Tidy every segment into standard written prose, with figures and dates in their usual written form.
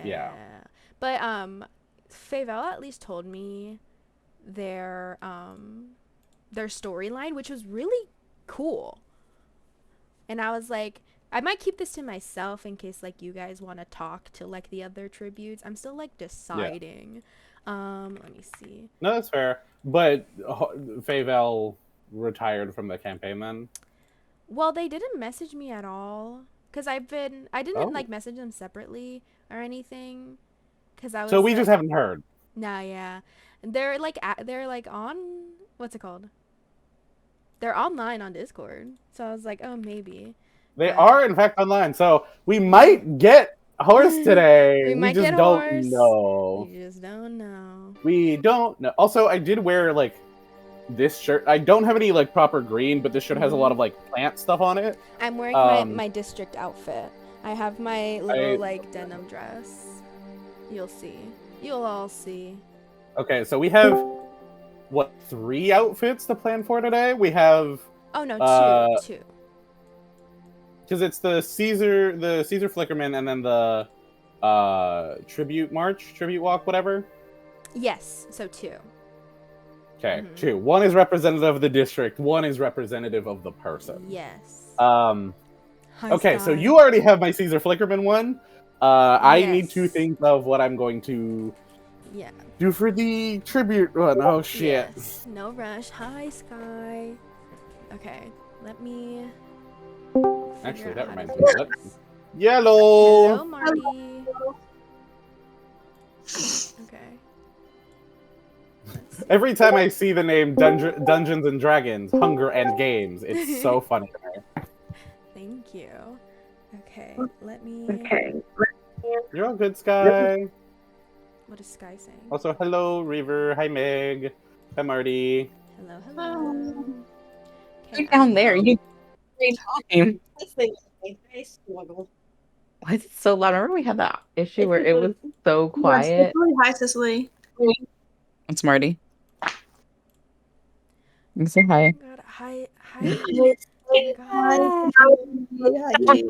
Yeah. But Favel at least told me their storyline, which was really cool. And I was like, I might keep this to myself in case like you guys want to talk to like the other tributes. I'm still like Yeah. deciding. Let me see. No, that's fair. But Favel retired from the campaign then. Well, they didn't message me at all because I didn't Oh. like message them separately or anything because I So was we just like, haven't heard. nah, yeah. They're like on what's it called? They're online on Discord. So I was like, oh, maybe. They But are in fact online. So we might get horse today. we We might get just a don't horse. know. We just don't know. We don't know. Also, I did wear like this shirt. I don't have any like proper green, but this shirt has a lot Mhm. of like plant stuff on it. I'm wearing Um my district outfit. I have my little I like denim dress. You'll see. You'll all see. okay, so we have what, 3 outfits to plan for today? We have Oh no, uh two. because it's the Caesar Flickerman, and then the tribute march, tribute walk, whatever. Yes, so two. Okay, Mhm. 2. One is representative of the district, one is representative of the person. Yes. Um Hi, okay, so Sky. you already have my Caesar Flickerman one. I need to Yes. think of what I'm going to Yeah. do for the tribute one. Oh shit. Yes. No rush. Hi, Sky. Okay. Let me figure Actually, out that how to reminds do me. this. Yellow. Hello, Marty. Okay. Let's see. Every time I see the name Dungeons and Dragons, Hunger and Games, it's so funny to me. Thank you. Okay, let me. Okay. You're all good, Sky. What is Sky saying? Also, hello, Reaver. Hi, Meg. Hi, Marty. Hello, hello. Um, Okay, right down I'm. there. You time. I struggle. Why is it so loud? Remember we had that issue where it was Yes, so quiet. Cicely. Hi, Cicely. It's Marty. You can say hi. Oh my god, hi, hi. Oh my Hi. god.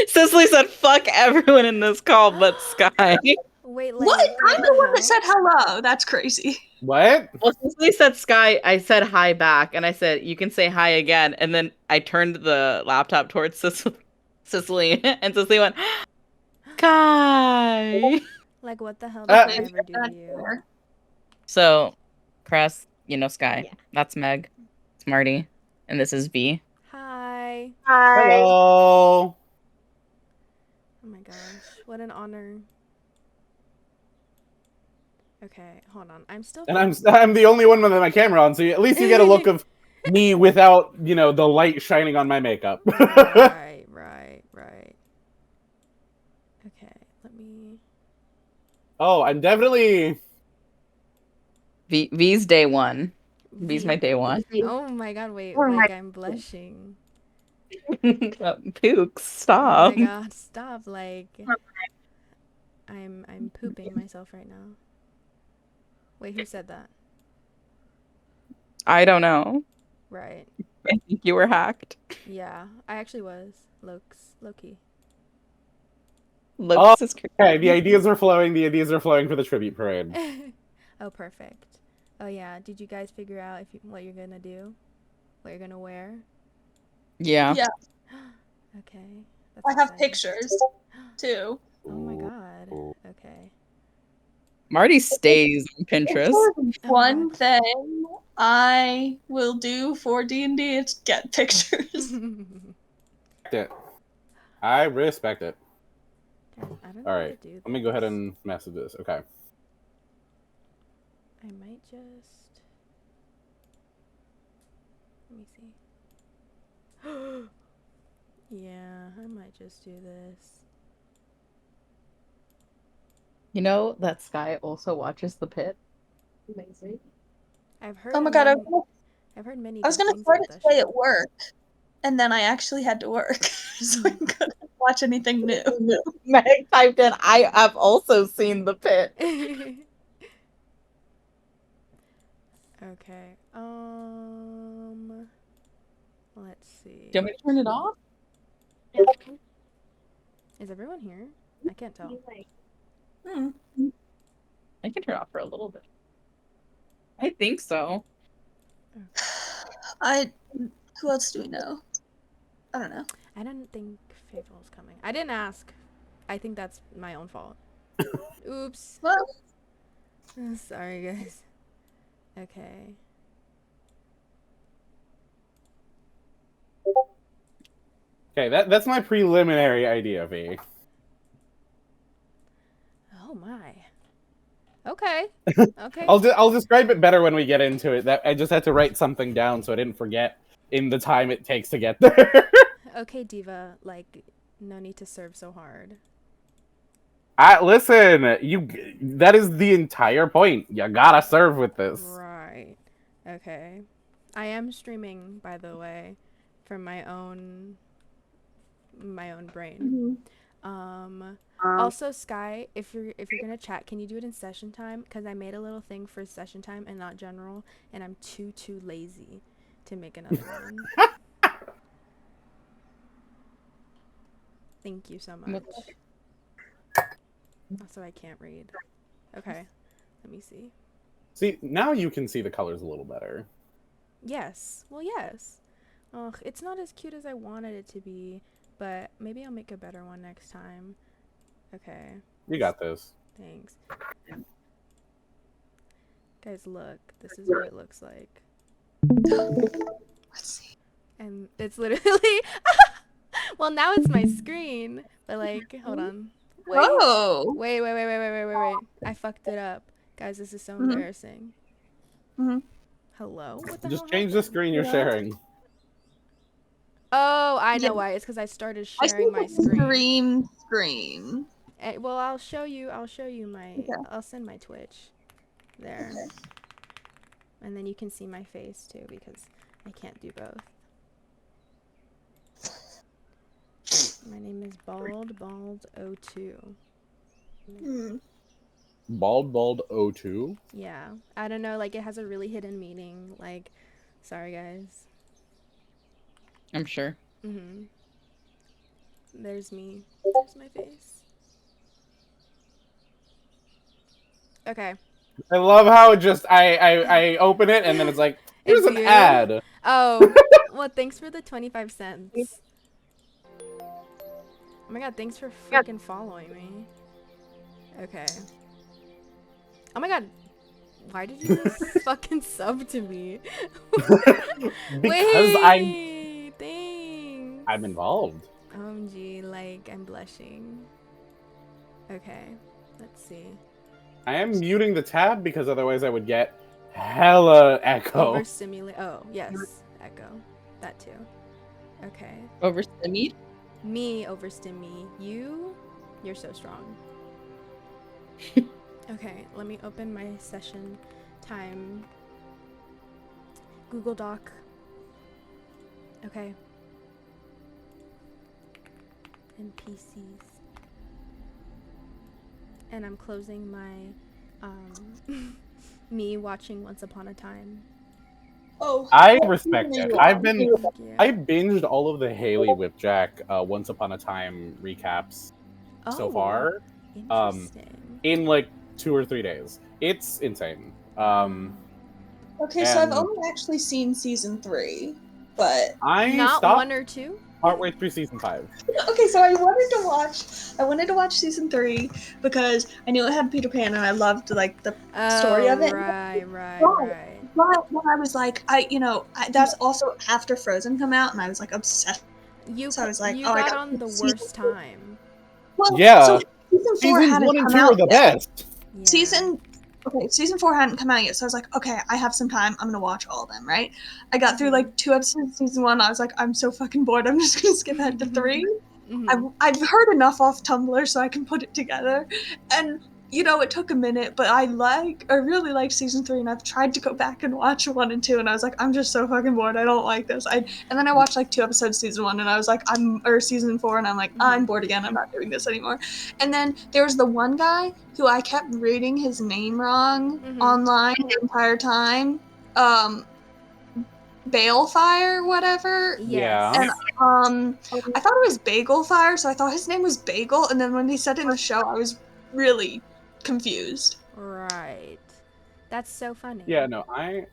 Cicely said, "Fuck everyone in this call but Sky." Wait, What? like, I'm what the the one that hell? said hello. That's crazy. What? Well, Cicely said Sky. I said hi back, and I said you can say hi again. And then I turned the laptop towards Cicely, and Cicely went, "Sky." Like, what the hell did Uh, I ever do to you? So, Cress, you know Sky. Yeah. That's Meg. It's Marty, and this is V. Hi. Hi. hello. Oh my gosh, what an honor. Okay, hold on. I'm still. And I'm the only one with my camera on, so at least you get a look of me without, the light shining on my makeup. Right, right, right. Okay, let me. Oh, I'm definitely. V's day one. V's V. my day one. Oh my god, wait, Oh my like I'm blushing. Pooks, Oh my stop. god, stop, like I'm pooping myself right now. Wait, who said that? I don't know. Right. I think you were hacked. Yeah, I actually was. Loki. Oh, Locus is okay, the crazy. ideas are flowing. The ideas are flowing for the tribute parade. Oh, perfect. Oh yeah, did you guys figure out what you're gonna do? What you're gonna wear? Yeah. Yeah, Okay, I that's have exciting. pictures too. Oh my god. Okay. Marty stays on If Pinterest. there's Oh my one god. thing I will do for D&D, it's get pictures. It. I respect it. I don't know All how to right, do let me go ahead this. and message this. Okay. I might just. Let me see. Yeah, I might just do this. You know that Sky also watches The Pit? Amazing. I've Oh heard my god, I've heard many I was good gonna things start about it that today show. at work, and then I actually had to work, so I couldn't watch anything new. Meg typed in, I have also seen The Pit. Okay. Let's see. Do you want me to turn it off? Is everyone here? I can't tell. Hmm. I can turn off for a little bit. I think so. Who else do we know? I don't know. I didn't think Faithful was coming. I didn't ask. I think that's my own fault. Oops. Well, Sorry, guys. Okay. Okay, that's my preliminary idea, V. Oh my. Okay. Okay. I'll describe it better when we get into it. That I just had to write something down so I didn't forget in the time it takes to get there. Okay, Diva. Like, no need to serve so hard. Listen, that is the entire point. You gotta serve with this. Right. Okay. I am streaming, by the way, from my own brain. Also, Sky, if you're gonna chat, can you do it in session time? Because I made a little thing for session time and not general, and I'm too lazy to make another one. Thank you so much. Also, I can't read. Okay, let me see. See, now you can see the colors a little better. Yes. Well, yes. Ugh, it's not as cute as I wanted it to be, but maybe I'll make a better one next time. Okay. You got this. Thanks. Guys, look. This is what it looks like. let's see. And it's literally... Well, now it's my screen. But, like, hold on. Wait. Oh. Wait. I fucked it up. Guys, this is so embarrassing. Hello? What the Just hell change the happened? screen you're sharing. Oh, I know Yeah. why. It's because I started I sharing see my the screen. screen. Well, I'll show you my... Okay. I'll send my Twitch. There. Okay. And then you can see my face, too, because I can't do both. My name is Bald02. Bald 02? Yeah. I don't know, like, it has a really hidden meaning. Like, sorry, guys. I'm sure. There's me. There's my face. Okay. I love how it just I open it and then it's like, here's It's an you? ad. Oh. Well, thanks for the 25 cents. Oh my god, thanks for freaking following me. Okay. Oh my god. Why did you just fucking sub to me? Because Wait, thanks. I'm involved. OMG, like, I'm blushing. Okay, let's see. I am muting the tab because otherwise I would get hella echo. Overstimulate. Oh, yes, echo. That too. Okay. Overstimmed? Me overstim me. You're so strong. Okay, let me open my session time Google Doc. Okay. And PCs. And I'm closing my me watching Once Upon a Time. Oh. I respect it. Yeah. I Yeah. binged all of the Haley Whipjack Once Upon a Time recaps so far. Interesting. In like 2 or 3 days. It's insane. Okay, so I've and- only actually seen season 3, but I Not stopped 1 or 2? partway through season 5. okay, so I wanted to watch season 3 because I knew it had Peter Pan and I loved like the story of it. Right. But when I was like, that's also after Frozen come out, and I was like obsessed. So I was like, you oh, I got got on the season worst time. Well, Yeah. so season 4 Seasons hadn't 1 and come 2 out are the yet. best. Yeah. Season 4 hadn't come out yet, so I was like, okay, I have some time. I'm gonna watch all of them, right? I got through like 2 episodes of season 1. I was like, I'm so fucking bored. I'm just gonna skip ahead to 3. I've heard enough off Tumblr so I can put it together, and it took a minute, but I really like season 3, and I've tried to go back and watch 1 and 2, and I was like, I'm just so fucking bored. I don't like this. And then I watched like 2 episodes of season 1, and I was like, or season 4, and I'm like, I'm bored again. I'm not doing this anymore. And then there was the one guy who I kept reading his name wrong online the entire time. Balefire, whatever. Yes. And I thought it was Bagel Fire, so I thought his name was Bagel, and then when he said it in the show, I was really confused. Right. That's so funny. Yeah, no, I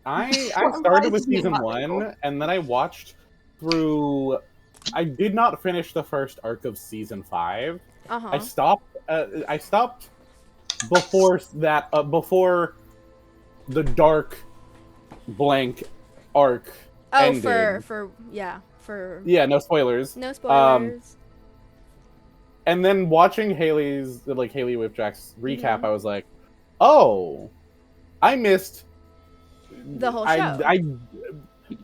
Why started with is he season not 1, able? and then I watched through. I did not finish the first arc of season 5. I Uh-huh. stopped. I stopped before that. Before the dark blank arc Oh, ended. for Yeah, no spoilers. no spoilers. And then watching Haley's Haley Whipjack's recap, Mhm. I was like, oh, I missed The whole show.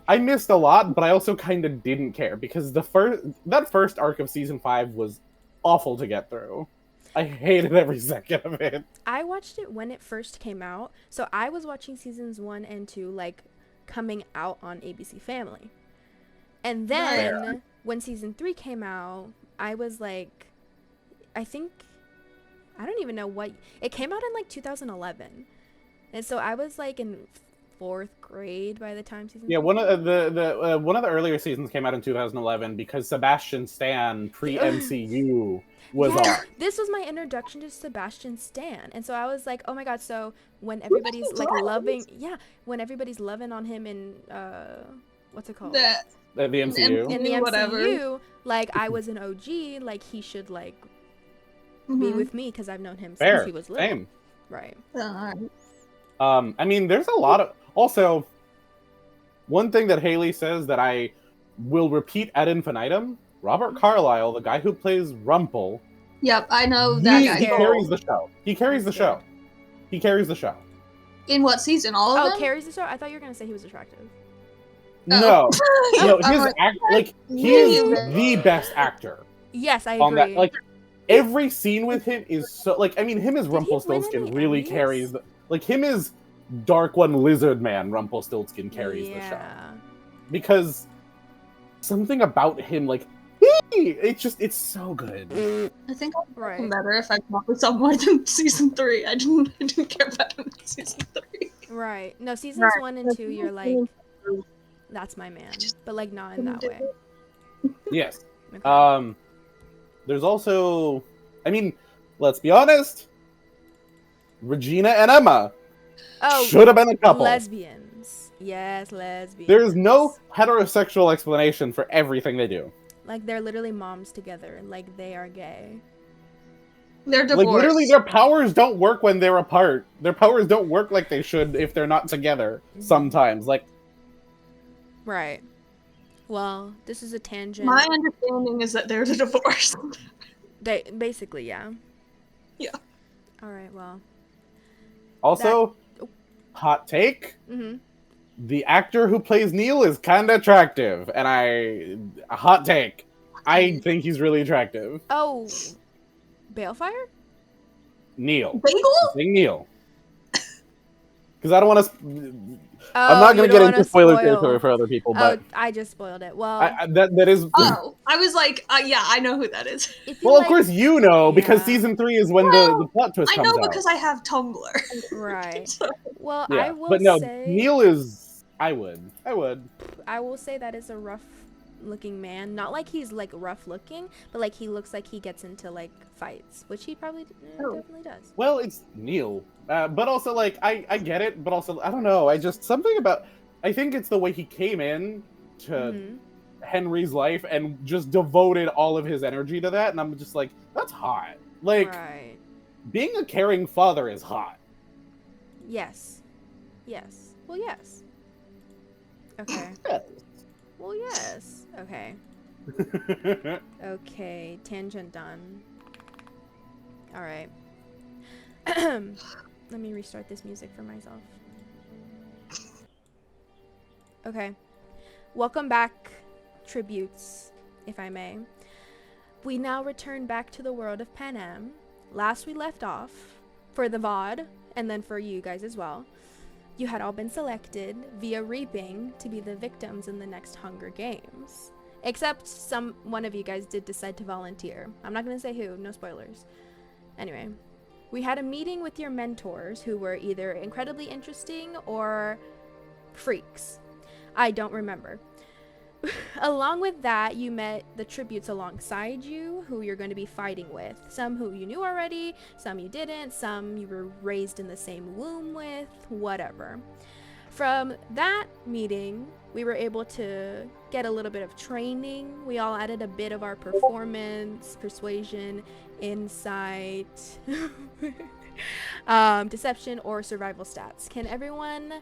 I missed a lot, but I also kind of didn't care because that first arc of season 5 was awful to get through. I hated every second of it. I watched it when it first came out, so I was watching seasons 1 and 2 like coming out on ABC Family. And then Fair. when season 3 came out, I was like, I don't even know what it came out in like 2011. And so I was like in 4th grade by the time season. Yeah, one of the earlier seasons came out in 2011 because Sebastian Stan pre MCU was Yes, on. this was my introduction to Sebastian Stan, and so I was like, oh my god! So when everybody's like when everybody's loving on him in what's it called? The The MCU. In the whatever. MCU, like I was an OG, like he should like be with me because I've known him Fair. since he was little. Same. Right. I mean, there's a lot of also one thing that Haley says that I will repeat ad infinitum. Robert Carlyle, the guy who plays Rumple, Yep, I know that he guy. carries the show. He carries the show. He carries the show. In what season? All of them? carries the show. I thought you were gonna say he was attractive. No, no, I'm his like, act he is the best actor Yes, I on agree. that. Like every scene with him is so like I mean him as Did he win Rumpelstiltskin any really Emmys? carries him as Dark One Lizard Man Rumpelstiltskin carries the show because something about him like it's so good. I think I'd Right. right. better if I probably saw more than season 3. I didn't care about him in season 3. Right. No, seasons Right. 1 and 2, you're like, that's my man, but like not in that way. Yes. Okay. There's also I mean, let's be honest, Regina and Emma should have been a couple. Lesbians. Yes, lesbians. There's no heterosexual explanation for everything they do. Like they're literally moms together. Like they are gay. They're divorced. Like literally, their powers don't work when they're apart. Their powers don't work like they should if they're not together. Sometimes, like Right. Well, this is a tangent. My understanding is that they're divorced. They basically, yeah. Yeah. All right. Well. also, hot take: Mhm. the actor who plays Neil is kind of attractive, and a hot take. I think he's really attractive. Oh, Balefire? Neil. Bagel? Saying Neil. Because I don't want to. Oh, I'm not going you to get don't into wanna spoiler spoil. territory for other people, but I just spoiled it. Well, that is. Oh, I was like, yeah, I know who that is. if you Well, of like- course you know because Yeah. season 3 is when the plot twist I comes know out. because I have Tumblr. Right. So- Well, Yeah, I will but no, say Neil is. I would. I will say that is a rough looking man. Not like he's like rough looking, but like he looks like he gets into like fights, which he probably definitely does. Well, it's Neil, but also like I get it, but also I don't know. I just something about. I think it's the way he came in to Mhm. Henry's life and just devoted all of his energy to that, and I'm just like, that's hot. Like Right. being a caring father is hot. Yes. Yes. Well, yes. Okay. Yes. Well, yes. Okay. Okay. Tangent done. All right. Let me restart this music for myself. Okay. Welcome back, tributes, if I may. We now return back to the world of Pan Am. Last we left off, for the VOD, and then for you guys as well, you had all been selected via reaping to be the victims in the next Hunger Games. Except one of you guys did decide to volunteer. I'm not going to say who, no spoilers. Anyway, we had a meeting with your mentors who were either incredibly interesting or freaks. I don't remember. along with that, you met the tributes alongside you who you're going to be fighting with. Some who you knew already, some you didn't, some you were raised in the same womb with, whatever. From that meeting, we were able to get a little bit of training. We all added a bit of our performance, persuasion, insight, deception, or survival stats. Can everyone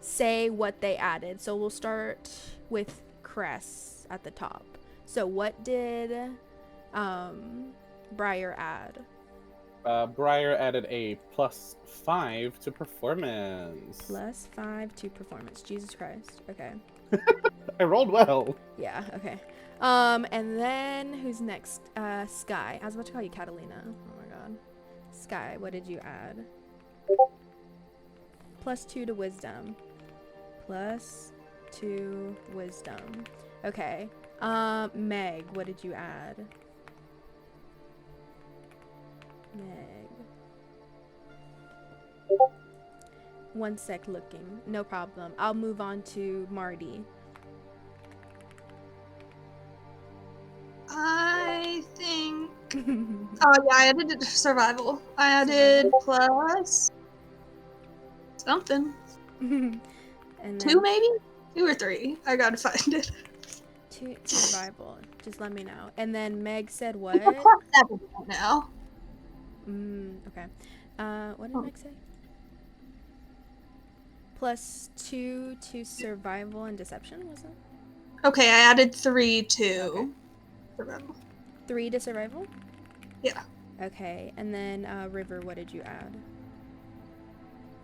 say what they added? So we'll start with Cress at the top. So what did Briar add? Briar added a +5 to performance. +5 to performance. Jesus Christ. Okay. I rolled well. Yeah, okay. And then who's next? Sky. I was about to call you Catalina. Oh my god. Sky, what did you add? +2 to wisdom. +2 wisdom. Okay. Meg, what did you add? Meg. 1 sec looking. No problem. I'll move on to Marty. I think. Oh yeah, I added survival. I added plus something. And then 2 maybe? 2 or 3. I gotta find it. 2 survival. Just let me know. And then Meg said what? It's a +7 now. Okay. What did Meg say? +2 to survival and deception, was it? Okay, I added 3 to survival. 3 to survival? Yeah. Okay. And then River, what did you add?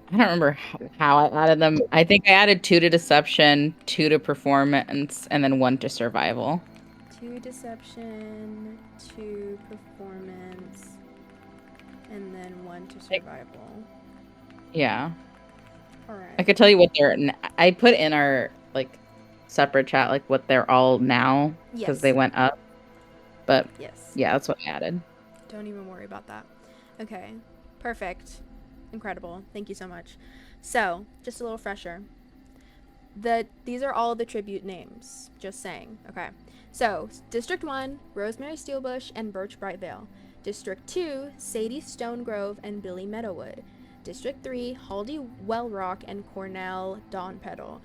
I don't remember how I added them. I think I added 2 to deception, 2 to performance, and then 1 to survival. 2 deception, 2 performance, and then 1 to survival. Yeah. All right. I could tell you what they're. I put in our separate chat what they're all now because they went up. But yes. Yeah, that's what I added. Don't even worry about that. Okay. Perfect. Incredible. Thank you so much. So, just a little fresher. These are all the tribute names. Just saying. Okay. So, District 1, Rosemary Steelbush and Birch Brightvale. District 2, Sadie Stonegrove and Billy Meadowwood. District 3, Haldy Wellrock and Cornell Dawnpetal.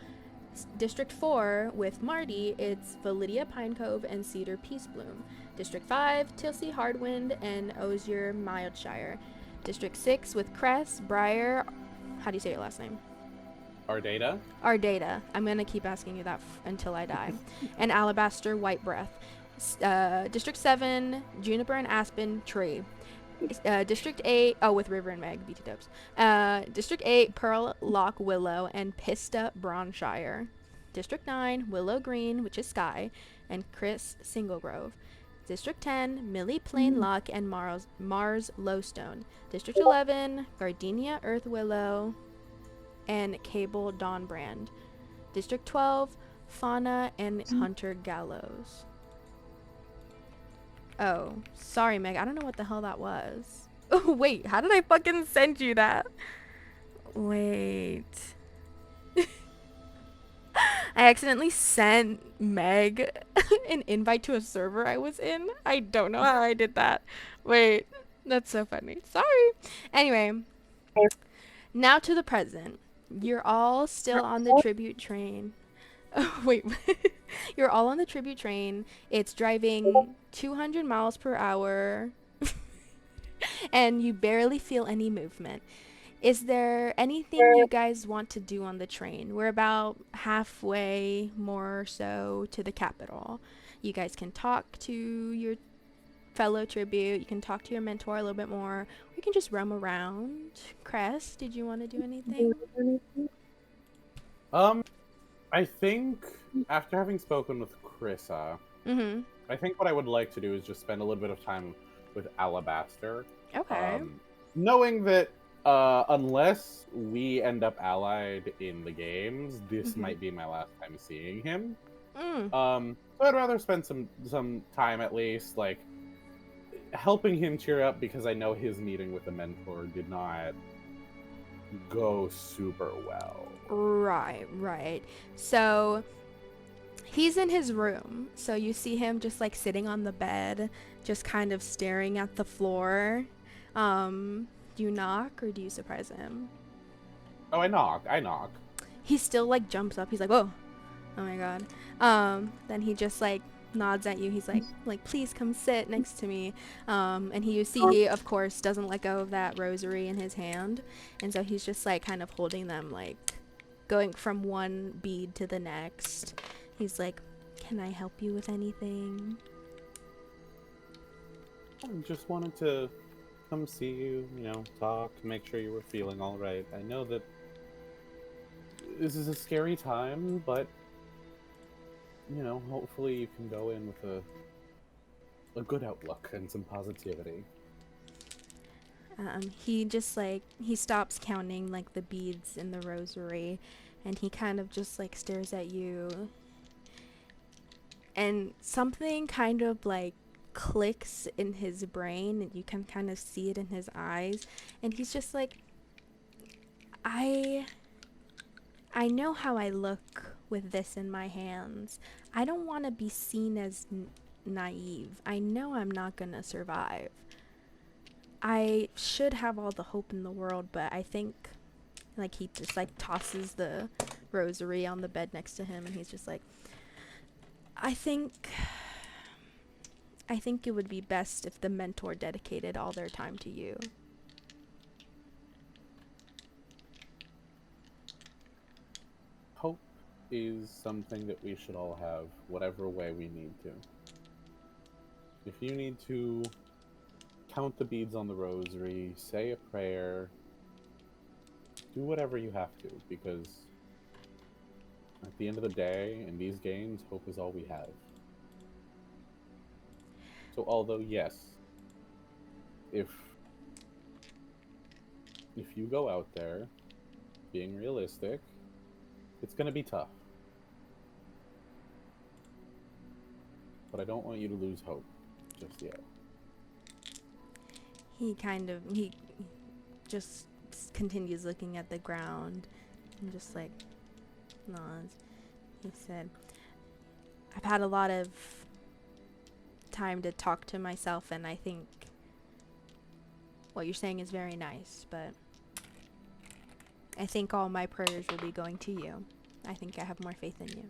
District 4, with Marty, it's Validia Pinecove and Cedar Peacebloom. District 5, Tilsey Hardwind and Osier Mildshire. District 6, with Cress, Briar, how do you say your last name? Ardata. I'm going to keep asking you that until I die. And Alabaster Whitebreath. District 7, Juniper and Aspen Tree. District 8, with River and Meg, BT dubs. District 8, Pearl Lock Willow and Pista Braunshire. District 9, Willow Green, which is Sky, and Chris Singlegrove. District 10, Millie Plain Lock and Mars Lowstone. District 11, Gardenia Earth Willow and Cable Dawnbrand. District 12, Fauna and Hunter Gallows. Oh, sorry, Meg. I don't know what the hell that was. Oh, wait. How did I fucking send you that? Wait. I accidentally sent Meg an invite to a server I was in. I don't know how I did that. Wait. That's so funny. Sorry. Anyway. Now to the present. You're all still on the tribute train. Oh, wait. You're all on the tribute train. It's driving 200 miles per hour. And you barely feel any movement. Is there anything you guys want to do on the train? We're about halfway, more so, to the capital. You guys can talk to your fellow tribute. You can talk to your mentor a little bit more. We can just roam around. Cress, did you want to do anything? I think after having spoken with Krissa, I think what I would like to do is just spend a little bit of time with Alabaster. Okay. Knowing that unless we end up allied in the games, this might be my last time seeing him. So I'd rather spend some time at least, helping him cheer up, because I know his meeting with the mentor did not go super well. Right. So He's in his room, so you see him just like sitting on the bed, just kind of staring at the floor. Do you knock or do you surprise him? Oh, I knock. He still like jumps up. He's like, "Whoa, oh my god." Then he just like nods at you. He's like, "Please come sit next to me." And you see he of course doesn't let go of that rosary in his hand, and so he's just like kind of holding them, like going from one bead to the next. He's like, "Can I help you with anything?" I just wanted to come see you, talk, make sure you were feeling all right. I know that this is a scary time, but, hopefully you can go in with a good outlook and some positivity. He just like, he stops counting like the beads in the rosary, and he kind of just like stares at you, and something kind of like clicks in his brain, and you can kind of see it in his eyes, and he's just like, I know how I look with this in my hands. I don't want to be seen as naive. I know I'm not gonna survive. I should have all the hope in the world, but I think, like, he just like tosses the rosary on the bed next to him, and he's just like, I think it would be best if the mentor dedicated all their time to you. Hope is something that we should all have, whatever way we need to. If you need to count the beads on the rosary, say a prayer, do whatever you have to, because at the end of the day, in these games, hope is all we have. So although, yes, if you go out there, being realistic, it's going to be tough. But I don't want you to lose hope just yet. He just continues looking at the ground and just like nods. He said, I've had a lot of time to talk to myself, and I think what you're saying is very nice, but I think all my prayers will be going to you. I think I have more faith in you.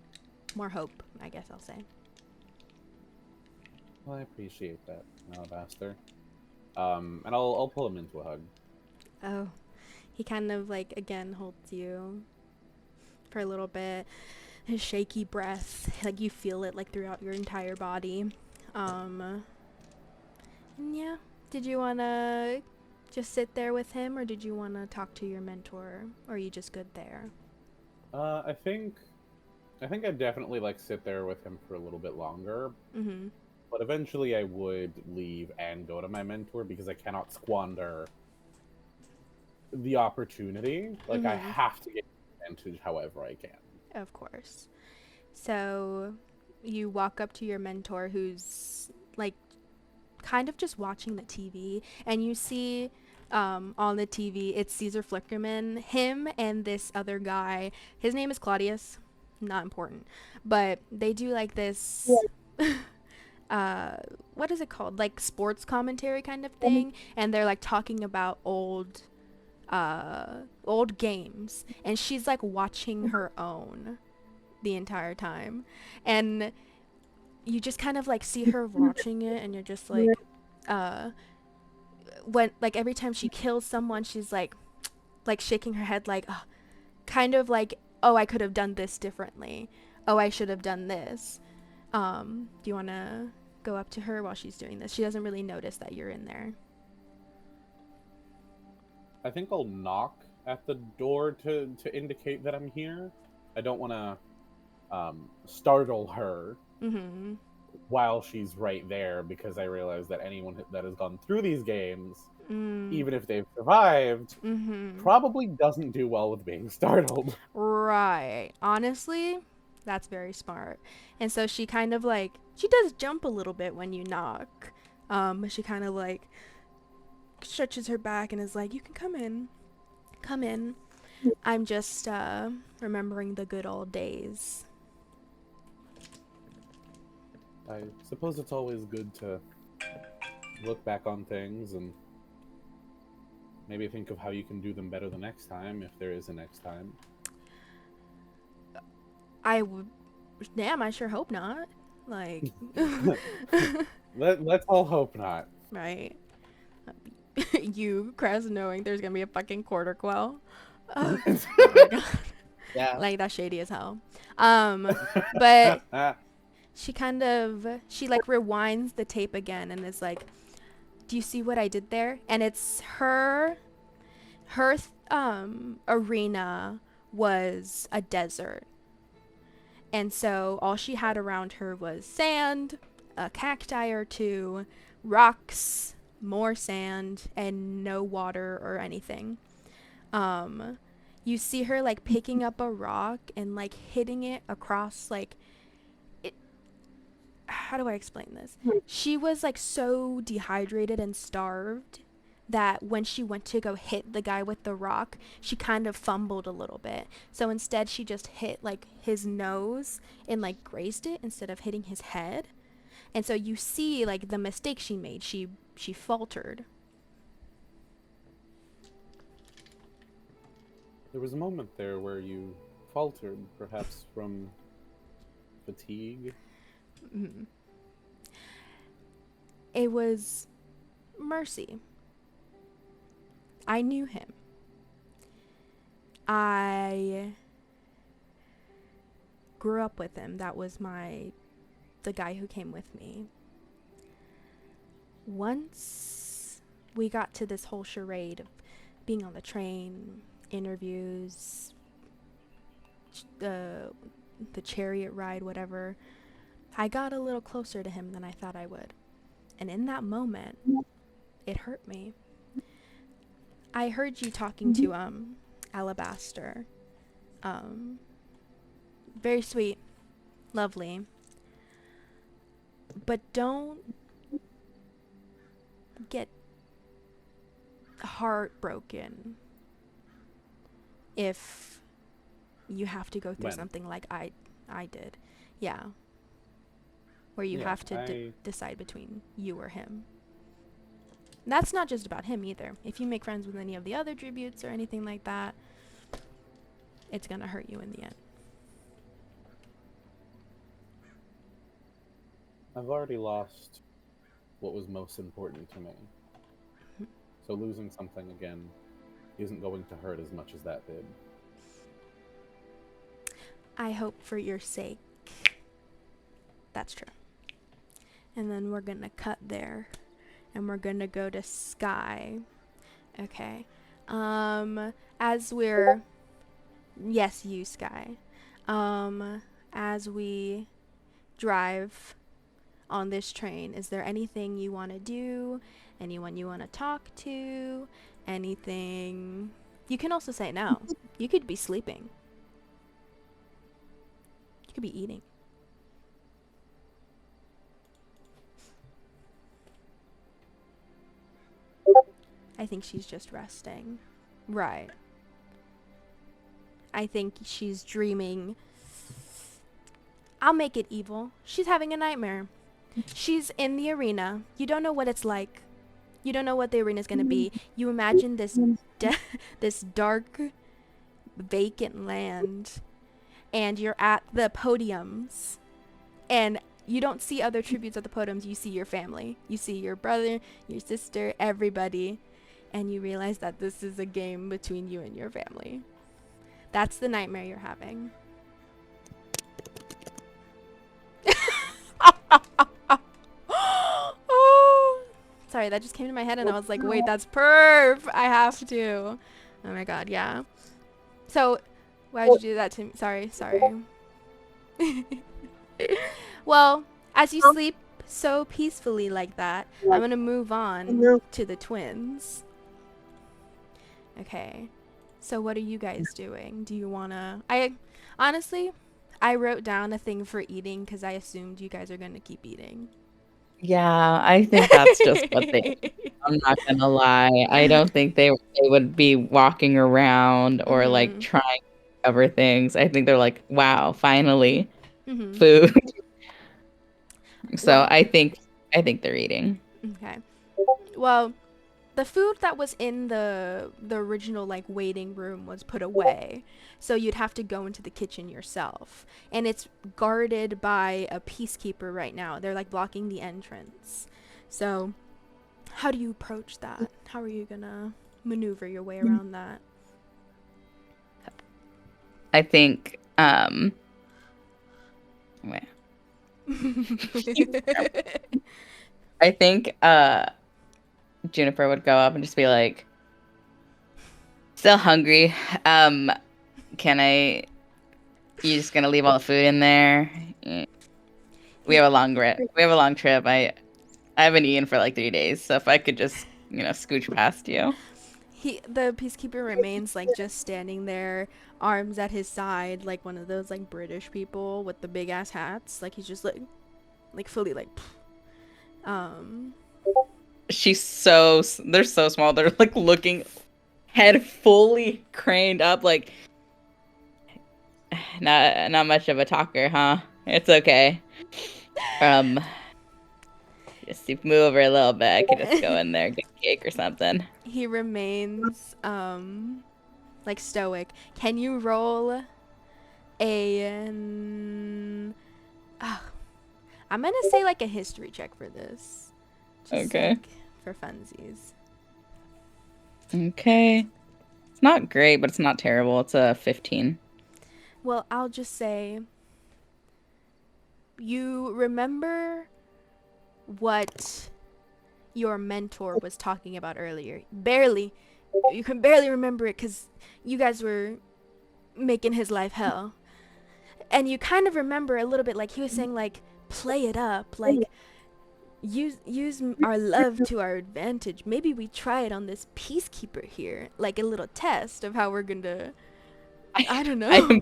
More hope, I guess I'll say. Well, I appreciate that, Alabaster. And I'll pull him into a hug. Oh, he kind of like again holds you for a little bit. His shaky breath, like you feel it like throughout your entire body. And yeah, did you wanna just sit there with him, or did you wanna talk to your mentor, or are you just good there? I think I'd definitely like sit there with him for a little bit longer. Mm-hmm. But eventually I would leave and go to my mentor because I cannot squander the opportunity. Like, I have to get advantage however I can. Of course. So you walk up to your mentor, who's like kind of just watching the TV, and you see on the TV it's Cesar Flickerman, him and this other guy. His name is Claudius. Not important. But they do like this what is it called? Like sports commentary kind of thing, and they're like talking about old games, and she's like watching her own the entire time, and you just kind of like see her watching it, and you're just like when like every time she kills someone, she's like shaking her head like kind of like, oh, I could have done this differently, oh, I should have done this. Do you want to go up to her while she's doing this? She doesn't really notice that you're in there. I think I'll knock at the door to indicate that I'm here. I don't want to startle her while she's right there, because I realize that anyone that has gone through these games, even if they've survived, probably doesn't do well with being startled. Right. Honestly, that's very smart. And so she kind of like, she does jump a little bit when you knock. But she kind of like stretches her back and is like, you can come in. Come in. I'm just remembering the good old days. I suppose it's always good to look back on things and maybe think of how you can do them better the next time, if there is a next time. Damn, I sure hope not. Like, Let's all hope not. right? You, Cress, knowing there's gonna be a fucking quarter quell. Oh my god. Yeah. Like, that's shady as hell. But she like rewinds the tape again and is like, do you see what I did there? And it's her arena was a desert. And so all she had around her was sand, a cacti or two, rocks, more sand, and no water or anything. You see her like picking up a rock and like hitting it across like it. How do I explain this? She was like so dehydrated and starved that when she went to go hit the guy with the rock, she kind of fumbled a little bit. So instead she just hit like his nose and like grazed it instead of hitting his head. And so you see like the mistake she made. She faltered. There was a moment there where you faltered, perhaps from fatigue. Mm-hmm. It was mercy. I knew him. I grew up with him. That was the guy who came with me. Once we got to this whole charade of being on the train, interviews, the chariot ride, whatever, I got a little closer to him than I thought I would. And in that moment, it hurt me. I heard you talking to Alabaster. Very sweet, lovely. But don't get heartbroken if you have to go through something like I did. Yeah. Where you have to decide between you or him. That's not just about him either. If you make friends with any of the other tributes or anything like that, it's gonna hurt you in the end. I've already lost what was most important to me. So losing something again isn't going to hurt as much as that did. I hope for your sake that's true. And then we're gonna cut there. And we're gonna go to Sky. Okay. As we're... Yes, you, Sky. As we drive on this train, is there anything you want to do? Anyone you want to talk to? Anything... You can also say no. You could be sleeping. You could be eating. I think she's just resting. Right. I think she's dreaming. I'll make it evil. She's having a nightmare. She's in the arena. You don't know what it's like. You don't know what the arena's gonna be. You imagine this this dark, vacant land, and you're at the podiums, and you don't see other tributes at the podiums. You see your family. You see your brother, your sister, everybody. And you realize that this is a game between you and your family. That's the nightmare you're having. Oh, sorry, that just came to my head and I was like, wait, that's perv. I have to. Oh my god, yeah. So, why would you do that to me? Sorry. Well, as you sleep so peacefully like that, I'm gonna move on to the twins. Okay, so what are you guys doing? Do you wanna... Honestly, I wrote down a thing for eating because I assumed you guys are gonna keep eating. Yeah, I think that's just what they... I'm not gonna lie. I don't think they would be walking around or like trying to cover things. I think they're like, wow, finally, food. So Well, I think they're eating. okay. Well, the food that was in the original like waiting room was put away, so you'd have to go into the kitchen yourself, and it's guarded by a peacekeeper right now. They're like blocking the entrance. So how do you approach that? How are you gonna maneuver your way around that? I think wait. I think Juniper would go up and just be like, still hungry. Can I you just gonna leave all the food in there? We have a long trip. I haven't eaten for like 3 days, so if I could just, scooch past you. The peacekeeper remains like just standing there, arms at his side, like one of those like British people with the big ass hats. Like he's just like fully like They're so small. They're like looking head fully craned up, like not much of a talker, huh? It's okay. Just move over a little bit. I could just go in there, get cake or something. He remains like stoic. Can you roll I'm gonna say like a history check for this. Just Okay. like, for funsies. Okay. It's not great, but it's not terrible. It's a 15. Well, I'll just say you remember what your mentor was talking about earlier. You can barely remember it because you guys were making his life hell. And you kind of remember a little bit, like he was saying, like, play it up, like use our love to our advantage. Maybe we try it on this peacekeeper here, like a little test of how we're gonna, I don't know. I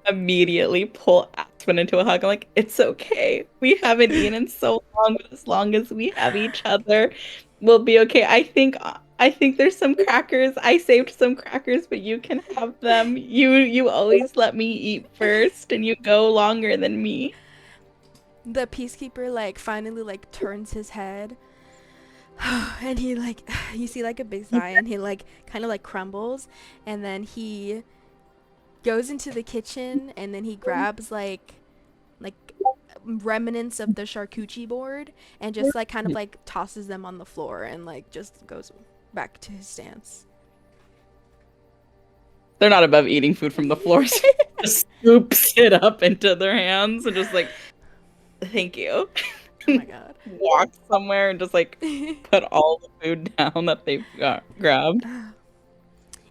immediately pull Aspen into a hug. I'm like, it's okay. We haven't eaten so long, but as long as we have each other, we'll be okay. I think there's some crackers. I saved some crackers, but you can have them. You always let me eat first, and you go longer than me. The peacekeeper like finally like turns his head and he like you see like a big sigh and he like kind of like crumbles, and then he goes into the kitchen and then he grabs like remnants of the charcuterie board and just like kind of like tosses them on the floor and like just goes back to his stance. They're not above eating food from the floor, so just scoops it up into their hands and just like, thank you. Oh my god. Walk somewhere and just like put all the food down that they've grabbed.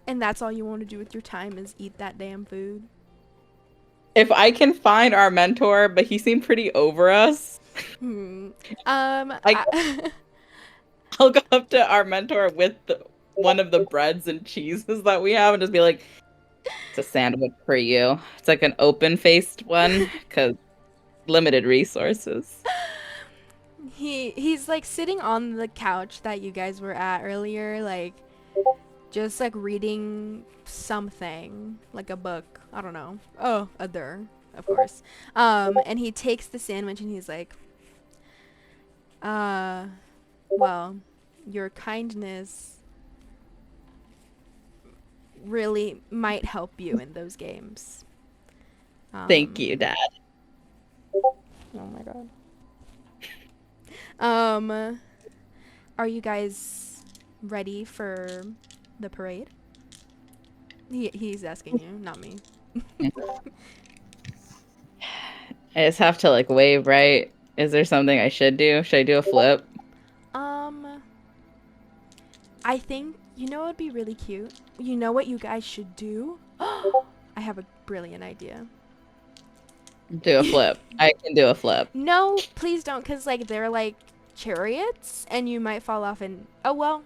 And that's all you want to do with your time is eat that damn food? If I can find our mentor, but he seemed pretty over us. I'll go up to our mentor with one of the breads and cheeses that we have and just be like, it's a sandwich for you. It's like an open-faced one because limited resources. He's like sitting on the couch that you guys were at earlier, like just like reading something, like a book. I don't know. Oh, of course. And he takes the sandwich and he's like, well, your kindness really might help you in those games. Thank you, Dad. Oh my god. Are you guys ready for the parade? He's asking you, not me. I just have to like wave, right? Is there something I should do? Should I do a flip? I think, it would be really cute. You know what you guys should do? I have a brilliant idea. Do a flip. I can do a flip. No, please don't, because like they're like chariots and you might fall off and oh.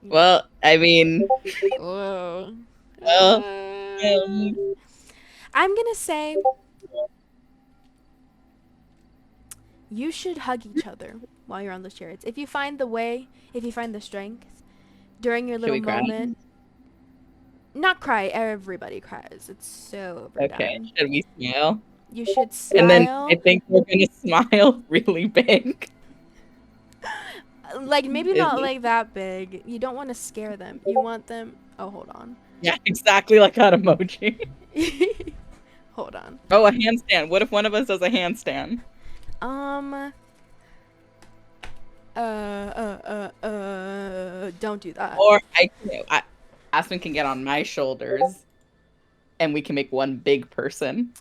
Well, I mean, Whoa. well, I'm gonna say you should hug each other while you're on those chariots. If you find the strength during your little moment. Not cry, everybody cries. It's so overdone. okay, should we smile? You should And then smile. I think we're gonna smile really big. Like, maybe Is not it? like that big. You don't want to scare them. You want them. Oh, hold on. Yeah, exactly like that emoji. Hold on. Oh, a handstand. What if one of us does a handstand? Don't do that. Or Aspen can get on my shoulders, and we can make one big person,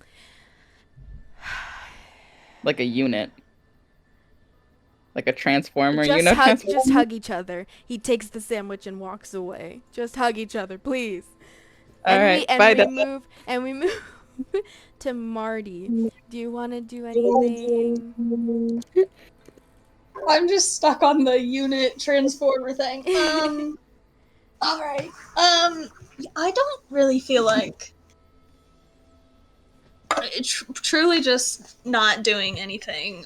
like a unit, like a transformer. You know, transformer. Just hug each other. He takes the sandwich and walks away. Just hug each other, please. All right, bye. We move to Marty. Do you want to do anything? I'm just stuck on the unit transformer thing. All right. I don't really feel like truly just not doing anything,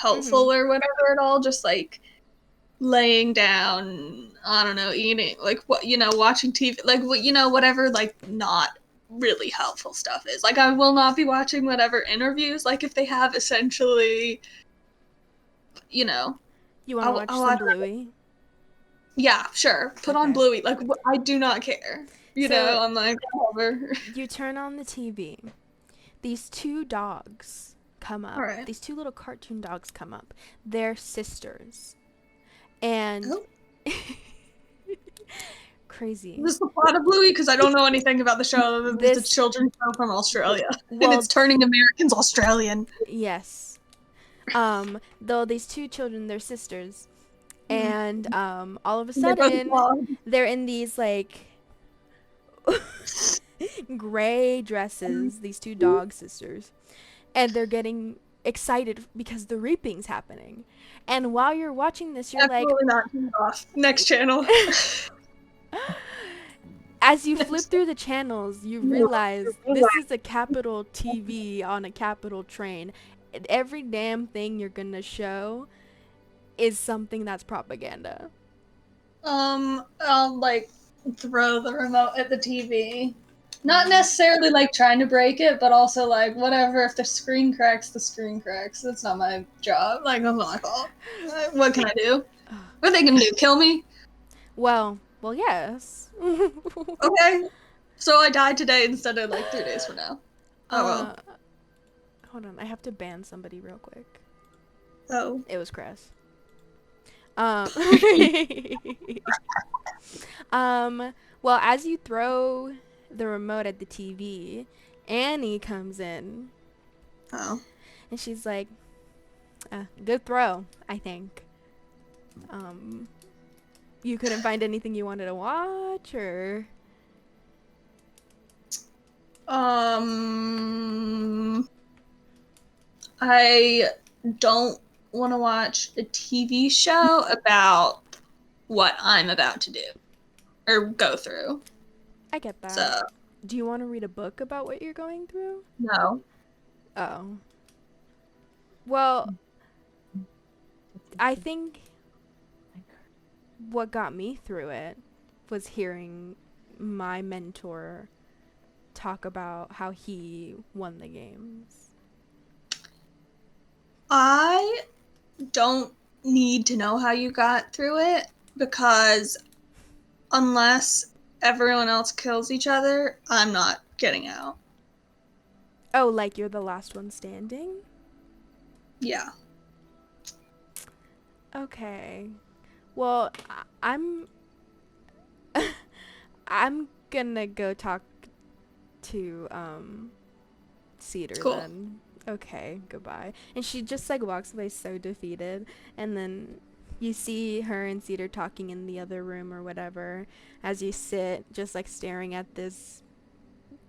helpful or whatever at all. Just like laying down, I don't know, eating, like what, watching TV, like what, whatever, like not really helpful stuff is. Like I will not be watching whatever interviews, like if they have essentially, You want to watch some Bluey? Yeah, sure. Put on Bluey. Like I do not care. I'm like, whatever. You turn on the TV. These two dogs come up. Right. These two little cartoon dogs come up. They're sisters. And crazy. This is the plot of Bluey because I don't know anything about the show. It's a children's show from Australia. And it's turning Americans Australian. Yes. Though these two children, they're sisters. And all of a sudden they're in these like gray dresses, these two dog sisters, and they're getting excited because the reaping's happening. And while you're watching this, you're absolutely not off. Next channel. As you flip through the channels, you realize this is a capital TV on a capital train. And every damn thing you're gonna show is something that's propaganda. I'll like throw the remote at the TV. Not necessarily like trying to break it, but also like whatever. If the screen cracks, the screen cracks. That's not my job. Like that's not my fault. What can I do? What are they gonna do? Kill me? Well, yes. Okay. So I died today instead of like 3 days from now. Oh well. Hold on, I have to ban somebody real quick. Oh. It was Chris. Well, as you throw the remote at the TV, Annie comes in. Oh. And she's like, good throw, I think. You couldn't find anything you wanted to watch, or? I don't want to watch a TV show about what I'm about to do or go through. I get that. So, do you want to read a book about what you're going through? No. Oh. Well, I think what got me through it was hearing my mentor talk about how he won the games. I don't need to know how you got through it because unless everyone else kills each other, I'm not getting out. Oh, like you're the last one standing? Yeah. Okay. Well, I'm gonna go talk to Cedar then. Okay, goodbye. And she just like walks away so defeated, and then you see her and Cedar talking in the other room or whatever as you sit just like staring at this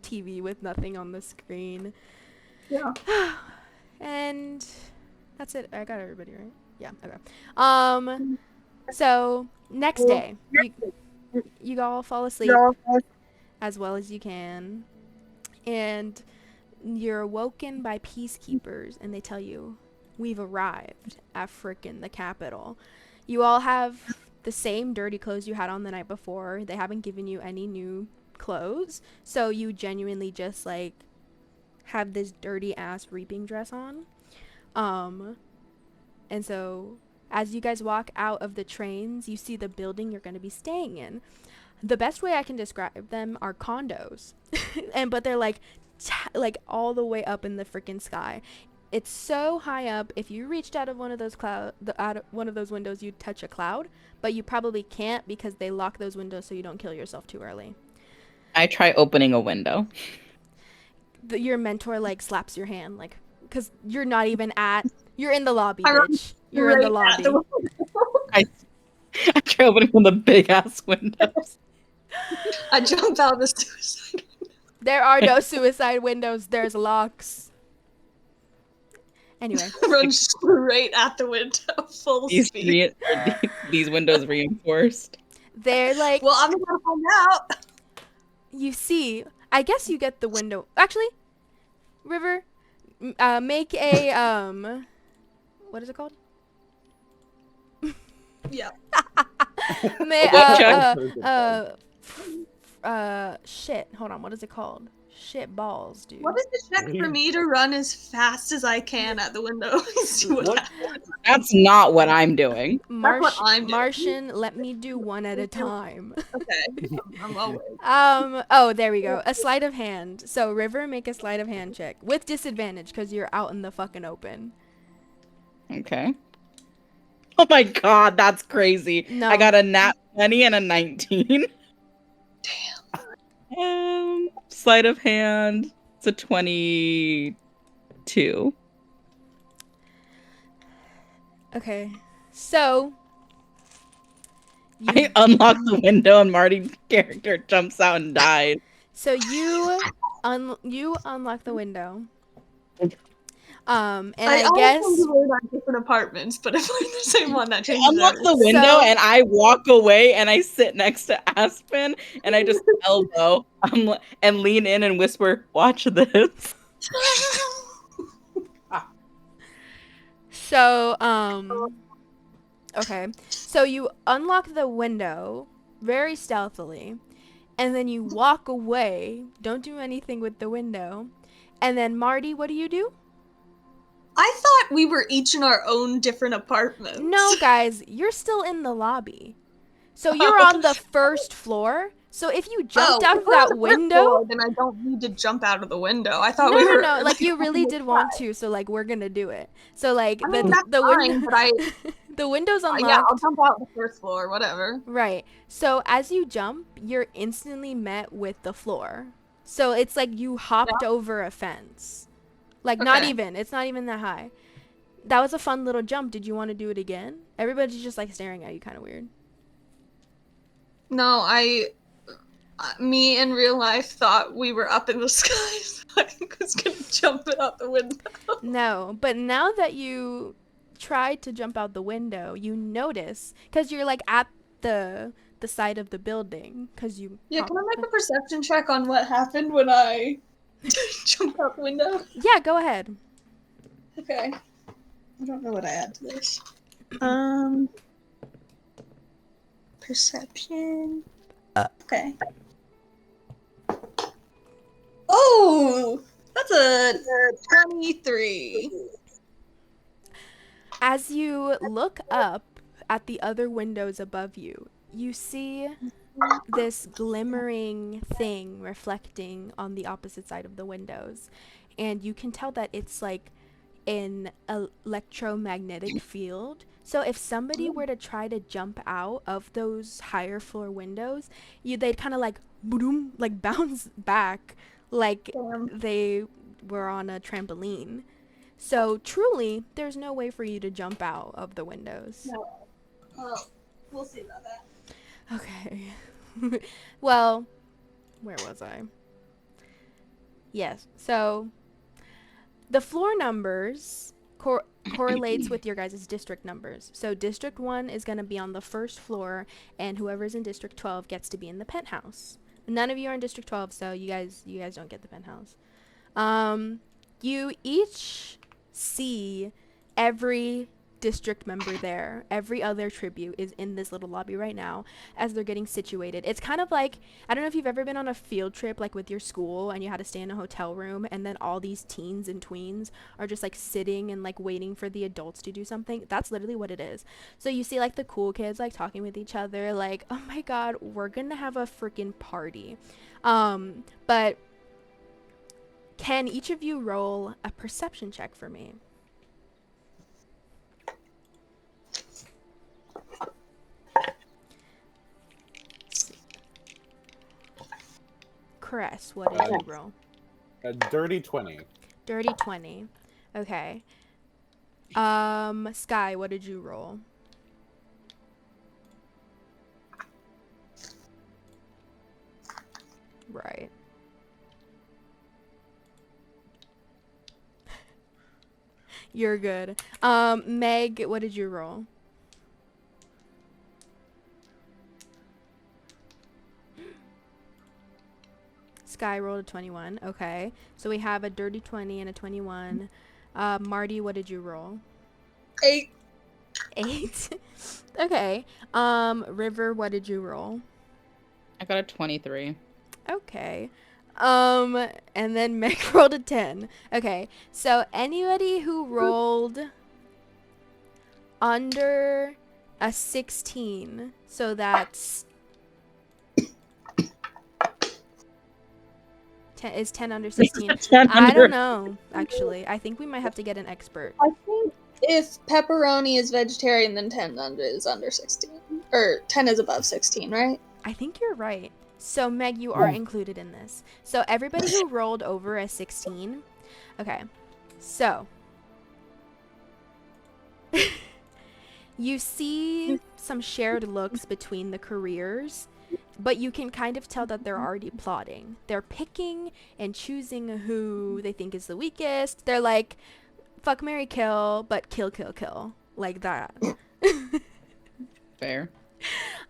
TV with nothing on the screen. Yeah. And that's it. I got everybody right. Yeah, okay. So next day, you all fall asleep as well as you can, and you're awoken by peacekeepers, and they tell you, we've arrived at frickin' the capital. You all have the same dirty clothes you had on the night before. They haven't given you any new clothes, so you genuinely just like have this dirty ass reaping dress on. And so as you guys walk out of the trains, you see the building you're going to be staying in. The best way I can describe them are condos. But they're like all the way up in the freaking sky. It's so high up. If you reached out of one of those one of those windows, you'd touch a cloud, but you probably can't because they lock those windows so you don't kill yourself too early. I try opening a window. Your mentor like slaps your hand, like, because you're not even you're in the lobby, bitch. You're in the lobby. I try opening one of the big ass windows. I jump out of the suicide window. There are no suicide windows. There's locks. Anyway. Run straight at the window, full speed. These windows reinforced. They're like... Well, I'm gonna find out. You see, I guess you get the window. Actually, River, make a, what is it called? Yeah. Shit. Hold on. What is it called? Shit balls, dude. What is the check for me to run as fast as I can at the window? See what happens. That's not what I'm doing. That's what I'm doing. Martian, let me do one at a time. Okay. I'm always. Oh, there we go. A sleight of hand. So, River, make a sleight of hand check. With disadvantage, because you're out in the fucking open. Okay. Oh my god, that's crazy. No. I got a nat 20 and a 19. Damn. Sleight of hand. It's a 22. Okay. So I unlock the window and Marty's character jumps out and dies. So you unlock the window. And I guess we're on different apartments, but if we're in the same one, that changes. I unlock the window and I walk away and I sit next to Aspen and I just elbow and lean in and whisper, "Watch this." So okay. So you unlock the window very stealthily, and then you walk away. Don't do anything with the window. And then Marty, what do you do? I thought we were each in our own different apartments. No, guys, you're still in the lobby. So you're on the first floor. So if you jumped out of that window, floor, then I don't need to jump out of the window. I thought no, like you really did want to. So like we're gonna do it. So like the window, the window's unlocked. Yeah, I'll jump out the first floor, whatever. Right. So as you jump, you're instantly met with the floor. So it's like you hopped over a fence. Like, it's not even that high. That was a fun little jump. Did you want to do it again? Everybody's just, like, staring at you kind of weird. No, me in real life thought we were up in the sky, so I was going to jump it out the window. No, but now that you tried to jump out the window, you notice, because you're, like, at the side of the building, because you... Yeah, can I make a perception check on what happened when I... jump out the window? Yeah, go ahead. Okay. I don't know what I add to this. Perception. Okay. Oh! That's a 23. As you look up at the other windows above you, you see this glimmering thing reflecting on the opposite side of the windows, and you can tell that it's like an electromagnetic field. So if somebody were to try to jump out of those higher floor windows, they'd kind of like boom, like bounce back like they were on a trampoline. So truly, there's no way for you to jump out of the windows. No. Oh, we'll see about that. Okay. Well, where was I? Yes. So the floor numbers correlates with your guys' district numbers. So District 1 is going to be on the first floor, and whoever's in District 12 gets to be in the penthouse. None of you are in District 12, so you guys don't get the penthouse. You each see every district member there. Every other tribute is in this little lobby right now as they're getting situated. It's kind of like, I don't know if you've ever been on a field trip like with your school and you had to stay in a hotel room and then all these teens and tweens are just like sitting and like waiting for the adults to do something. That's literally what it is. So you see like the cool kids like talking with each other like, oh my god, we're gonna have a freaking party. But can each of you roll a perception check for me? Cress, what did you roll? A dirty 20. Dirty 20. Okay. Sky, what did you roll? Right. You're good. Meg, what did you roll? Sky rolled a 21. Okay. So we have a dirty 20 and a 21. Marty, what did you roll? 8. 8. Okay. River, what did you roll? I got a 23. Okay. And then Meg rolled a 10. Okay. So anybody who rolled under a 16, so that's 10, is 10 under 16? 10 I under. don't know, actually. I think we might have to get an expert. I think if pepperoni is vegetarian, then 10 is under 16. Or 10 is above 16, right? I think you're right. So Meg, you are included in this. So everybody who rolled over a 16. Okay. So you see some shared looks between the careers, but you can kind of tell that they're already plotting. They're picking and choosing who they think is the weakest. They're like, fuck, marry, kill, but kill, kill, kill. Like that. Fair.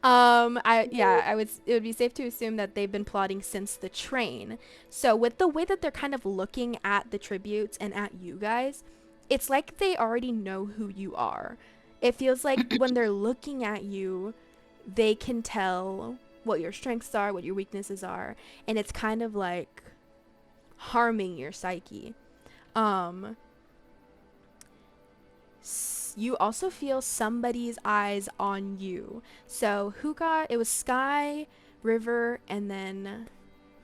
It would be safe to assume that they've been plotting since the train. So with the way that they're kind of looking at the tributes and at you guys, it's like they already know who you are. It feels like when they're looking at you, they can tell what your strengths are, what your weaknesses are, and it's kind of like harming your psyche. You also feel somebody's eyes on you. So it was Sky, River, and then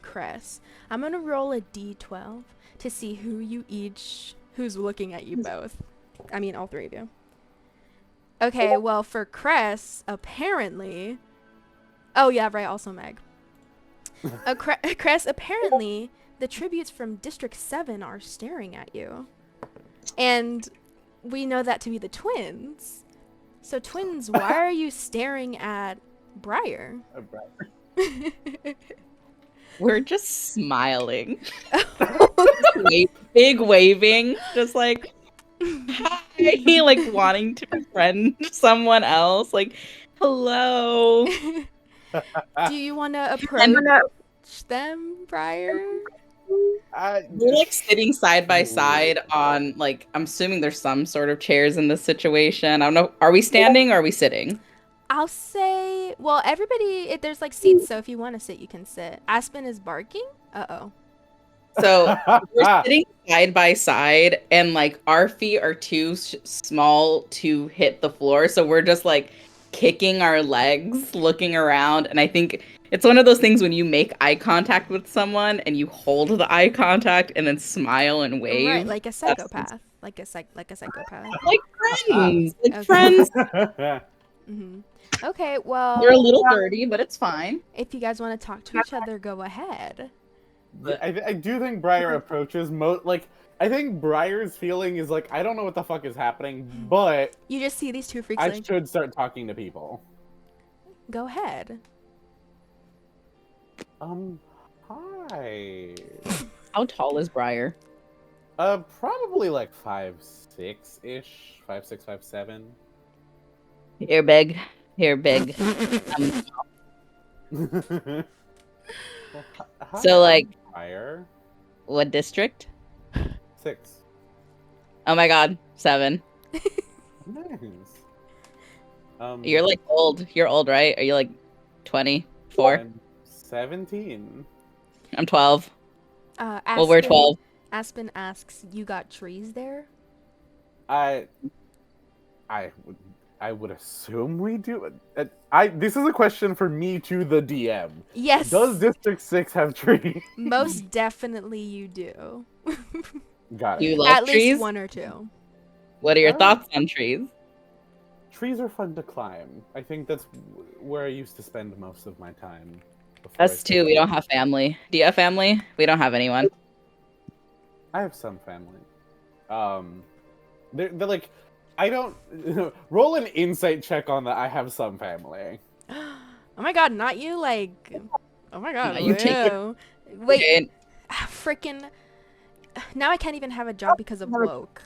Cress. I'm gonna roll a d12 to see who's looking at you both. I mean, all three of you. Okay, well, for Cress, apparently... Oh, yeah, right, also Meg. Cress, apparently, the tributes from District 7 are staring at you. And we know that to be the twins. So, twins, why are you staring at Briar? We're just smiling. Big waving. Just like, hi. Like, wanting to befriend someone else. Like, hello. Do you want to approach them, Briar? We're like sitting side by side on, like, I'm assuming there's some sort of chairs in this situation. I don't know. Are we standing or are we sitting? I'll say, well, everybody, there's like seats, so if you want to sit, you can sit. Aspen is barking? Uh-oh. So we're sitting side by side, and like our feet are too small to hit the floor. So we're just like kicking our legs, looking around. And I think it's one of those things when you make eye contact with someone and you hold the eye contact and then smile and wave. Right, like a psychopath. Like a psychopath. Like friends. Like Okay. friends. Mm-hmm. Okay, well, They're a little dirty, but it's fine. if you guys want to talk to each other, go ahead. I do think Briar approaches I think Briar's feeling is like, I don't know what the fuck is happening, but You just see these two freaks I like, should start talking to people. go ahead. Hi. How tall is Briar? Probably like 5'6"-ish, 5'6", 5'7". Here, big. Here, big. Well, hi, So, like, Briar. what district? 6. Oh my god, 7. Nice. You're like old. You're old, right? Are you like 24? I'm 17. I'm 12. Well, we're Aspen, 12. Aspen asks, "You got trees there?" I would assume we do. This is a question for me to the DM. Yes. Does District 6 have trees? Most definitely you do. Got Do it. you like At trees? least one or two. What are your thoughts on trees? Trees are fun to climb. I think that's where I used to spend most of my time. Us too. We don't have family. Do you have family? We don't have anyone. I have some family. They're like, I don't roll an insight check on that. I have some family. Oh my god, not you! Like, oh my god, No, you take it. wow. Wait, Okay. freaking! Now I can't even have a job because of woke.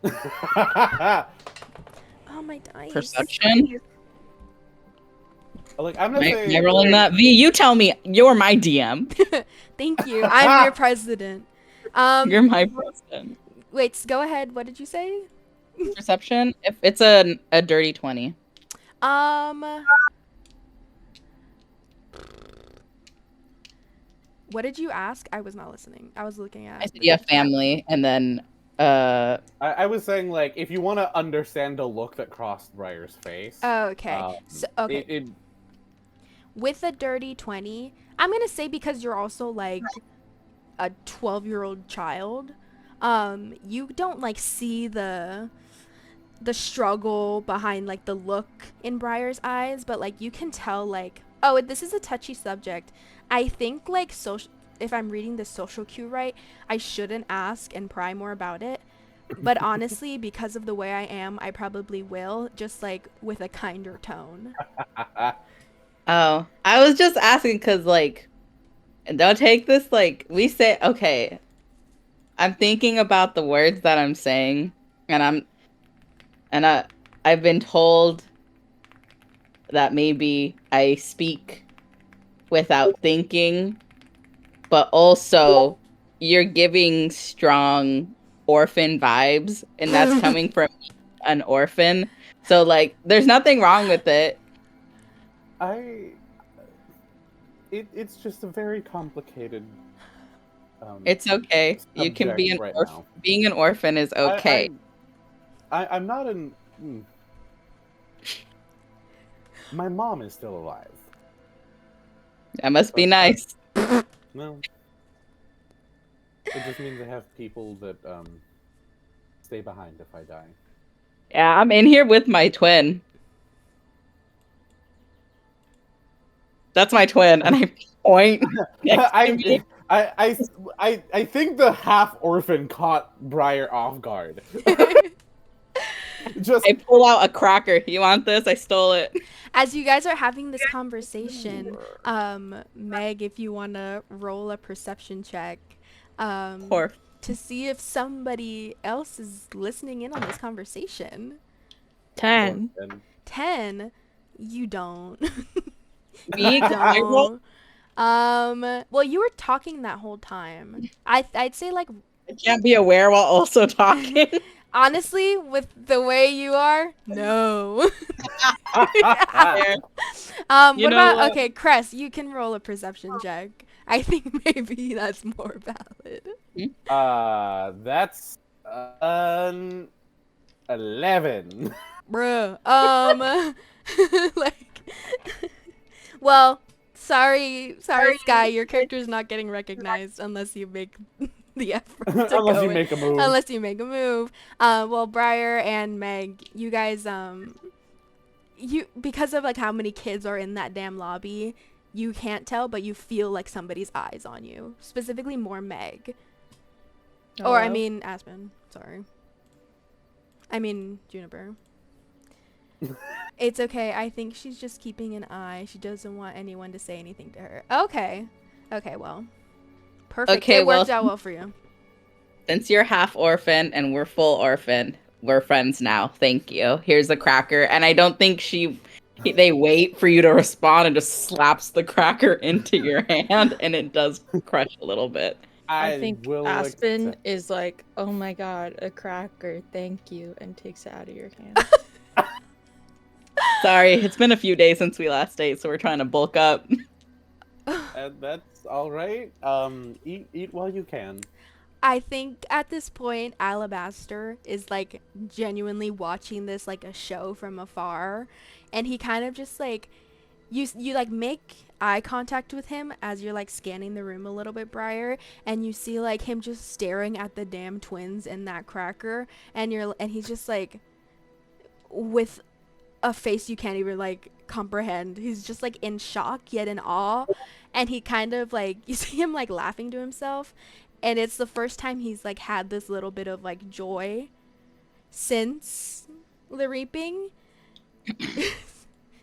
Oh my dice. Perception? Like, I'm not Am saying. I rolling that? V, you tell me. You're my DM. Thank you. I'm your president. You're my president. Wait, go ahead. What did you say? Perception? If it's a dirty 20. What did you ask? I was not listening. I was looking at. I said you have family, and then I was saying, like, if you want to understand the look that crossed Briar's face. Oh, okay. So, okay. It, With a dirty 20, I'm gonna say because you're also like a 12-year-old child, you don't like see the struggle behind like the look in Briar's eyes, but like you can tell like, oh, this is a touchy subject. I think like if I'm reading the social cue right, I shouldn't ask and pry more about it. But honestly, because of the way I am, I probably will, just like with a kinder tone. oh, I was just asking because like, don't take this like we say. Okay, I'm thinking about the words that I'm saying, and I've been told that maybe I speak without thinking, but also you're giving strong orphan vibes, and that's coming from an orphan. So like, there's nothing wrong with it. It's just a very complicated. It's okay. You can be an orphan. Being an orphan is okay. I'm not an. My mom is still alive. That must be nice. No. It just means I have people that stay behind if I die. Yeah, I'm in here with my twin. That's my twin, and I point. I think the half orphan caught Briar off guard. I pull out a cracker. You want this? I stole it. As you guys are having this conversation, Meg, if you want to roll a perception check, to see if somebody else is listening in on this conversation. 10. 10? You don't. Me? don't. Well, you were talking that whole time. I'd say like I can't be aware while also talking. Honestly, with the way you are, no. What about okay, Cress? You can roll a perception check. I think maybe that's more valid. That's 11. Bruh. Like, well, sorry, Sky, your character's not getting recognized unless you make the effort to unless you make a move. Unless you make a move. Well, Briar and Meg, you guys, you because of like how many kids are in that damn lobby, you can't tell, but you feel like somebody's eyes on you. Specifically, more Meg. Hello? Or I mean Aspen. Sorry. I mean Juniper. It's okay. I think she's just keeping an eye. She doesn't want anyone to say anything to her. Okay. Okay. Well. Perfect. Okay, it worked out well for you. Since you're half orphan and we're full orphan, we're friends now. Thank you. Here's the cracker. And I don't think they wait for you to respond and just slaps the cracker into your hand, and it does crush a little bit. I think will Aspen accept. is like, oh my god, a cracker, thank you, and takes it out of your hand. Sorry, it's been a few days since we last ate, so we're trying to bulk up. And that's all right. Eat while you can. I think at this point, Alabaster is like genuinely watching this like a show from afar, and he kind of just like you like make eye contact with him as you're like scanning the room a little bit, Briar, and you see like him just staring at the damn twins in that cracker, and he's just like with a face you can't even like comprehend. He's just like in shock yet in awe, and he kind of like you see him like laughing to himself, and it's the first time he's like had this little bit of like joy since the reaping.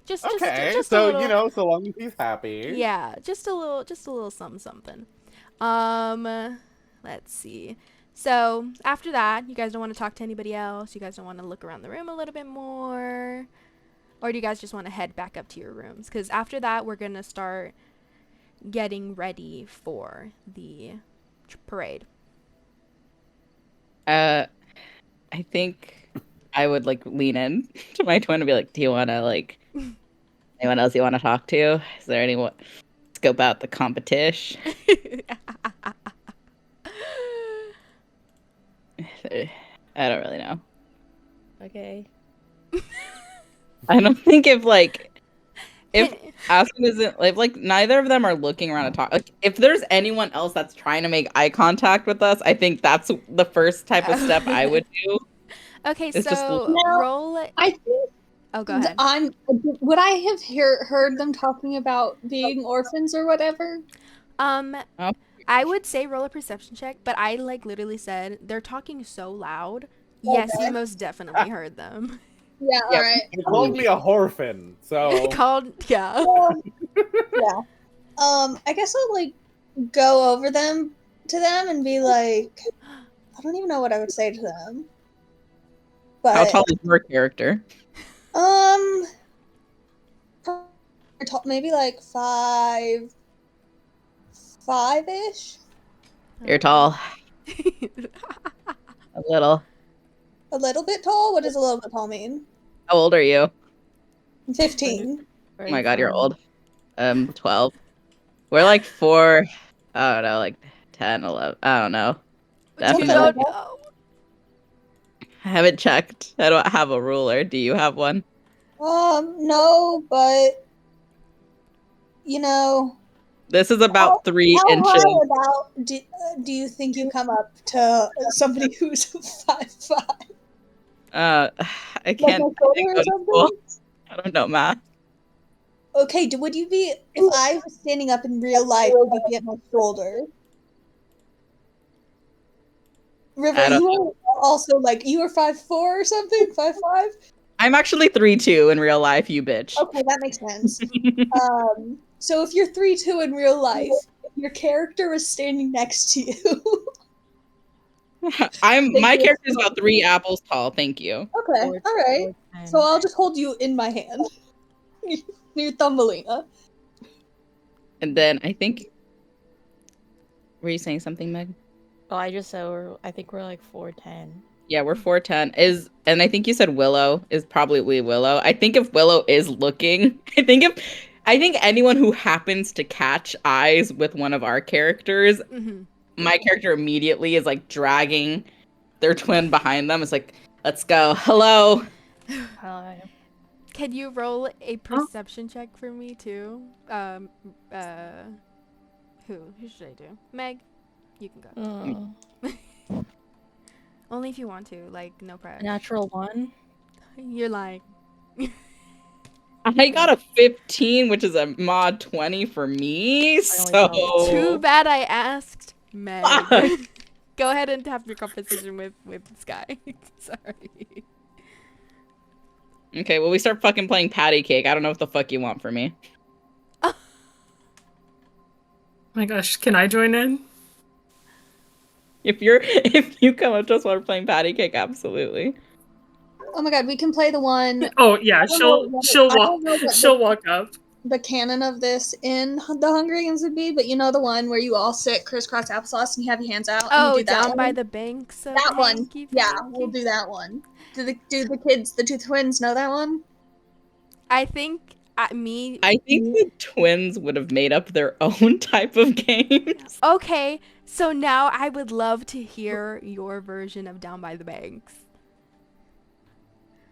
just Okay, just a so little, so long as he's happy. yeah, just a little something something. Let's see. So after that, you guys don't want to talk to anybody else. You guys don't want to look around the room a little bit more, or do you guys just want to head back up to your rooms? Because after that, we're gonna start getting ready for the parade. I think I would like lean in to my twin and be like, "Do you want to like anyone else you want to talk to? Is there anyone scope out the competition?" I don't really know. Okay. I don't think if Aspen isn't like neither of them are looking around to talk. Like if there's anyone else that's trying to make eye contact with us, I think that's the first type of step I would do. Okay, It's just so Now, roll. I think Oh, go ahead. would I have heard them talking about being orphans or whatever? Oh. Oh. I would say roll a perception check, but I like literally said they're talking so loud. Yes, you most definitely heard them. Yeah, Yeah. all right. He called me a orphan, so Called, yeah. Yeah. I guess I'll like go over them to them and be like, I don't even know what I would say to them. How But tall is your character? maybe like 5'5" ish. You're tall. A little. A little bit tall? What does a little bit tall mean? How old are you? 15. Oh my god, you're old. 12. We're like 4, I don't know, like 10, 11. I don't know. You Definitely. don't know. I haven't checked. I don't have a ruler. Do you have one? No, but you know, This is about 3 how inches. high about do you think you come up to somebody who's 5'5"? I Like can't. my I shoulder didn't or go to something? school. I don't know math. Okay, would you be if I was standing up in real life? Would you be at my shoulder? River, I don't you were also like you were 5'4" or something, 5'5". I'm actually 3'2" in real life, you bitch. Okay, that makes sense. So if you're 3'2" in real life, your character is standing next to you. My character is about 3 apples tall. Thank you. Okay, all right. So I'll just hold you in my hand, your Thumbelina. And then I think. Were you saying something, Meg? Oh, I just said I think we're like 4'10". Yeah, we're 4'10". And I think you said Willow is probably Willow. I think if Willow is looking, I think anyone who happens to catch eyes with one of our characters, my character immediately is like dragging their twin behind them. It's like, let's go. Hello. Hi. Can you roll a perception check for me too? Who should I do? Meg, you can go. Only if you want to, like no pressure. Natural 1. You're like. I got a 15, which is a mod 20 for me. So Too bad I asked Meg. Go ahead and have your competition with Sky. Sorry. Okay, well we start fucking playing patty cake. I don't know what the fuck you want from me. Oh my gosh, can I join in? If you come up to us while we're playing patty cake, absolutely. Oh my god, we can play the one. Oh yeah, she'll walk up. the canon of this in the Hunger Games would be, but you know the one where you all sit crisscross applesauce and you have your hands out and you Oh, do that down one? by the banks of That one. hanky Yeah, panky. we'll do that one. Do the kids, the two twins, know that one? I think I think the twins would have made up their own type of games. Okay, so now I would love to hear your version of Down by the Banks.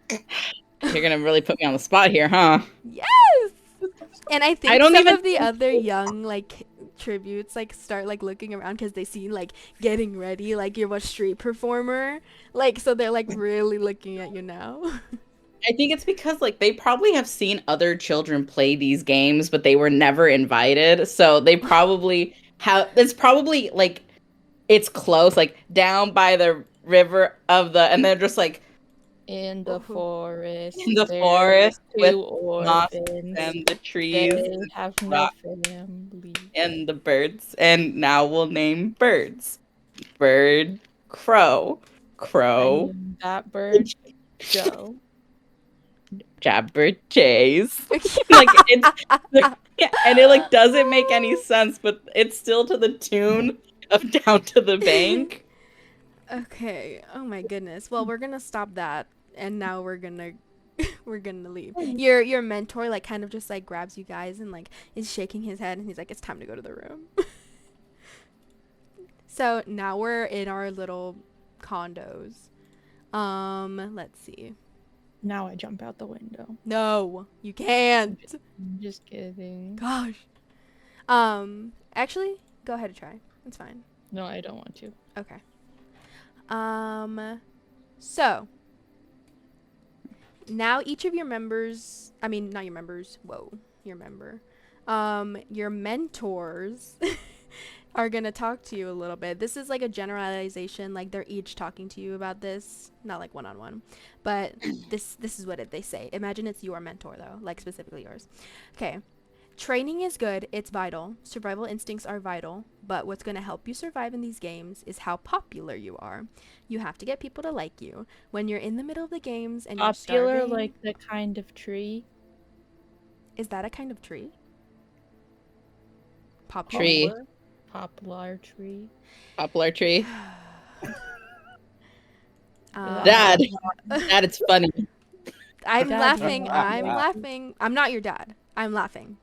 You're gonna really put me on the spot here, huh? Yes! And I think I don't some even of the other young, like, tributes, like, start, like, looking around because they see, like, getting ready, like, you're a street performer. Like, so they're, like, really looking at you now. I think it's because, like, they probably have seen other children play these games, but they were never invited. So they probably have, it's probably, like, it's close, like, down by the river of the, and they're just, like, In the forest. in the there forest with two moss orphans. and the trees They and have no rock family. and the birds. And now we'll name birds. Bird, crow, crow, And that bird, Joe. jabberjays. Like, it's like, and it, like, doesn't make any sense, but it's still to the tune of Down to the Bank. Okay. Oh my goodness. Well, we're gonna stop that, and now we're gonna leave. Your mentor, like, kind of just, like, grabs you guys and, like, is shaking his head, and he's like, it's time to go to the room. So now we're in our little condos. Let's see. Now I jump out the window. No, you can't. I'm just kidding. Gosh. Actually, go ahead and try. It's fine. No, I don't want to. Okay. So now each of your members, I mean, not your members, your member, your mentors are gonna talk to you a little bit. This is like a generalization, like they're each talking to you about this, not like one-on-one, but this is what they say. Imagine it's your mentor though, like specifically yours. Okay. Training is good, it's vital. Survival instincts are vital, but what's going to help you survive in these games is how popular you are. You have to get people to like you. When you're in the middle of the games and you're Popular, starving, like the kind of tree. is that a kind of tree? Popular? Tree. Poplar tree. Poplar tree. Um, Dad, it's funny. I'm Dad, laughing. you're I'm not. laughing. I'm not your dad. I'm laughing.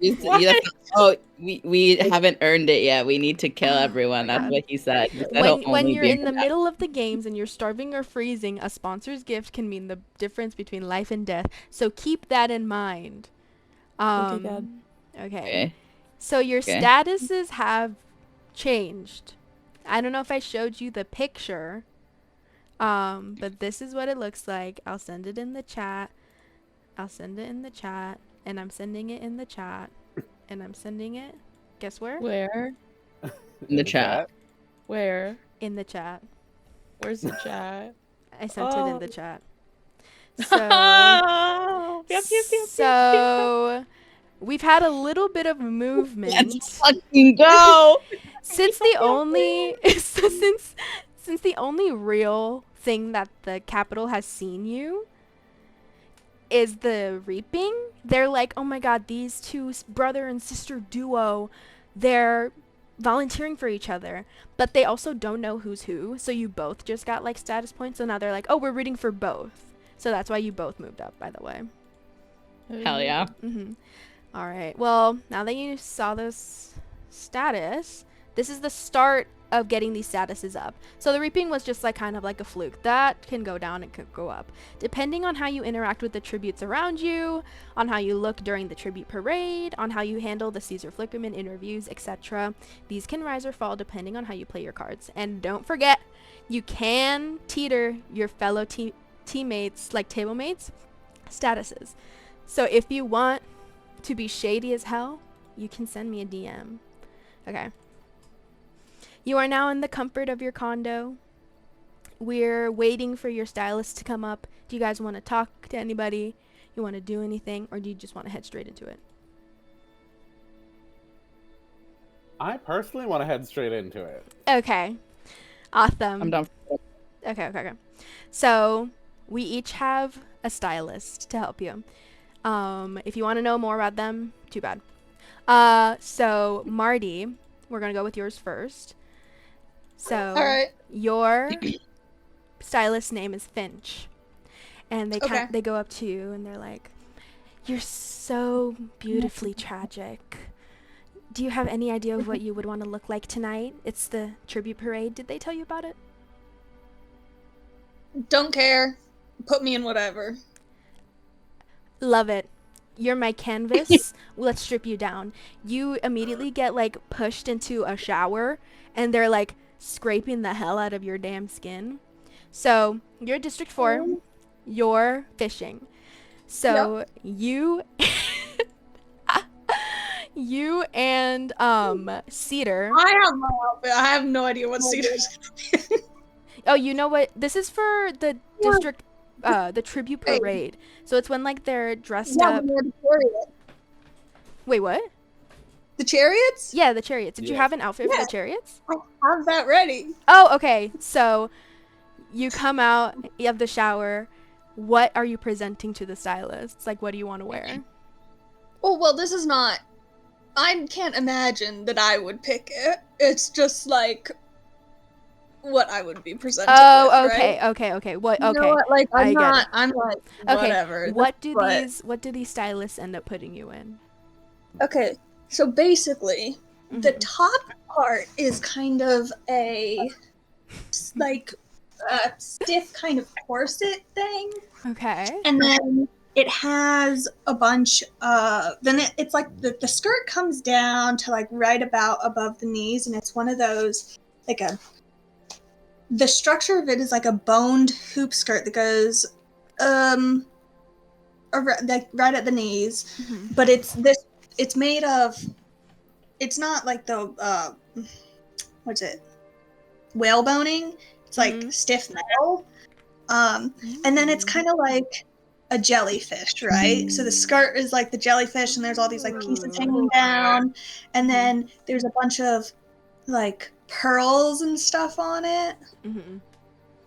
We haven't earned it yet. We need to kill everyone. That's God. what he said. He said he'll When only you're be in the that. middle of the games and you're starving or freezing, a sponsor's gift can mean the difference between life and death. So keep that in mind. Okay, Dad. Okay. Okay. So your Okay. statuses have changed. I don't know if I showed you the picture. But this is what it looks like. I'll send it in the chat. And I'm sending it in the chat. And I'm sending it. Guess where? Where? In the chat. Where? In the chat. Where's the chat? I sent it in the Oh. chat. So, Yep. so we've had a little bit of movement Let's fucking go. since the only since the only real thing that the Capitol has seen you is the reaping. They're like, oh my god, these two brother and sister duo, they're volunteering for each other, but they also don't know who's who, so you both just got like status points, so now they're like, oh, we're rooting for both, so that's why you both moved up, by the way. Hell yeah. All right, well, now that you saw this status, this is the start of getting these statuses up. So the reaping was just like kind of like a fluke. That can go down and could go up depending on how you interact with the tributes around you, on how you look during the tribute parade, on how you handle the Caesar Flickerman interviews, etc. These can rise or fall depending on how you play your cards. And don't forget, you can teeter your fellow teammates, like table mates, statuses. So if you want to be shady as hell, you can send me a DM. Okay. You are now in the comfort of your condo. We're waiting for your stylist to come up. Do you guys want to talk to anybody? You want to do anything? Or do you just want to head straight into it? I personally want to head straight into it. Okay. Awesome. I'm done. Okay. So, we each have a stylist to help you. If you want to know more about them, too bad. So Marty, we're gonna go with yours first. So All right. your stylist name is Finch, and Okay. they go up to you and they're like, "You're so beautifully tragic. Do you have any idea of what you would want to look like tonight? It's the tribute parade. Did they tell you about it?" Don't care. Put me in whatever. Love it. You're my canvas. Let's strip you down. You immediately get like pushed into a shower, and they're like scraping the hell out of your damn skin. So you're District 4. You're fishing. So you you and Cedar. I have my outfit. I have no idea what Cedar's. Oh, you know what? This is for the district, the tribute parade. So it's when like they're dressed up. When we had the chariot. Wait, what? The chariots? Yeah, the chariots. Did you Yeah. have an outfit for Yeah. the chariots? I have that ready. Oh, okay. So you come out of the shower. What are you presenting to the stylists? Like, what do you want to wear? Oh, well, this is not. I can't imagine that I would pick it. It's just like what I would be presented Oh, with, okay, right? okay. What? You know Okay. what? Like, I get it. I'm like, Okay. whatever. What This- do these stylists end up putting you in? Okay, so basically, the Mhm. top part is kind of a like a stiff kind of corset thing, Okay. and then it has a bunch then it's like the skirt comes down to like right about above the knees, and it's one of those like the structure of it is like a boned hoop skirt that goes like right at the knees, Mhm. but it's made of, it's not like the what's it, whaleboning. It's like Mhm. stiff metal, and then it's kind of like a jellyfish, right? So the skirt is like the jellyfish, and there's all these like pieces hanging down, and then there's a bunch of like pearls and stuff on it. Mhm.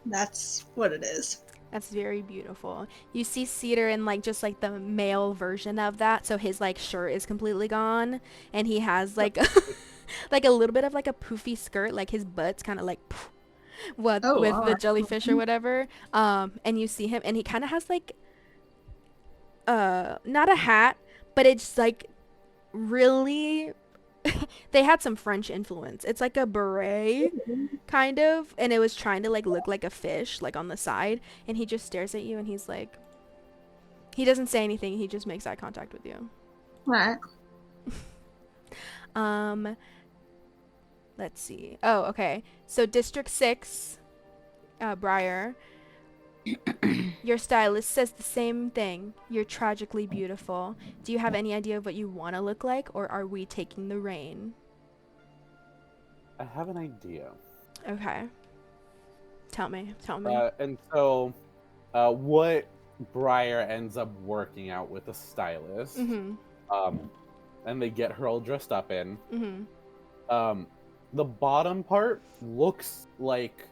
That's what it is. That's very beautiful. You see Cedar in like just like the male version of that, so his like shirt is completely gone, and he has like like a little bit of like a poofy skirt, like his butt's kind of like what Oh, with the wow. jellyfish or whatever. And you see him, and he kind of has like not a hat, but it's like really they had some French influence. It's like a beret kind of, and it was trying to like look like a fish like on the side, and he just stares at you and he's like, he doesn't say anything, he just makes eye contact with you. Right. Let's see. Oh, okay. So District 6, Briar, your stylist says the same thing. You're tragically beautiful. Do you have any idea of what you want to look like, or are we taking the reign? I have an idea. Okay. Tell me. And so, what Briar ends up working out with a stylist, Mm-hmm. and they get her all dressed up in. Mm-hmm. The bottom part looks like,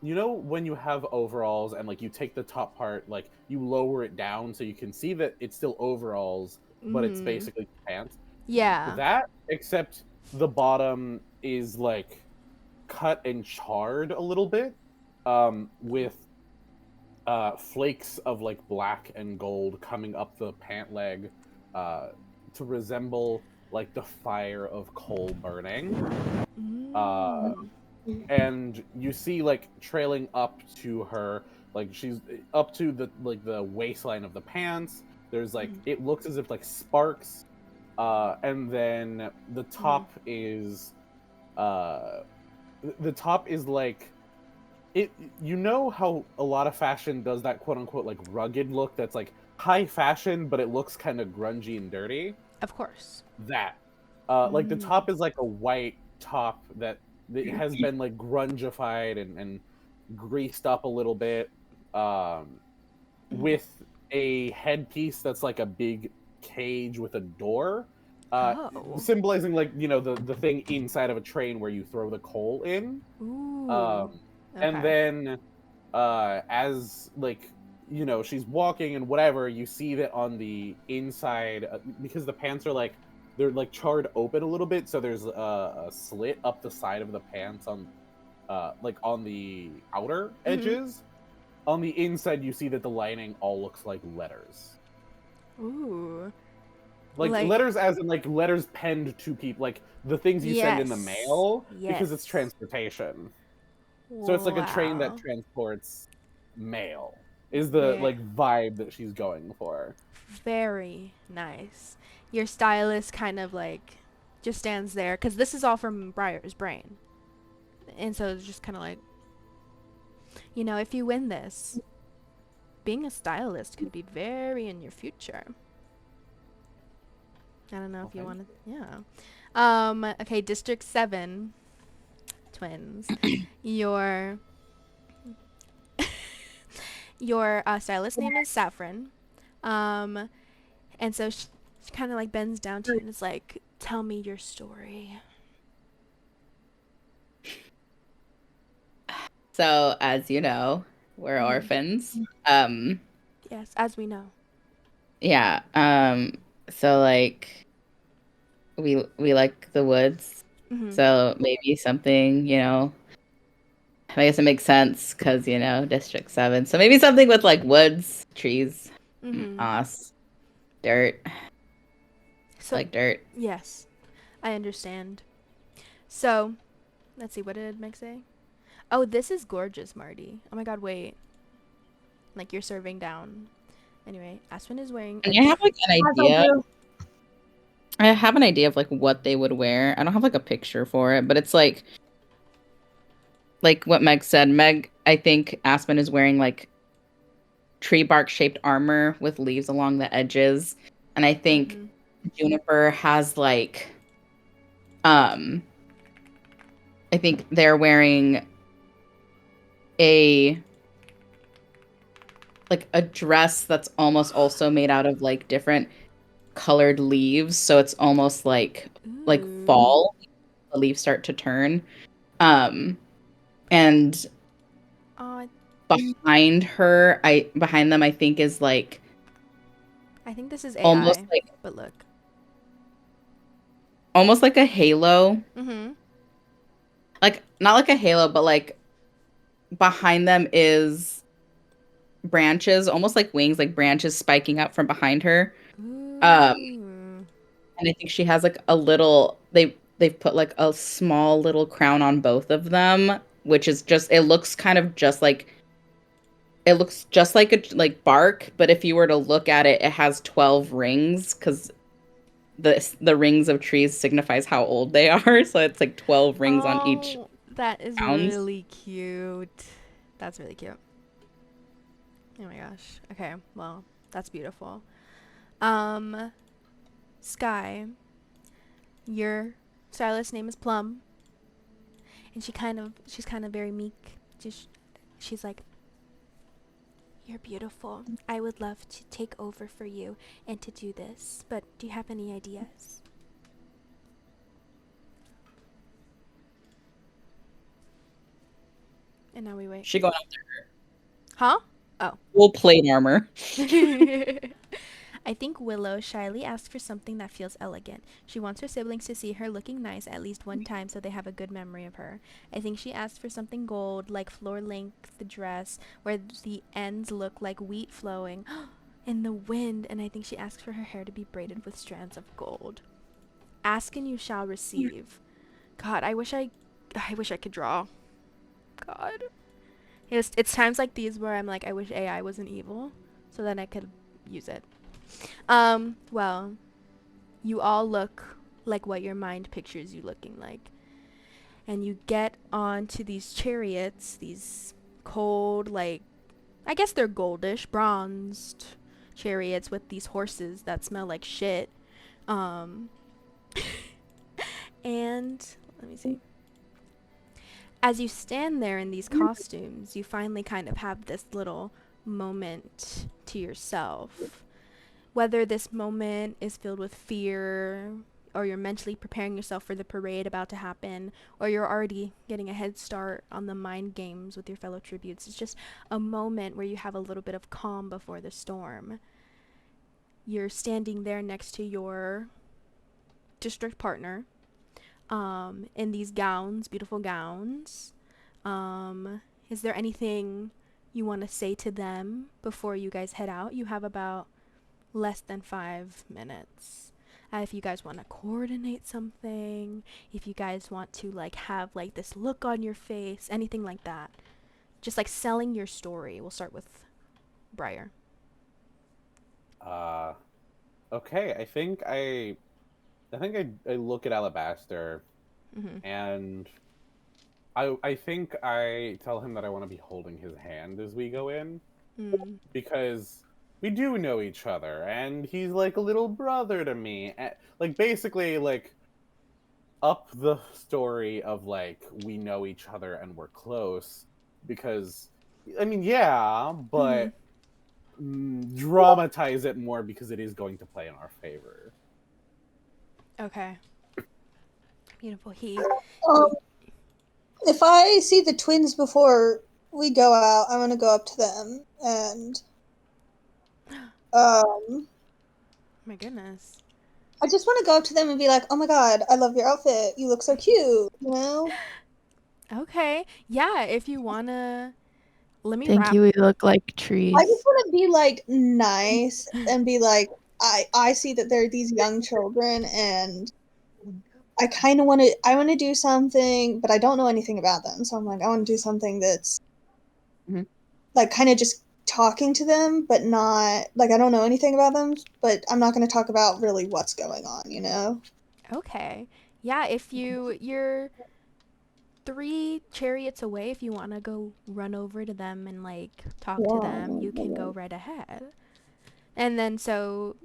you know, when you have overalls and like you take the top part, like you lower it down so you can see that it's still overalls, but it's Mhm. basically pants. Yeah. That, except the bottom is like cut and charred a little bit, with flakes of like black and gold coming up the pant leg, to resemble like the fire of coal burning. And you see like trailing up to her, like she's up to the like the waistline of the pants. There's like, it looks as if like sparks, and then the top is like it. You know how a lot of fashion does that quote unquote like rugged look that's like high fashion, but it looks kind of grungy and dirty. Of course. That, like the top is like a white top that it has been like grungified and greased up a little bit, with a headpiece that's like a big cage with a door, symbolizing like, you know, the thing inside of a train where you throw the coal in. Ooh. And then as like you know, she's walking and whatever, you see that on the inside, because the pants are like, they're like charred open a little bit, so there's a slit up the side of the pants on, like on the outer edges. On the inside, you see that the lining all looks like letters. Ooh. Like letters as in like letters penned to people, like the things you send in the mail, because it's transportation. So it's like a train that transports mail is the like vibe that she's going for. Very nice. Your stylist kind of like just stands there because this is all from Briar's brain. And so it's just kind of like, you know, if you win this, being a stylist could be very in your future. I don't know if you want to, yeah. Okay, District 7 twins. Your stylist name is Saffron. And so she kind of like bends down to you and is like, tell me your story. So, as you know, we're orphans. Yes, as we know. Yeah. So like we like the woods. So maybe something, you know, I guess it makes sense because, you know, District 7. So maybe something with like woods, trees, moss, dirt. So, like dirt. Yes, I understand. So, let's see, what did Meg say? Oh, this is gorgeous, Marty. Oh my god, wait. Like, you're serving down. Anyway, Aspen is wearing... And I have like an idea. I have an idea of like what they would wear. I don't have like a picture for it, but it's like what Meg said. Meg, I think Aspen is wearing like tree bark shaped armor with leaves along the edges. And I think Juniper has like I think they're wearing a dress that's almost also made out of like different colored leaves, so it's almost like fall. The leaves start to turn. And behind them I think is like, I think this is AI, almost like, but look. Almost like a halo. Like not like a halo, but like behind them is branches, almost like wings, like branches spiking up from behind her. And I think she has like a little, they've put like a small little crown on both of them, which is just, it looks like a like bark, but if you were to look at it, it has 12 rings because the rings of trees signifies how old they are, so it's like 12 rings on each. That is really cute. That's really cute. Oh my gosh. Okay, well, that's beautiful. Sky, your stylist name is Plum, and she's kind of very meek. She's like, you're beautiful. I would love to take over for you and to do this, but do you have any ideas? And now we wait. She going after her. Huh? Oh. Full plate armor. I think Willow shyly asks for something that feels elegant. She wants her siblings to see her looking nice at least one time so they have a good memory of her. I think she asks for something gold, like floor-length dress, where the ends look like wheat flowing in the wind, and I think she asks for her hair to be braided with strands of gold. Ask and you shall receive. God, I wish I could draw. God. It's times like these where I'm like, I wish AI wasn't evil so that I could use it. Well, you all look like what your mind pictures you looking like. And you get onto these chariots, these cold, like, I guess they're goldish, bronzed chariots with these horses that smell like shit. And let me see. As you stand there in these costumes, you finally kind of have this little moment to yourself. Whether this moment is filled with fear, or you're mentally preparing yourself for the parade about to happen, or you're already getting a head start on the mind games with your fellow tributes. It's just a moment where you have a little bit of calm before the storm. You're standing there next to your district partner, in these gowns, beautiful gowns. Is there anything you want to say to them before you guys head out? You have about less than 5 minutes. If you guys want to coordinate something, if you guys want to like have like this look on your face, anything like that. Just like selling your story. We'll start with Briar. Okay, I think I look at Alabaster, Mm-hmm. and I think I tell him that I want to be holding his hand as we go in, because we do know each other, and he's like a little brother to me. Like basically like up the story of like we know each other and we're close, because I mean yeah, but dramatize it more because it is going to play in our favor. Okay. Beautiful. If I see the twins before we go out, I'm gonna go up to them and My goodness. I just want to go up to them and be like, "Oh my god, I love your outfit. You look so cute." You know? Okay. Yeah, if you wanna, let me Thank wrap. you. We look like trees. I just want to be like nice and be like, I see that there are these young children, and I kind of I want to do something, but I don't know anything about them. So I'm like, I want to do something that's like kind of just talking to them, but not like I don't know anything about them, but I'm not going to talk about really what's going on, you know? Okay. Yeah, if you're 3 chariots away, if you want to go run over to them and like talk to them, you can go right ahead. And then so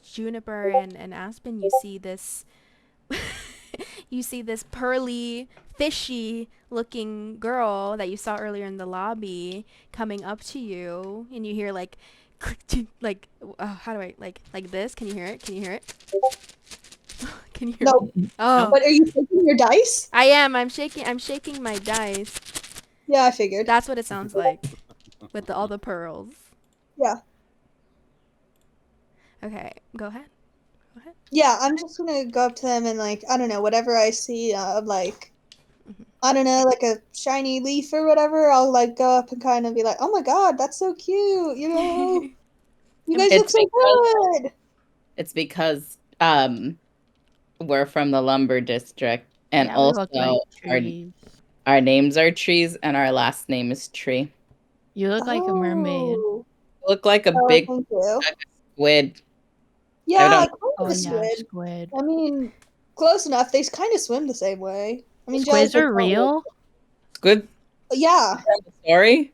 Juniper and Aspen, you see this you see this pearly, fishy looking girl that you saw earlier in the lobby coming up to you, and you hear like like how do I like this? Can you hear it? Can you hear it? Can you hear No. it? Oh, But are you taking your dice? I am. I'm shaking my dice. Yeah, I figured. That's what it sounds like with all the pearls. Yeah. Okay, go ahead. Yeah, I'm just gonna go up to them and like I don't know whatever I see like I don't know like a shiny leaf or whatever. I'll like go up and kind of be like, oh my god, that's so cute. You know, you guys look so good. It's because we're from the lumber district, and Yeah, we also look like trees. our names are trees, and our last name is Tree. You look like a mermaid. Oh. You look like a big Thank you. squid. Yeah, don't- kind of Oh a yeah, squid. squid. I mean, close enough. They kind of swim the same way. I mean, Squids jellyfish are real? Squid Yeah, story.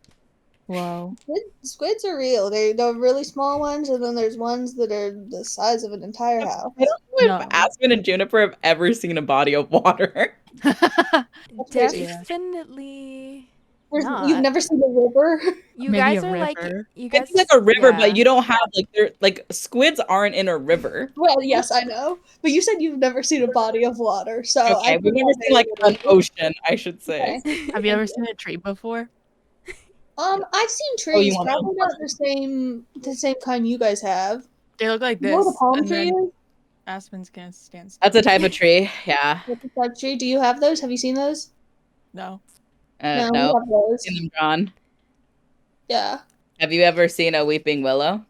Whoa. squids are real. They're really small ones, and then there's ones that are the size of an entire house. I don't know if No. Aspen and Juniper have ever seen a body of water. That's crazy. Definitely You've not. never seen a river? You Maybe guys a are like river. you It's guys like a river, yeah. but you don't have like they're like squids aren't in a river. Well, yes, I know. But you said you've never seen a body of water, so Okay, I we've think never that seen like maybe an it is. ocean, I should say. Okay. Have you ever seen a tree before? I've seen Oh, you trees, want probably not the same kind you guys have. They look like You know what a this. palm And tree then is? Aspen's gonna stand still. That's a type of tree. Yeah. What's a type tree? Do you have those? Have you seen those? No. No, we No. have those. Seen them drawn. Yeah. Have you ever seen a weeping willow?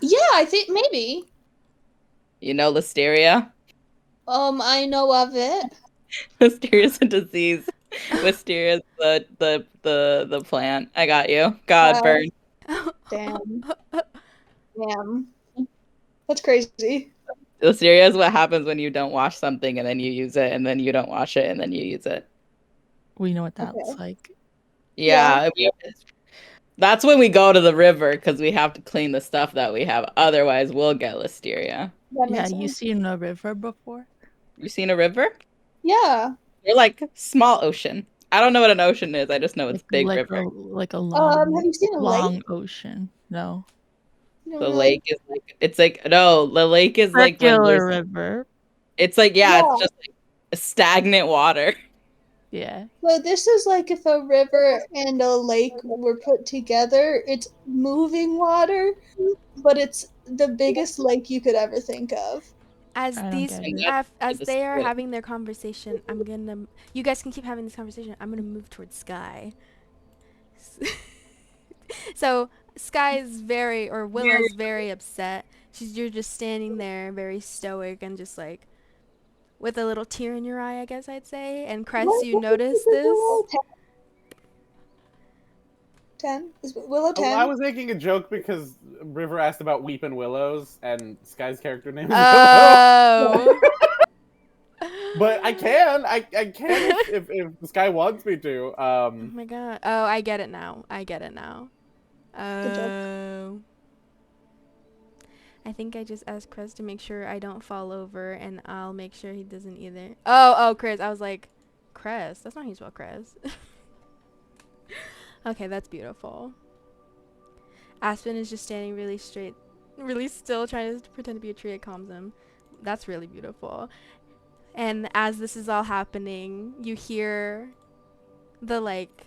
Yeah, I think maybe. You know listeria? I know of it. Listeria is a disease. Wisteria is the plant. I got you. God burn. Damn. Damn. That's crazy. Listeria is what happens when you don't wash something and then you use it and then you don't wash it and then you use it. We know what that Okay. looks like. Yeah. That's when we go to the river because we have to clean the stuff that we have. Otherwise, we'll get listeria. That Yeah, makes you sense. seen a river before? You seen a river? Yeah. We're like small ocean. I don't know what an ocean is. I just know it's big river. Like a long, Have you seen a lake? long ocean. No. The lake is like the lake is like when Circular there's river. it's like Yeah. it's just like stagnant water. Yeah. So this is like if a river and a lake were put together. It's moving water, but it's the biggest lake you could ever think of. As I don't these get it. as they are Describe it. having their conversation, I'm gonna. You guys can keep having this conversation. I'm gonna move towards Sky. So Sky is Willow's very upset. You're just standing there, very stoic and just like with a little tear in your eye, I guess I'd say. And Cress, you notice this? 10? Is Willow Oh, 10? I was making a joke because River asked about Weepin' Willows, and Sky's character name is Willow. Oh. But I can if Sky wants me to. Oh my god. Oh, I get it now. Good job. Oh. I think I just asked Chris to make sure I don't fall over, and I'll make sure he doesn't either. Oh, Chris. I was like, Chris. That's not how you spell Chris. Okay, that's beautiful. Aspen is just standing really straight, really still, trying to pretend to be a tree. It calms him. That's really beautiful. And as this is all happening, you hear the, like,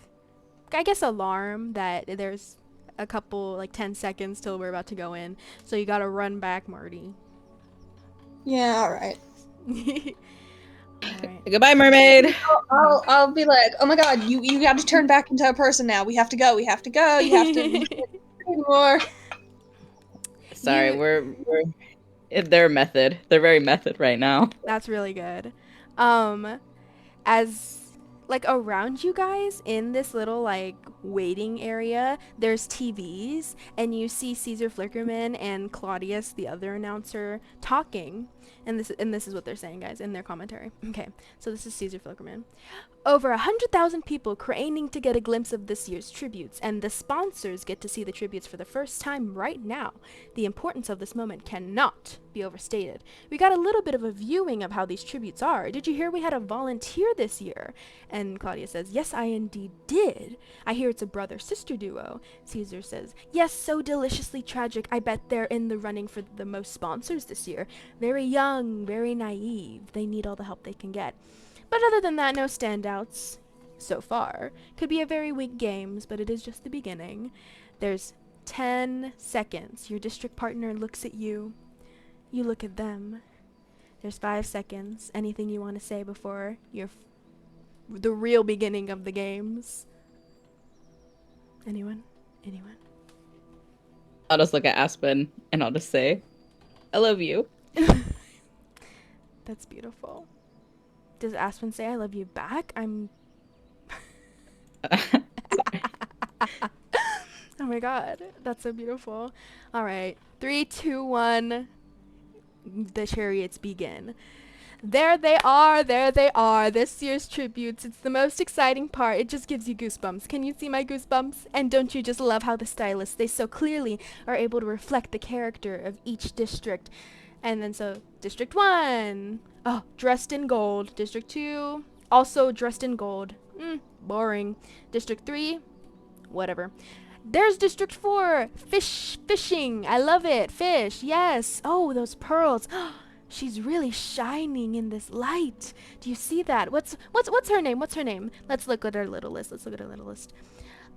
I guess alarm that there's a couple, like 10 seconds till we're about to go in. So you gotta run back, Marty. Yeah, alright. Alright. Goodbye, mermaid. I'll be like, oh my god, you got to turn back into a person now. We have to go. You have to more. Sorry, You- we're they're method. They're very method right now. That's really good. As like around you guys in this little like waiting area, there's TVs, and you see Cesar Flickerman and Claudius, the other announcer, talking. And this is what they're saying, guys, in their commentary. Okay, so this is Cesar Flickerman. Over 100,000 people craning to get a glimpse of this year's tributes, and the sponsors get to see the tributes for the first time right now. The importance of this moment cannot be overstated. We got a little bit of a viewing of how these tributes are. Did you hear we had a volunteer this year? And Claudia says, yes, I indeed did. I hear it's a brother-sister duo. Caesar says, yes, so deliciously tragic. I bet they're in the running for the most sponsors this year. Very young, very naive. They need all the help they can get. But other than that, no standouts so far. Could be a very weak games, but it is just the beginning. There's 10 seconds. Your district partner looks at you. You look at them. There's 5 seconds. Anything you want to say before the real beginning of the games? Anyone? I'll just look at Aspen and I'll just say, I love you. That's beautiful. Does Aspen say I love you back? Oh my god, that's so beautiful. All right, 3, 2, 1. The chariots begin. There they are, this year's tributes. It's the most exciting part. It just gives you goosebumps. Can you see my goosebumps? And don't you just love how the stylists, they so clearly are able to reflect the character of each district. And then so, District 1, oh, dressed in gold. District 2, also dressed in gold. Boring. District 3, whatever. There's District 4, fishing. I love it. Fish, yes. Oh, those pearls. She's really shining in this light. Do you see that? What's her name? Let's look at her little list.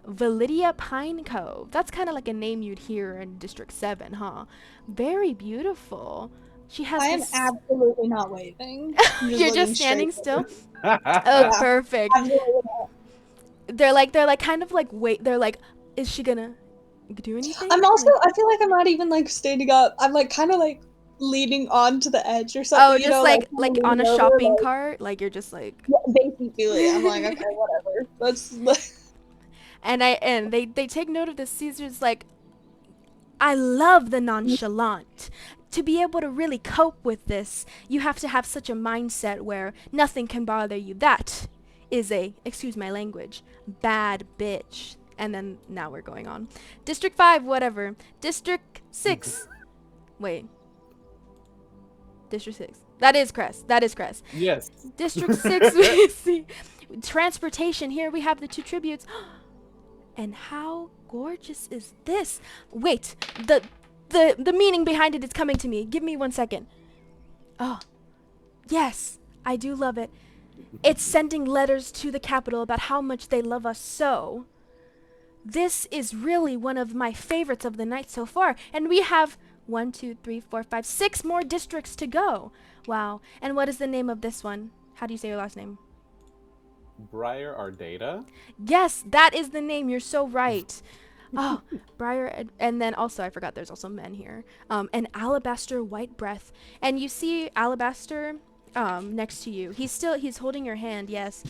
Validia Pine Cove. That's kind of like a name you'd hear in District 7, huh? Very beautiful. She has I am this... absolutely not waving. I'm You're looking just standing straight still? forward. Oh, perfect. Absolutely not. They're like kind of like, wait, they're like, is she gonna do anything? I'm also, I feel like I'm not even like standing up. I'm like kind of like leaning onto the edge or something. Oh, you just know, like on a leaning over, shopping like- cart? Like you're just like... Yeah, basically. I'm like, okay, whatever. Let's And they take note of this. Caesar's like, I love the nonchalant. To be able to really cope with this, you have to have such a mindset where nothing can bother you. That is a, excuse my language, bad bitch. And then now we're going on. District 5, whatever. District 6. Wait. District 6. That is Cress. Yes. District 6, we see transportation. Here we have the 2 tributes. And how gorgeous is this? Wait, The meaning behind it is coming to me. Give me 1 second. Oh, yes, I do love it. It's sending letters to the capital about how much they love us so. This is really one of my favorites of the night so far, and we have 1, 2, 3, 4, 5, 6 more districts to go. Wow. And what is the name of this one? How do you say your last name? Briar Ardata? Yes, that is the name. You're so right. Oh, Briar, and then also, I forgot there's also men here. An alabaster white breath. And you see Alabaster next to you. He's holding your hand, yes.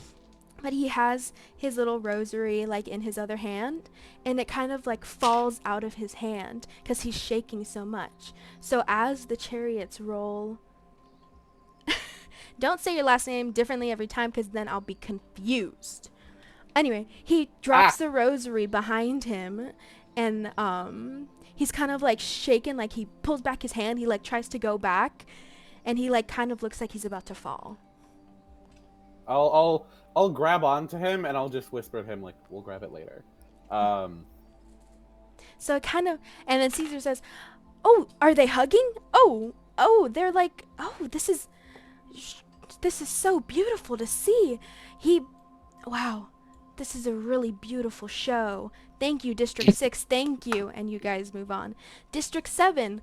But he has his little rosary like in his other hand, and it kind of like falls out of his hand because he's shaking so much. So as the chariots roll, don't say your last name differently every time because then I'll be confused. Anyway, he drops the rosary behind him, and he's kind of like shaken, like he pulls back his hand, he like tries to go back, and he like kind of looks like he's about to fall. I'll grab onto him and I'll just whisper to him like, we'll grab it later. So it kind of, and then Caesar says, "Oh, are they hugging? Oh, they're like, oh, this is so beautiful to see. Wow, this is a really beautiful show. Thank you, District 6, thank you." And you guys move on. District 7.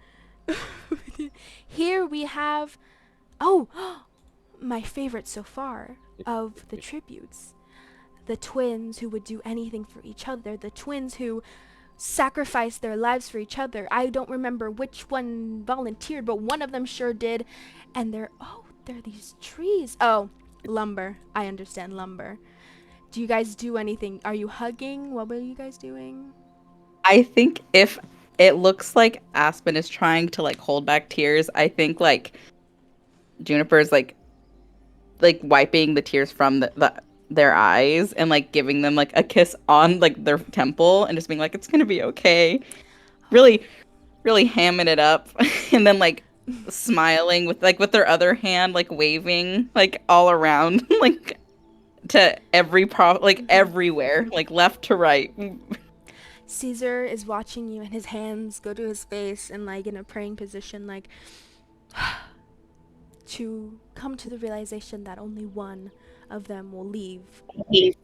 Here we have, my favorite so far of the tributes. The twins who would do anything for each other. The twins who sacrificed their lives for each other. I don't remember which one volunteered, but one of them sure did. And they're these trees. Oh, lumber. I understand lumber. Do you guys do anything? Are you hugging? What were you guys doing? I think if it looks like Aspen is trying to like hold back tears, I think like Juniper's like wiping the tears from their eyes and like giving them like a kiss on like their temple and just being like, it's gonna be okay. Really, really hamming it up, and then like smiling with their other hand like waving like all around like to everywhere, like left to right. Caesar is watching you, and his hands go to his face and like in a praying position, like to come to the realization that only one of them will leave.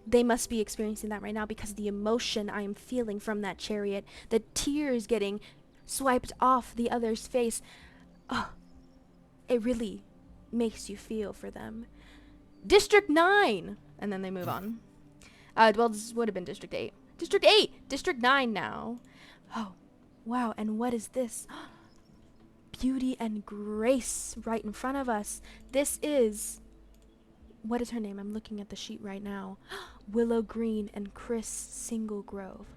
They must be experiencing that right now because the emotion I am feeling from that chariot, the tears getting swiped off the other's face, it really makes you feel for them. District 9! And then they move on. Well, this would have been District 8. District 8! District 9 now. Oh, wow, and what is this? Beauty and grace right in front of us. This is... What is her name? I'm looking at the sheet right now. Willow Green and Chris Singlegrove.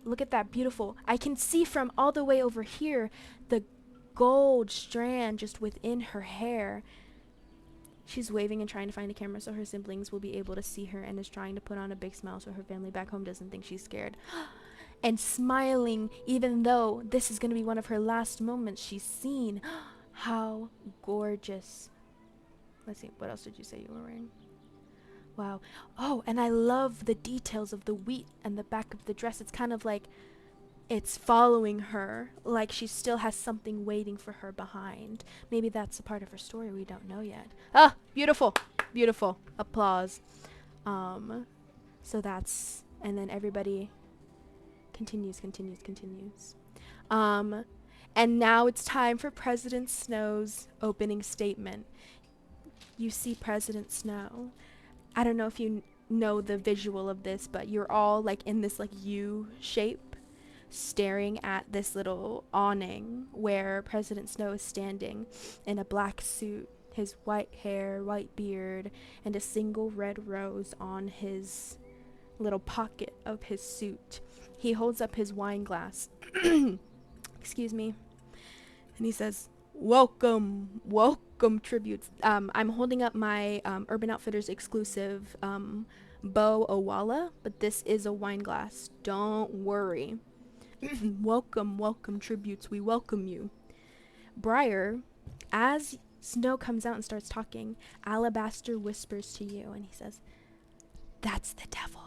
Look at that beautiful. I can see from all the way over here the gold strand just within her hair. She's waving and trying to find a camera so her siblings will be able to see her, and is trying to put on a big smile so her family back home doesn't think she's scared. And smiling even though this is going to be one of her last moments she's seen. How gorgeous. Let's see, what else did you say you were wearing? Wow. Oh, and I love the details of the wheat and the back of the dress. It's kind of like it's following her, like she still has something waiting for her behind. Maybe that's a part of her story we don't know yet. Ah, beautiful. Beautiful. Applause. So that's, and then everybody continues. And now it's time for President Snow's opening statement. You see President Snow. I don't know if you know the visual of this, but you're all like in this like U shape, staring at this little awning where President Snow is standing in a black suit, his white hair, white beard, and a single red rose on his little pocket of his suit. He holds up his wine glass. Excuse me. And he says, welcome tributes. I'm holding up my Urban Outfitters exclusive Bo Owala, but this is a wine glass. Don't worry. Welcome tributes. We welcome you. Briar, as Snow comes out and starts talking, Alabaster whispers to you and he says, that's the devil.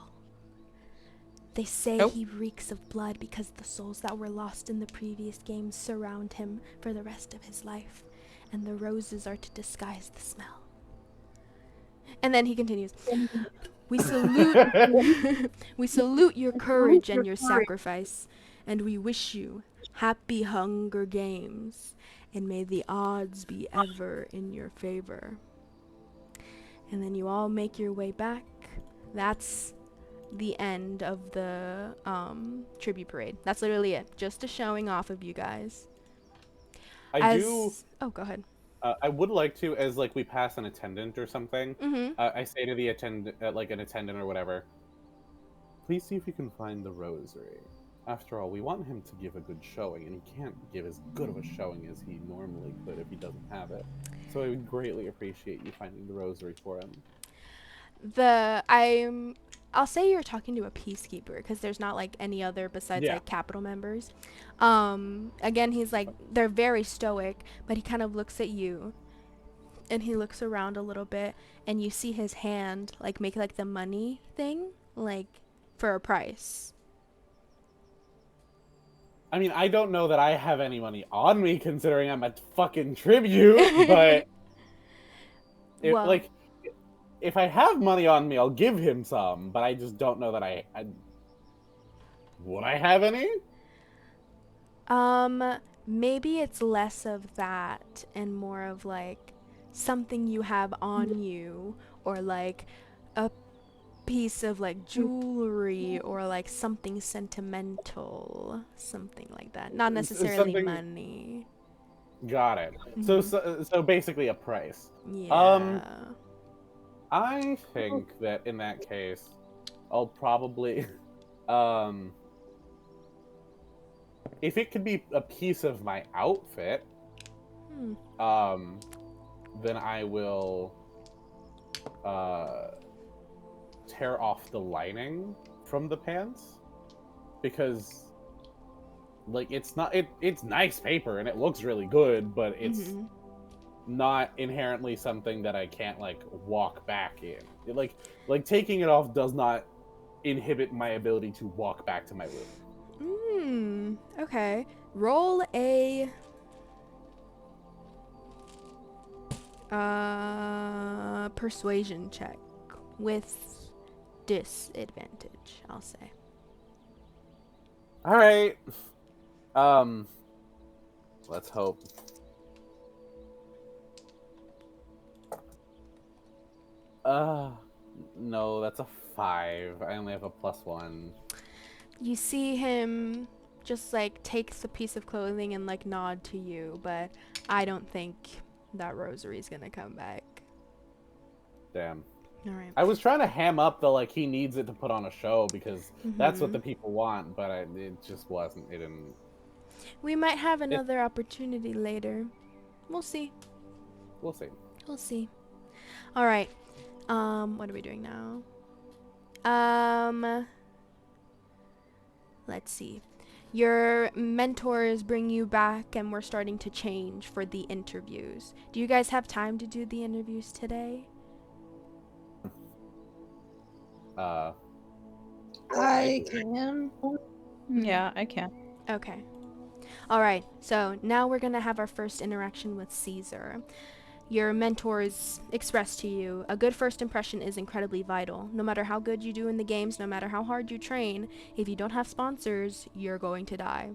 They say Nope. he reeks of blood because the souls that were lost in the previous games surround him for the rest of his life, and the roses are to disguise the smell. And then he continues, we salute we salute your courage and your sacrifice, and we wish you happy Hunger Games, and may the odds be ever in your favor. And then you all make your way back. That's the end of the tribute parade. That's literally it. Just a showing off of you guys. Oh, go ahead. I would like to, as like we pass an attendant or something, I say to the attendant, like an attendant or whatever, please see if you can find the rosary. After all, we want him to give a good showing, and he can't give as good of a showing as he normally could if he doesn't have it. So I would greatly appreciate you finding the rosary for him. I'll say you're talking to a peacekeeper because there's not like any other besides like Capitol members. Again, he's like, they're very stoic, but he kind of looks at you and he looks around a little bit, and you see his hand like make like the money thing, like for a price. I mean, I don't know that I have any money on me considering I'm a fucking tribute, but if I have money on me, I'll give him some, but I just don't know that would I have any? Maybe it's less of that and more of like something you have on you, or like a piece of like jewelry, or like something sentimental, something like that. Not necessarily money. Got it. So basically a price. Yeah. I think that in that case, I'll probably, if it could be a piece of my outfit, then I will, tear off the lining from the pants, because, like, it's nice paper and it looks really good, but it's not inherently something that I can't like walk back in. Like taking it off does not inhibit my ability to walk back to my room. Okay. Roll a persuasion check with disadvantage, I'll say. All right. Let's hope. No, that's a 5. I only have a +1. You see him just like takes a piece of clothing and like nod to you, but I don't think that rosary's gonna come back. Damn. All right. I was trying to ham up the like he needs it to put on a show because that's what the people want, but it just wasn't. It didn't. We might have another opportunity later. We'll see. We'll see. We'll see. All right. What are we doing now? Let's see. Your mentors bring you back and we're starting to change for the interviews. Do you guys have time to do the interviews today? I can. Yeah, I can. Okay. All right. So now we're going to have our first interaction with Caesar. Your mentors express to you, a good first impression is incredibly vital. No matter how good you do in the games, no matter how hard you train, if you don't have sponsors, you're going to die.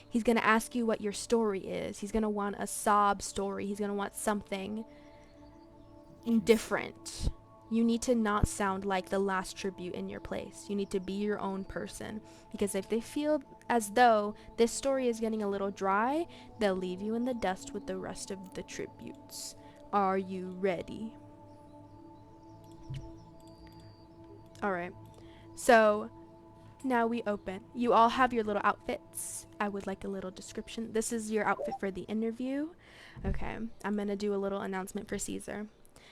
He's going to ask you what your story is. He's going to want a sob story. He's going to want something different. You need to not sound like the last tribute in your place. You need to be your own person. Because if they feel as though this story is getting a little dry, they'll leave you in the dust with the rest of the tributes. Are you ready? Alright. So, now we open. You all have your little outfits. I would like a little description. This is your outfit for the interview. Okay. I'm going to do a little announcement for Caesar.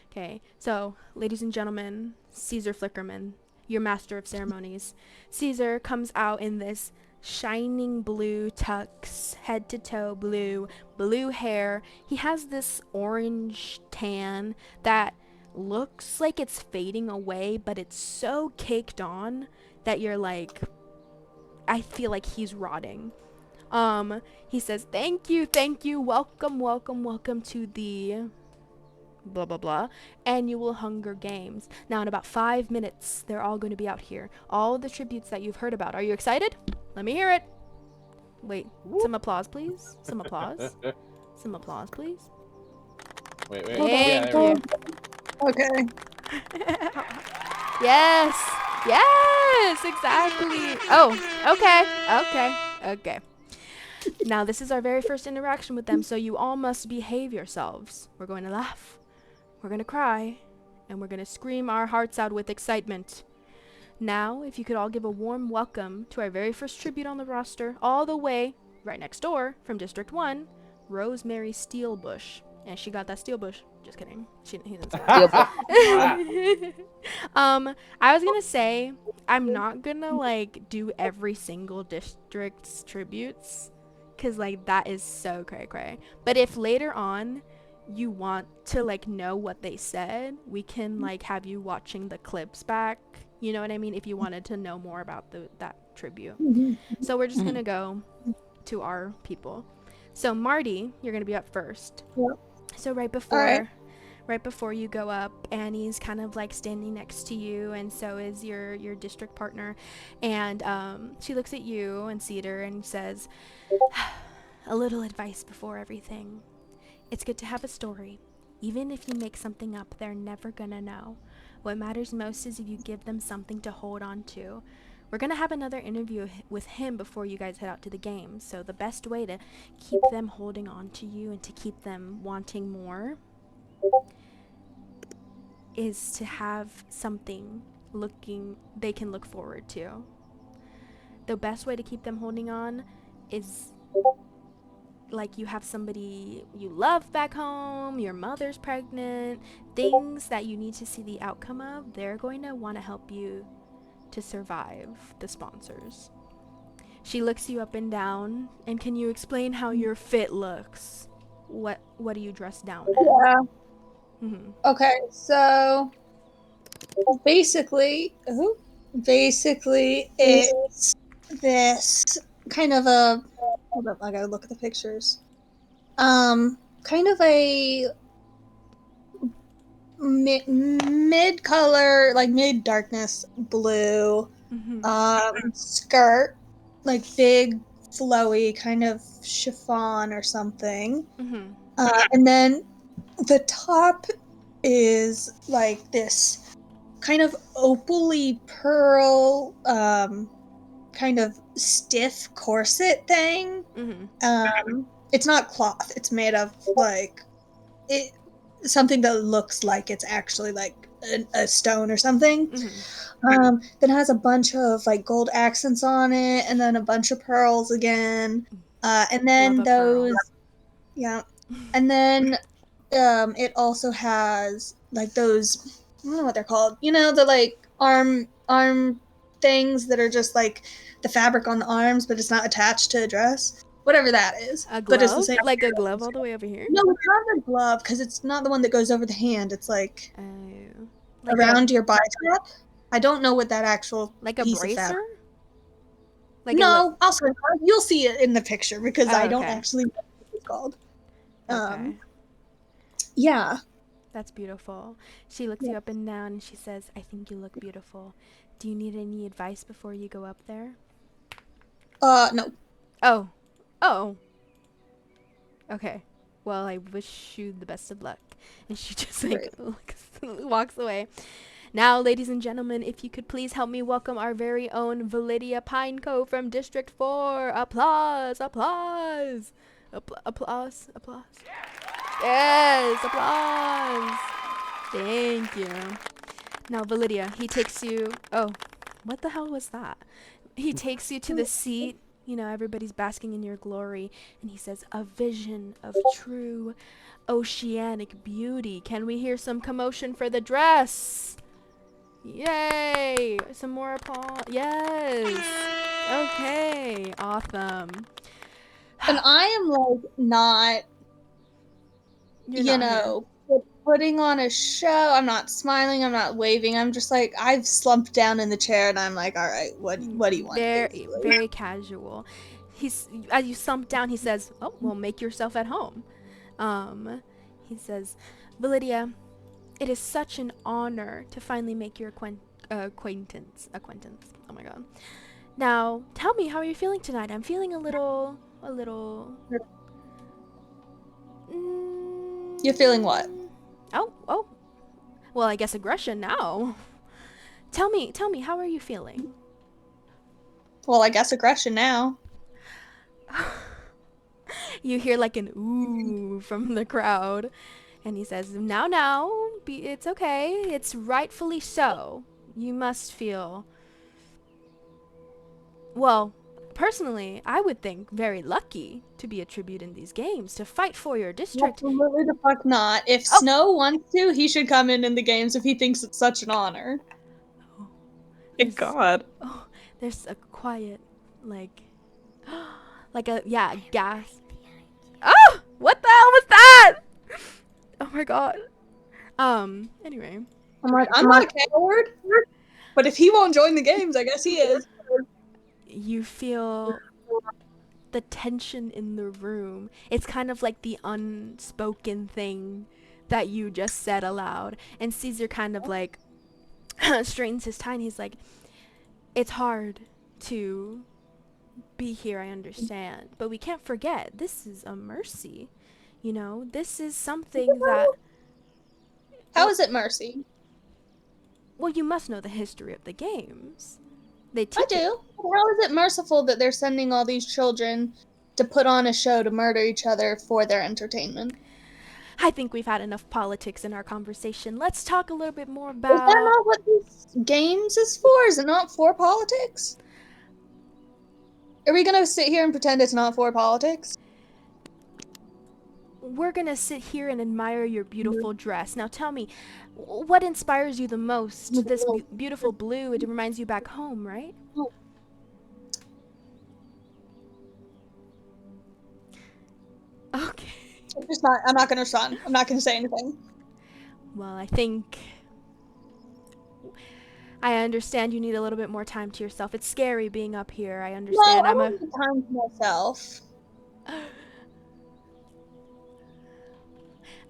Okay. So, ladies and gentlemen, Cesar Flickerman, your master of ceremonies. Caesar comes out in this shining blue tux, head to toe blue hair. He has this orange tan that looks like it's fading away, but it's so caked on that you're like, I feel like he's rotting. He says, thank you, welcome to the blah blah blah annual Hunger Games. Now in about 5 minutes they're all going to be out here, all the tributes that you've heard about. Are you excited? Let me hear it. Wait, some applause please. Some applause please. Wait. Thank Yeah, you. Okay. Yes, exactly. Oh, okay. Now this is our very first interaction with them, so you all must behave yourselves. We're going to laugh, we're going to cry, and we're going to scream our hearts out with excitement. Now, if you could all give a warm welcome to our very first tribute on the roster, all the way right next door from District 1, Rosemary Steelbush. And she got that steel bush. Just kidding. He didn't say that. I was gonna say, I'm not gonna, like, do every single district's tributes, because, like, that is so cray-cray. But if later on you want to, like, know what they said, we can, like, have you watching the clips back. You know what I mean? If you wanted to know more about that tribute. So we're just gonna go to our people. So Marty, you're gonna be up first. Yep. So right before you go up, Annie's kind of like standing next to you, and so is your district partner, and she looks at you and Cedar and says, a little advice before everything. It's good to have a story. Even if you make something up, they're never gonna know. What matters most is if you give them something to hold on to. We're gonna have another interview with him before you guys head out to the game, so the best way to keep them holding on to you and to keep them wanting more is to have something they can look forward to. The best way to keep them holding on is, like, you have somebody you love back home, your mother's pregnant, things that you need to see the outcome of. They're going to want to help you to survive the sponsors. She looks you up and down, and can you explain how your fit looks? What are you dressed down in? Yeah. Mm-hmm. Okay, so basically it's this kind of a, hold up, I gotta look at the pictures. Kind of a mid color, like mid darkness blue, skirt, like big flowy kind of chiffon or something. And then the top is like this kind of opaly pearl, kind of stiff corset thing. It's not cloth. It's made of like something that looks like it's actually like a stone or something. That has a bunch of like gold accents on it, and then a bunch of pearls again. And then those, yeah, and then it also has like those, I don't know what they're called. You know, the like arm things that are just like the fabric on the arms, but it's not attached to a dress. Whatever that is. A glove? But it's the same. Like a glove all the way over here? No, it's not a glove, because it's not the one that goes over the hand. It's like, like around your bicep. I don't know what that actual like a piece bracer? of fabric. Like no, also you'll see it in the picture, because I don't okay. actually know what it's called. Okay. Yeah. That's beautiful. She looks you up and down and she says, I think you look beautiful. Do you need any advice before you go up there? No. Oh. Okay. Well, I wish you the best of luck. And she just like walks away. Now, ladies and gentlemen, if you could please help me welcome our very own Validia Pineco from District 4. Applause. Yes, applause. Thank you. Now, Validia, he takes you... Oh, what the hell was that? He takes you to the seat. You know, everybody's basking in your glory. And he says, a vision of true oceanic beauty. Can we hear some commotion for the dress? Yay! Some more applause. Yes! Okay, awesome. And I am like not, You're not know, putting on a show. I'm not smiling. I'm not waving. I'm just like, I've slumped down in the chair and I'm like, all right, what do you want? Very, basically? very casual. As you slump down, he says, "Oh, well, make yourself at home." He says, "Validia, it is such an honor to finally make your acquaintance. Oh my god. Now, tell me, how are you feeling tonight? I'm feeling a little. You're feeling what? Oh. Well, I guess aggression now. Tell me, how are you feeling?" Well, I guess aggression now. You hear like an ooh from the crowd, and he says, "Now, it's okay. It's rightfully so. You must feel, well, personally, I would think very lucky to be a tribute in these games, to fight for your district." Absolutely the fuck not. If Snow wants to, he should come in the games if he thinks it's such an honor. Thank God. Oh, there's a quiet, like a gasp. Oh, what the hell was that? Oh my god. Anyway. I'm like, I'm not a coward, but if he won't join the games, I guess he is. You feel the tension in the room. It's kind of like the unspoken thing that you just said aloud. And Caesar kind of like straightens his tie and he's like, "It's hard to be here, I understand. But we can't forget, this is a mercy. You know, this is something that..." How is it mercy? Well, you must know the history of the games. I do. How is it merciful that they're sending all these children to put on a show to murder each other for their entertainment? I think we've had enough politics in our conversation. Let's talk a little bit more about... Is that not what these games is for? Is it not for politics? Are we gonna sit here and pretend it's not for politics? We're gonna sit here and admire your beautiful dress. Now tell me, what inspires you the most? This beautiful blue, it reminds you back home, right? Okay. I'm not gonna respond. I'm not gonna say anything. Well, I think... I understand you need a little bit more time to yourself. It's scary being up here, I understand. No, I don't need time to myself.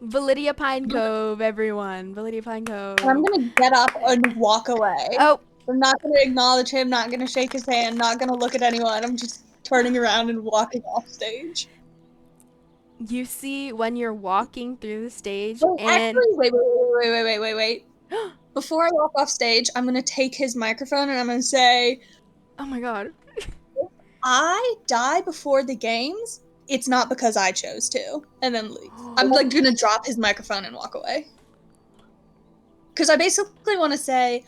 Validia Pine Cove, everyone. Validia Pine Cove. I'm gonna get up and walk away. Oh. I'm not gonna acknowledge him, not gonna shake his hand, not gonna look at anyone. I'm just turning around and walking off stage. You see when you're walking through the stage Actually, wait. Before I walk off stage, I'm gonna take his microphone and I'm gonna say, "Oh my god. If I die before the games, it's not because I chose to." And then leave. I'm like gonna drop his microphone and walk away. Because I basically want to say,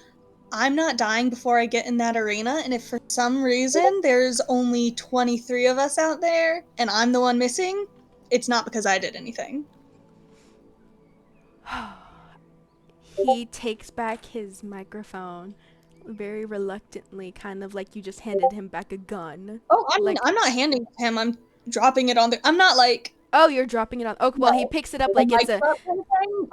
I'm not dying before I get in that arena, and if for some reason there's only 23 of us out there and I'm the one missing, it's not because I did anything. He takes back his microphone very reluctantly, kind of like you just handed him back a gun. Oh, I'm not handing it to him. I'm dropping it on the... I'm not like... Oh, you're dropping it on... Oh, well, no. He picks it up like it's a...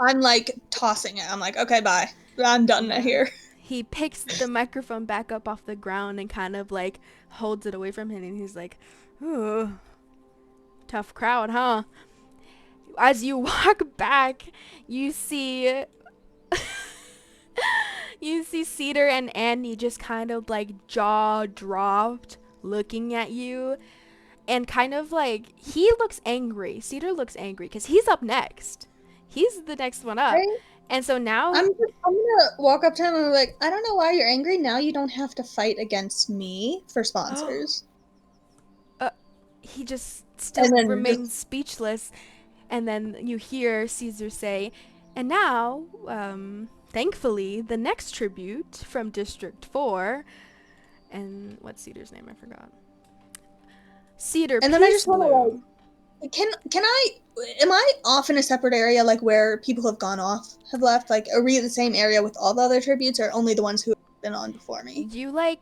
I'm like tossing it. I'm like, okay, bye. I'm done here. He picks the microphone back up off the ground and kind of like holds it away from him, and he's like, "Ooh, tough crowd, huh?" As you walk back, you see Cedar and Andy just kind of like jaw dropped looking at you, and kind of like he looks angry. Cedar looks angry because he's up next. He's the next one up. Right? And so now I'm gonna walk up to him and be like, "I don't know why you're angry. Now you don't have to fight against me for sponsors." He just still remains speechless, and then you hear Cesar say, "And now, thankfully, the next tribute from District 4, and what's Cedar's name? I forgot. Cedar." And then I just want to like, am I off in a separate area, like where people have gone off, have left? Like, are we in the same area with all the other tributes, or only the ones who have been on before me?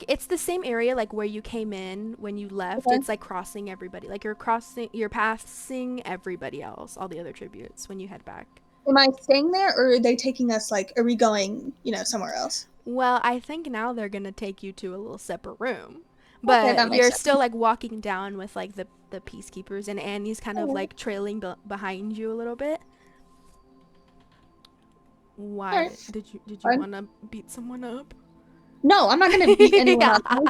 It's the same area, like where you came in when you left. Okay. It's like crossing everybody. Like you're passing everybody else, all the other tributes when you head back. am I staying there, or are they taking us? Like, are we going, somewhere else? Well, I think now they're gonna take you to a little separate room, Okay, that but makes you're sense. still like walking down with like the peacekeepers, and Annie's kind of Oh. like trailing behind you a little bit. Why Alright. did you Fine. want to beat someone up? No, I'm not gonna beat anyone Yeah. up. I'm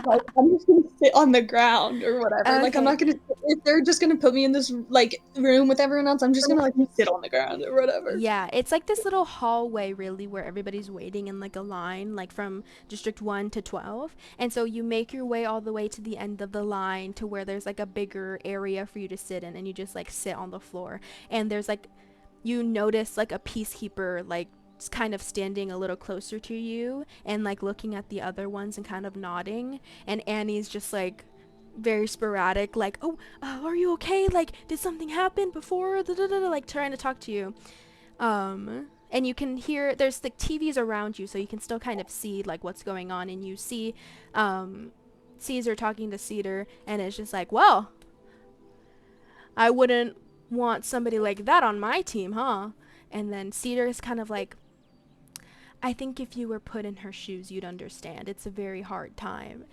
just gonna sit on the ground or whatever. Like, I'm Okay. not gonna. If they're just gonna put me in this like room with everyone else, I'm just gonna like sit on the ground or whatever. Yeah, it's like this little hallway really where everybody's waiting in like a line, like from District 1 to 12. And so you make your way all the way to the end of the line to where there's like a bigger area for you to sit in, and you just like sit on the floor. And there's like, you notice like a peacekeeper like kind of standing a little closer to you and like looking at the other ones and kind of nodding. And Annie's just like very sporadic, like, oh, are you okay? Like, did something happen before? Like trying to talk to you. And you can hear there's the TVs around you, so you can still kind of see like what's going on, and you see Caesar talking to Cedar, and it's just like, well, I wouldn't want somebody like that on my team, huh? And then Cedar is kind of like, I think if you were put in her shoes, you'd understand. It's a very hard time.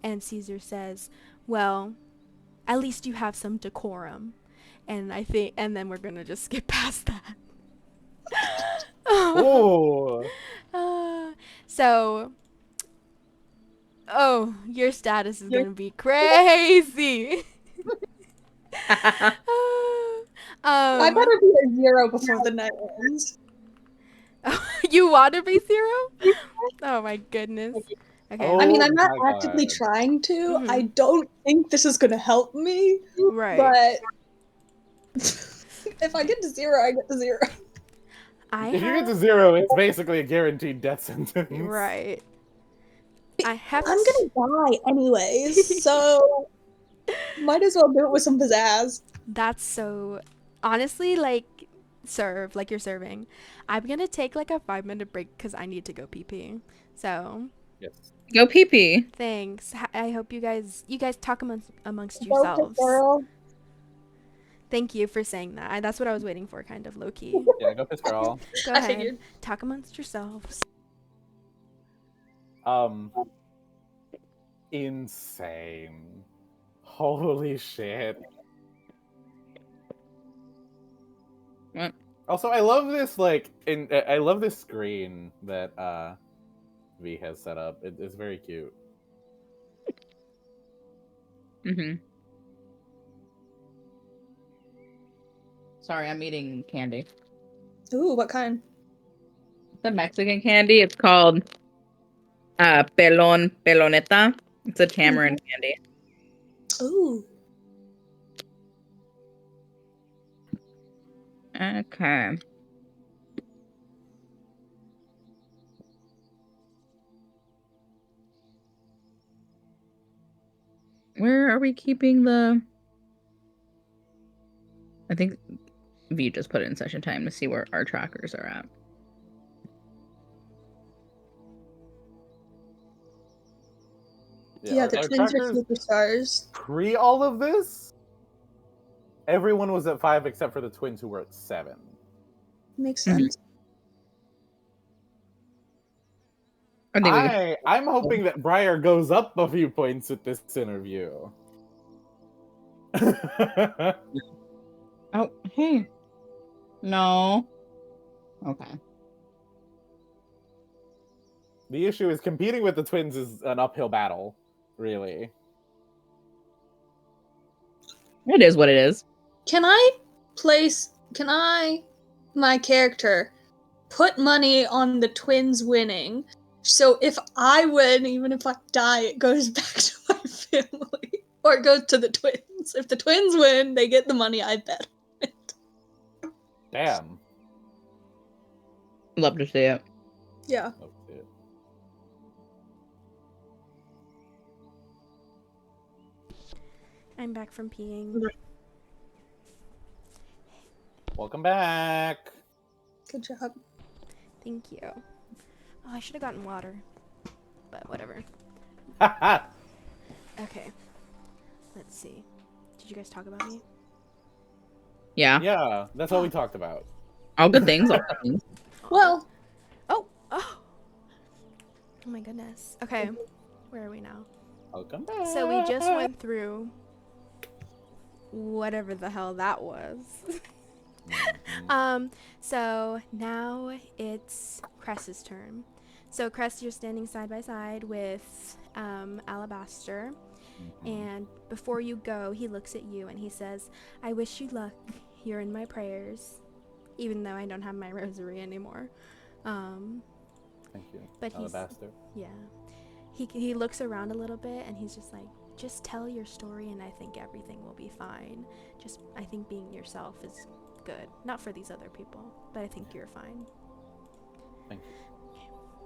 And Caesar says, well, at least you have some decorum. And then we're gonna just skip past that. Oh. So, your status is gonna be crazy. I better be a 0 before the night ends. You want to be 0? Oh my goodness. Okay. Oh I mean, I'm not my actively God. trying to. Mhm. I don't think this is gonna help me. Right. But if I get to 0, I get to 0. If you get to 0, it's basically a guaranteed death sentence. Right. I have I'm gonna die anyways, so might as well do it with some pizzazz. That's so, honestly, like, you're serving. I'm gonna take like a 5-minute break because I need to go pee pee. So Yes. Go pee pee. thanks. I hope you guys talk amongst Go, yourselves. girl. Thank you for saying that. That's what I was waiting for, kind of low key. Yeah, go piss girl. Go I ahead. figured. Talk amongst yourselves. Insane. Holy shit. What? Also, I love this I love this screen that V has set up. It's very cute. Mm-hmm. Sorry, I'm eating candy. Ooh, what kind? The Mexican candy. It's called peloneta. It's a tamarind candy. Ooh. Okay. Where are we keeping the... I think V just put it in session time to see where our trackers are at. Yeah, the twins are superstars. Pre all of this, everyone was at 5 except for the twins who were at 7. Makes sense. I'm hoping that Briar goes up a few points with this interview. Oh, hey. No. Okay. The issue is competing with the twins is an uphill battle, really. It is what it is. Can my character, put money on the twins winning? So if I win, even if I die, it goes back to my family. Or it goes to the twins. If the twins win, they get the money I bet. Damn. Love to see it. Yeah. Love to see it. I'm back from peeing. Welcome back. Good job. Thank you. Oh, I should have gotten water. But whatever. Okay. Let's see. Did you guys talk about me? Yeah. Yeah, that's all we talked about. All good things. All good things. Well, Oh, oh. Oh my goodness. Okay, where are we now? Welcome back. So we just went through whatever the hell that was. So now it's Cress's turn. So Cress, you're standing side by side with Alabaster, and before you go, he looks at you and he says, "I wish you luck. You're in my prayers, even though I don't have my rosary anymore." Thank you, But he's Alabaster. yeah. He looks around a little bit and he's just like, "Just tell your story and I think everything will be fine. Just I think being yourself is good. Not for these other people, but I think you're fine." Thank you.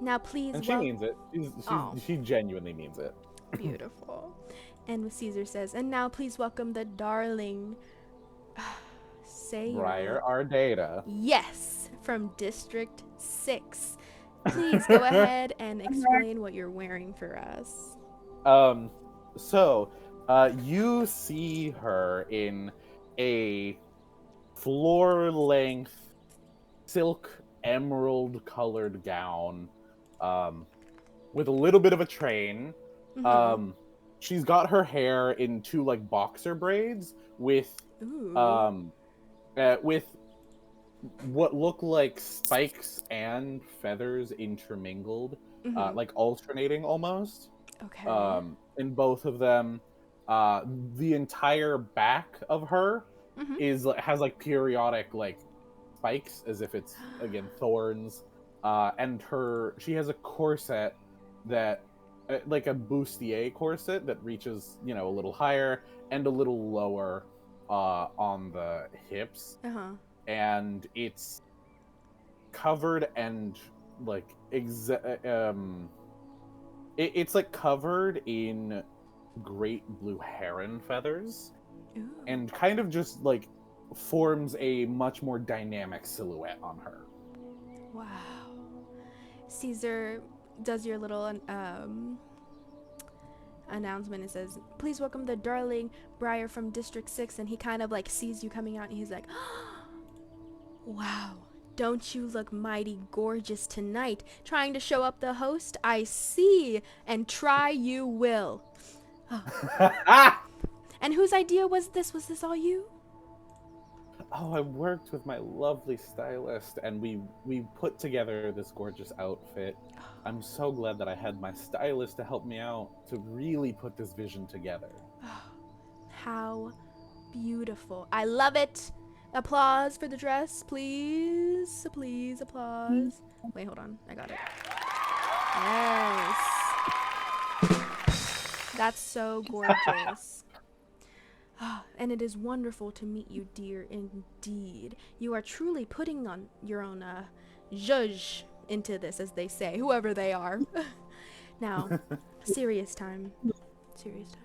Now please And she means it. Oh. She genuinely means it. Beautiful. And Caesar says, "And now please welcome the darling say your Briar name." our data. Yes, from District 6. Please go ahead and explain what you're wearing for us. So, you see her in a floor-length silk emerald colored gown, with a little bit of a train. Mhm. She's got her hair in two like boxer braids with Ooh. with what look like spikes and feathers intermingled, Mhm. like alternating almost. Okay. In both of them, the entire back of her Mhm. has like periodic like spikes, as if it's again thorns. And she has a corset that, like a bustier corset that reaches, a little higher and a little lower on the hips, Uh-huh. and it's covered and like it's like covered in great blue heron feathers, Ooh. and kind of just like forms a much more dynamic silhouette on her. Wow. Caesar does your little announcement and says, "Please welcome the darling Briar from District 6." And he kind of like sees you coming out and he's like, "Wow, don't you look mighty gorgeous tonight? Trying to show up the host? I see, and try you will." And whose idea was this? Was this all you? Oh, I worked with my lovely stylist, and we put together this gorgeous outfit. I'm so glad that I had my stylist to help me out to really put this vision together. How beautiful. I love it. Applause for the dress, please. Please, applause. Wait, hold on. I got it. Yes. That's so gorgeous. And it is wonderful to meet you, dear, indeed. You are truly putting on your own zhuzh into this, as they say, whoever they are. Now, serious time. Serious time.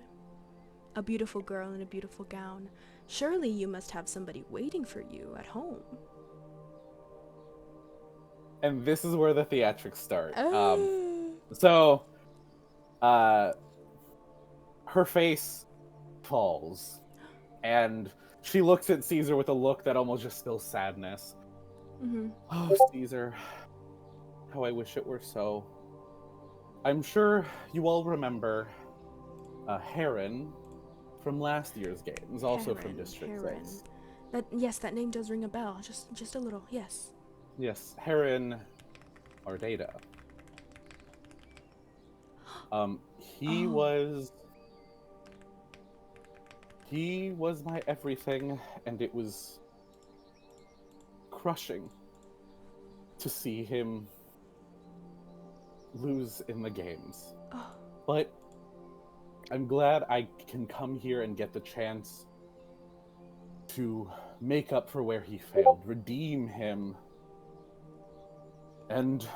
A beautiful girl in a beautiful gown. Surely you must have somebody waiting for you at home. And this is where the theatrics start. Oh. So, her face falls, and she looks at Caesar with a look that almost just spills sadness. Mm-hmm. Oh, Caesar, how I wish it were so. I'm sure you all remember Heron from last year's games, also from District 6. Yes, that name does ring a bell. Just a little, yes. Yes, Heron Ardata. He was my everything, and it was crushing to see him lose in the games. Oh. But I'm glad I can come here and get the chance to make up for where he failed, redeem him, and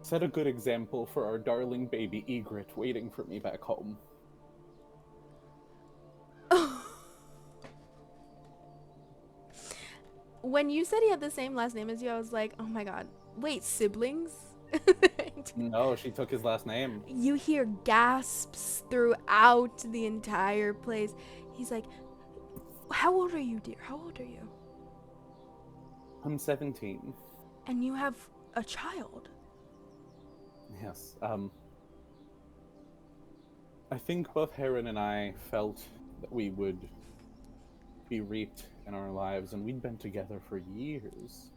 set a good example for our darling baby Egret waiting for me back home. When you said he had the same last name as you, I was like, oh my god. Wait, siblings? No, she took his last name. You hear gasps throughout the entire place. He's like, how old are you, dear? How old are you? I'm 17. And you have a child. Yes. I think both Heron and I felt that we would be reaped in our lives, and we'd been together for years.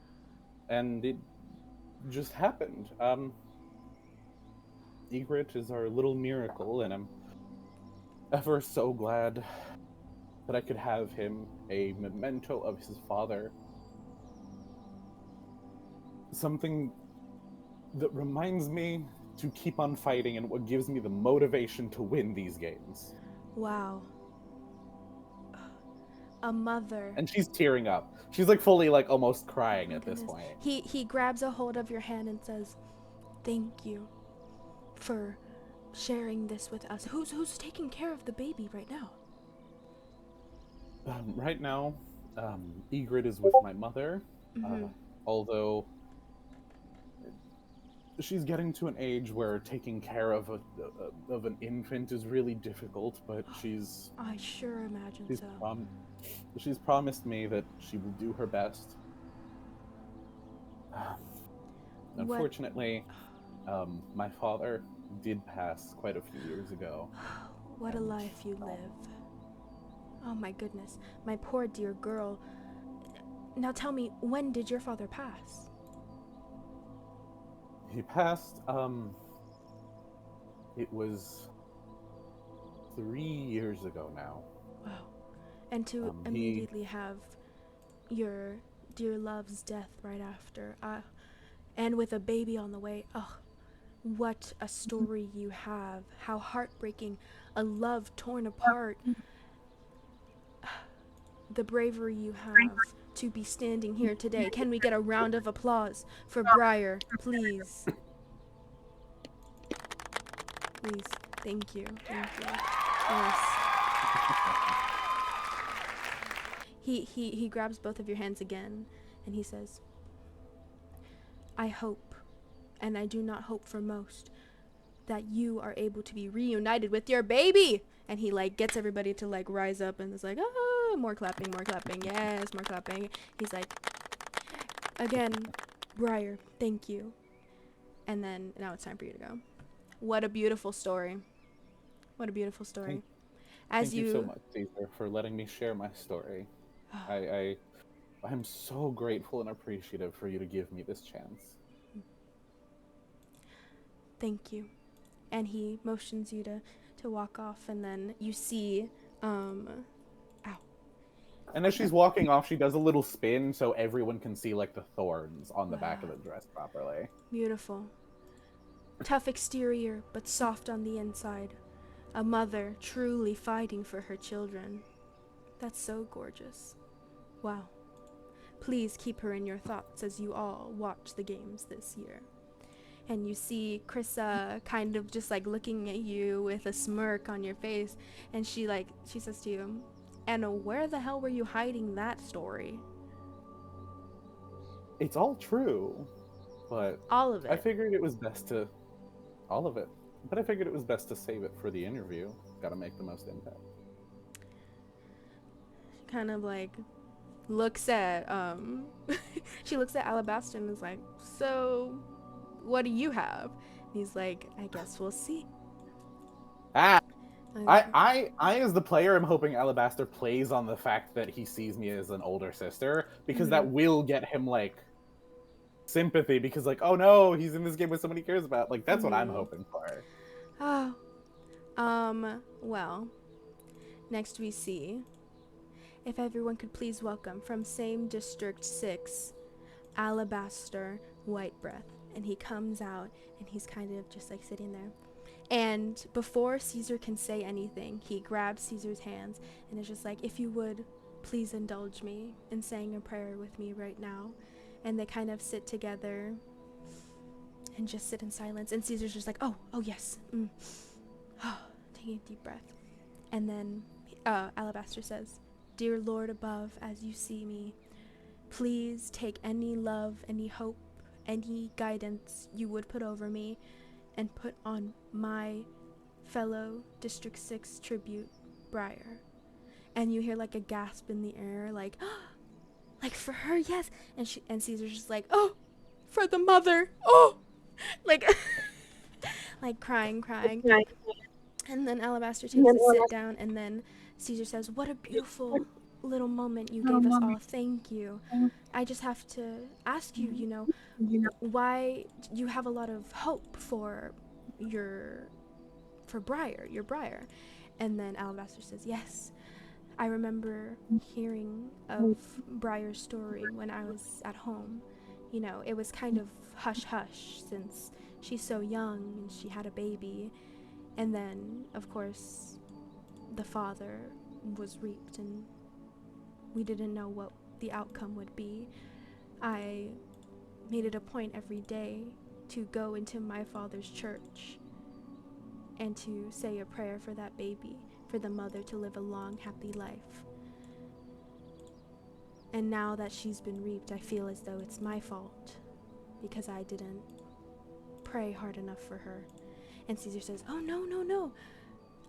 And it just happened. Egret is our little miracle, and I'm ever so glad that I could have him a memento of his father. Something that reminds me to keep on fighting and what gives me the motivation to win these games. Wow. A mother. And she's tearing up. She's like fully like almost crying Oh at this goodness. point. He grabs a hold of your hand and says, "Thank you for sharing this with us." Who's taking care of the baby right now? Right now, Egret is with my mother, although she's getting to an age where taking care of an infant is really difficult. But I sure imagine so. She's promised me that she will do her best. Unfortunately, my father did pass quite a few years ago. What a life you live. Oh my goodness, my poor dear girl. Now tell me, when did your father pass? He passed, it was 3 years ago now. Wow. And to immediately have your dear love's death right after, and with a baby on the way. Oh, what a story you have. How heartbreaking. A love torn apart. The bravery you have to be standing here today. Can we get a round of applause for Briar, please? Please. Thank you. Thank you. Yes. He grabs both of your hands again and he says, "I hope, and I do not hope for most, that you are able to be reunited with your baby." And he like gets everybody to like rise up and is like, "Ah, more clapping, yes, more clapping." He's like, "Again, Briar, thank you." And then now it's time for you to go. What a beautiful story. What a beautiful story. Thank you so much, Cesar, for letting me share my story. I'm so grateful and appreciative for you to give me this chance. Thank you. And he motions you to walk off, and then you see, ow. And as she's walking off, she does a little spin so everyone can see like the thorns on the back of the dress properly. Beautiful. Tough exterior, but soft on the inside. A mother truly fighting for her children. That's so gorgeous. Wow. Please keep her in your thoughts as you all watch the games this year. And you see Krissa kind of just like looking at you with a smirk on your face, and she says to you, "And where the hell were you hiding that story?" It's all true, but all of it. I figured it was best to all of it. But I figured it was best to save it for the interview. Got to make the most impact. She kind of like looks at she looks at Alabaster and is like, "So what do you have?" And he's like, "I guess we'll see." I as the player am hoping Alabaster plays on the fact that he sees me as an older sister, because that will get him like sympathy, because like, oh no, he's in this game with someone he cares about. Like that's what I'm hoping for. Oh. Well, next we see, if everyone could please welcome from same District 6, Alabaster Whitebreath. And he comes out and he's kind of just like sitting there. And before Cesar can say anything, he grabs Cesar's hands and is just like, "If you would, please indulge me in saying a prayer with me right now." And they kind of sit together and just sit in silence. And Cesar's just like, oh yes. Taking a deep breath. And then Alabaster says, "Dear Lord above, as you see me, please take any love, any hope, any guidance you would put over me and put on my fellow District 6 tribute, Briar." And you hear like a gasp in the air, like, like, for her, yes. And Caesar's just like, oh, for the mother, oh, like, like crying. And then Alabaster takes a sit down, and then Caesar says, what a beautiful little moment you gave us all. Thank you. I just have to ask you, why you have a lot of hope for your Briar. And then Alabaster says, yes, I remember hearing of Briar's story when I was at home. It was kind of hush-hush since she's so young and she had a baby. And then, of course, the father was reaped and we didn't know what the outcome would be. I made it a point every day to go into my father's church and to say a prayer for that baby, for the mother to live a long, happy life. And now that she's been reaped, I feel as though it's my fault because I didn't pray hard enough for her. And Caesar says, oh, no.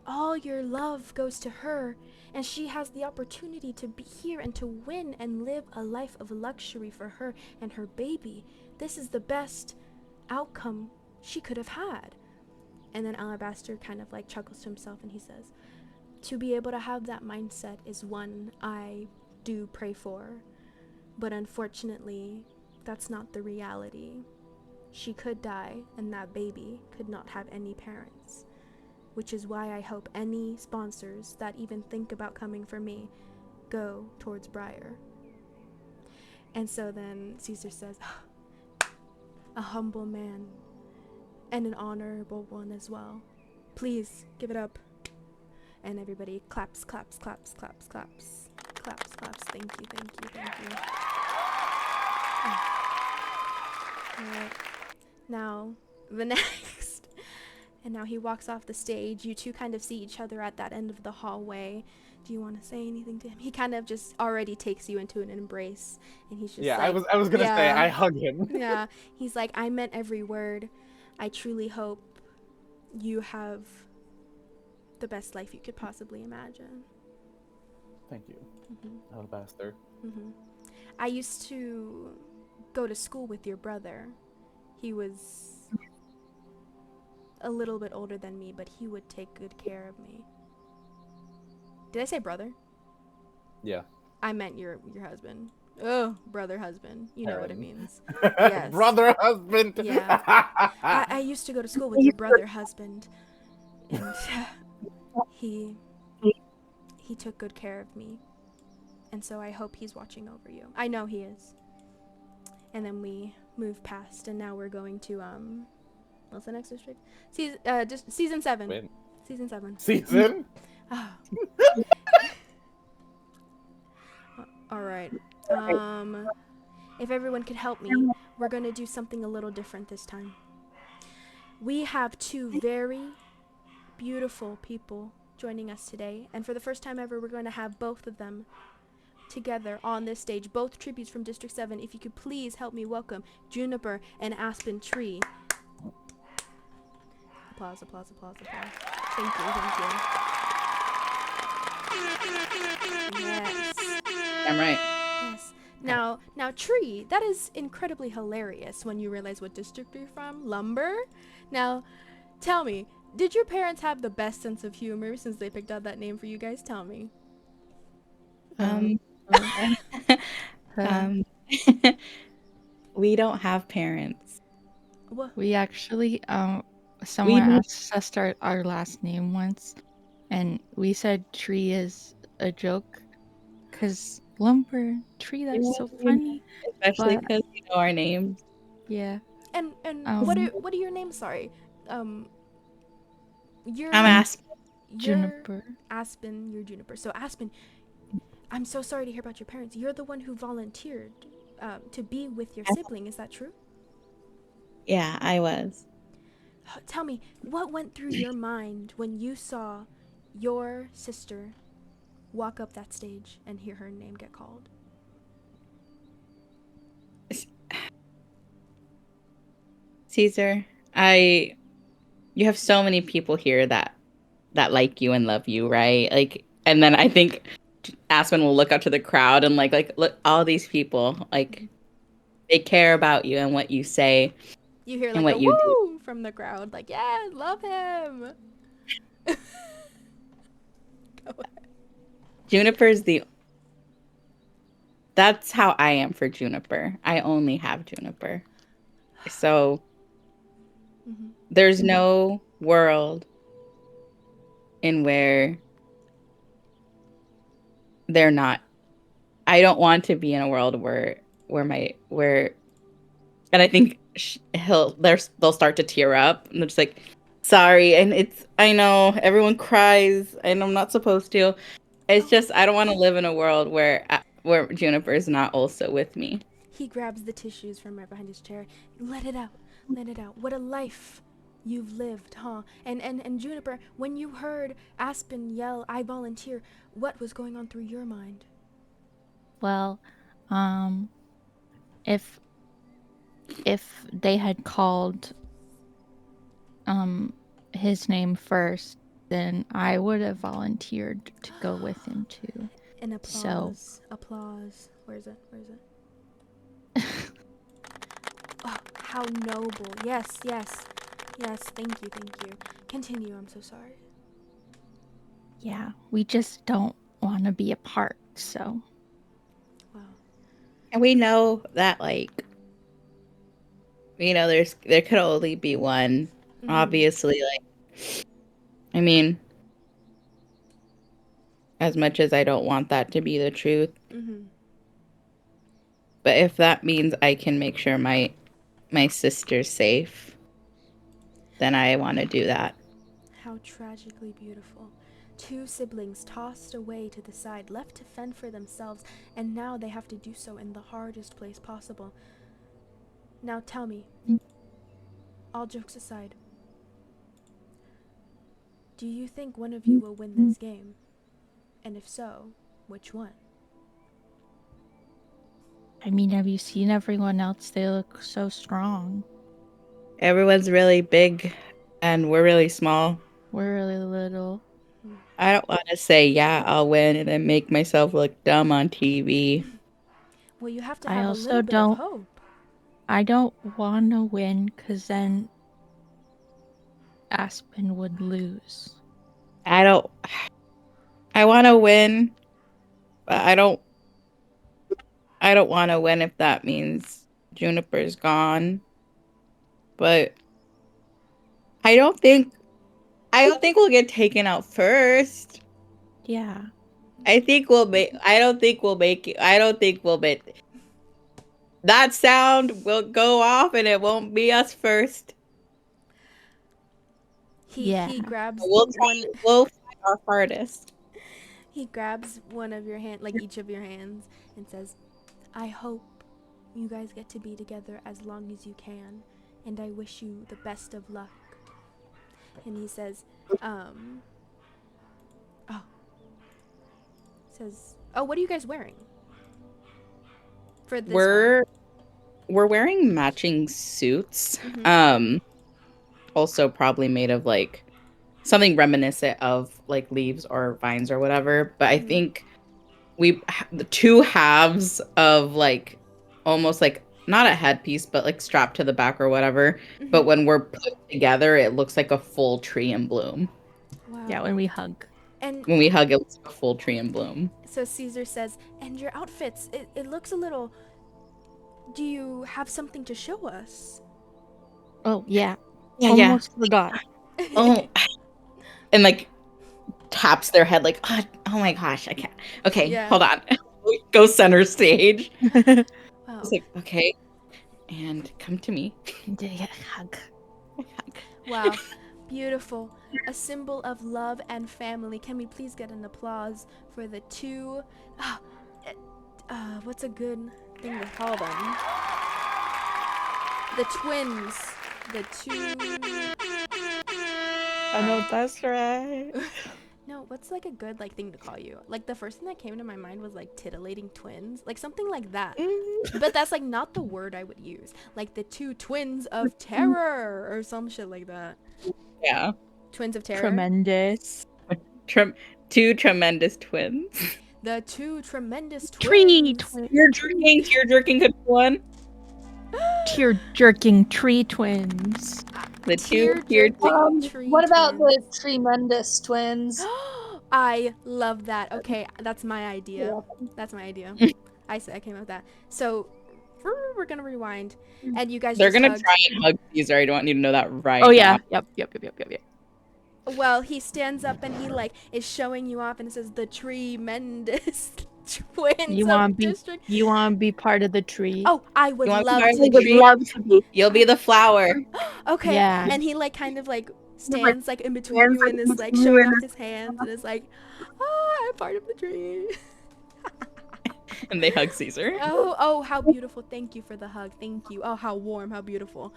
All your love goes to her, and she has the opportunity to be here and to win and live a life of luxury for her and her baby. This is the best outcome she could have had. And then Alabaster kind of like chuckles to himself and he says, to be able to have that mindset is one I do pray for, but unfortunately, that's not the reality. She could die, and that baby could not have any parents, which is why I hope any sponsors that even think about coming for me go towards Briar. And so then Caesar says, a humble man and an honorable one as well. Please give it up. And everybody claps. Thank you. Alright. Now, the next. And now he walks off the stage. You two kind of see each other at that end of the hallway. Do you want to say anything to him? He kind of just already takes you into an embrace. And he's just I was gonna say, I hug him. Yeah. He's like, I meant every word. I truly hope you have the best life you could possibly imagine. Thank you, Alabaster. I used to go to school with your brother. He was a little bit older than me, but he would take good care of me. Did I say brother? Yeah. I meant your husband. Oh, brother, husband. You know what it means. Yes. Brother, husband. Yeah. I used to go to school with your brother, husband. And he took good care of me. And so I hope he's watching over you. I know he is. And then we move past, and now we're going to, what's the next district? Season 7. Win. Season 7. Season? Oh. Alright. If everyone could help me, we're going to do something a little different this time. We have two very beautiful people joining us today, and for the first time ever, we're going to have both of them together on this stage, both tributes from District 7. If you could please help me welcome Juniper and Aspen Tree. Applause. Thank you. Yes. I'm right. Yes. Now, Tree, that is incredibly hilarious when you realize what district you're from. Lumber? Now, tell me, did your parents have the best sense of humor since they picked out that name for you guys? Tell me. We don't have parents. What? We actually, someone asked us our last name once, and we said tree is a joke, because lumber, tree, that's so funny. Especially because you know our names. Yeah. And what are your names? Sorry. I'm Aspen. Juniper. Aspen, you're Juniper. So Aspen, I'm so sorry to hear about your parents. You're the one who volunteered to be with your sibling. Is that true? Yeah, I was. Tell me, what went through your mind when you saw your sister walk up that stage and hear her name get called? Caesar, you have so many people here that like you and love you, right? Like, and then I think Aspen will look out to the crowd and like look, all these people, like they care about you and what you say. You hear and like what a you do. woo from the crowd, like, yeah, love him. Go ahead. Juniper's that's how I am for Juniper. I only have Juniper. So there's no world in where they're not. I don't want to be in a world where and I think they'll start to tear up and they're just like, sorry, and I know everyone cries and I'm not supposed to. It's just I don't want to live in a world where Juniper is not also with me. He grabs the tissues from right behind his chair. Let it out. Let it out. What a life you've lived, huh? And Juniper, when you heard Aspen yell, I volunteer, what was going on through your mind? Well, if they had called his name first, then I would have volunteered to go with him too. An applause. Applause. Where is it? Oh, how noble. Yes. Thank you. Continue. I'm so sorry. Yeah, we just don't want to be apart, so. Wow. And we know that, like, there could only be one. Obviously, like, I mean, as much as I don't want that to be the truth, but if that means I can make sure my sister's safe, then I want to do that. How tragically beautiful. Two siblings tossed away to the side, left to fend for themselves, and now they have to do so in the hardest place possible. Now tell me, all jokes aside, do you think one of you will win this game? And if so, which one? I mean, have you seen everyone else? They look so strong. Everyone's really big, and we're really small. We're really little. I don't want to say, yeah, I'll win, and then make myself look dumb on TV. Well, you have to have a little bit of hope. I don't want to win, because then Aspen would lose. I want to win, but I don't want to win if that means Juniper's gone. But I don't think we'll get taken out first. Yeah. I don't think we'll make that sound will go off and it won't be us first. He grabs we'll fight our hardest. He grabs one of your hand, like each of your hands, and says, I hope you guys get to be together as long as you can, and I wish you the best of luck. And he says, what are you guys wearing? For this We're wearing matching suits. Also probably made of like something reminiscent of like leaves or vines or whatever, but I think the two halves of like almost like not a headpiece but like strapped to the back or whatever, but when we're put together it looks like a full tree in bloom. Wow. Yeah, when we hug. And when we hug it looks like a full tree in bloom. So Cesar says, and your outfits, it looks a little, do you have something to show us? Oh yeah. Almost forgot. Oh, and like taps their head like, oh my gosh, I can't. Okay, hold on. Go center stage. Wow. I was like, okay, and come to me. Hug. Wow, beautiful. A symbol of love and family. Can we please get an applause for the two? What's a good thing to call them? The twins. The two. I know that's right. No, what's like a good like thing to call you? Like the first thing that came to my mind was like titillating twins, like something like that. But that's like not the word I would use. Like the two twins of terror or some shit like that. Yeah. Twins of terror. Tremendous. Two tremendous twins. The two tremendous Tree twins. twins. Tear jerking could be one. Tear jerking tree twins. The Tear two tear jerking tree What about twins. the tremendous twins? I love that. Okay, that's my idea. Yeah. That's my idea. I came up with that. So we're gonna rewind, and you guys They're just gonna hugged. try and hug Caesar. I don't want you to know that right Oh yeah. now. Yep. Well, he stands up and he like is showing you off, and it says the tremendous twins You of wanna be district. you wanna be part of the tree. Oh, I would You wanna be love part of to the be. tree? You'll be the flower. Okay. Yeah. And he like kind of like stands like in between you and is like showing off his hands and is like, oh, I'm part of the tree. And they hug Caesar. Oh, how beautiful. Thank you for the hug. Thank you. Oh, how warm, how beautiful.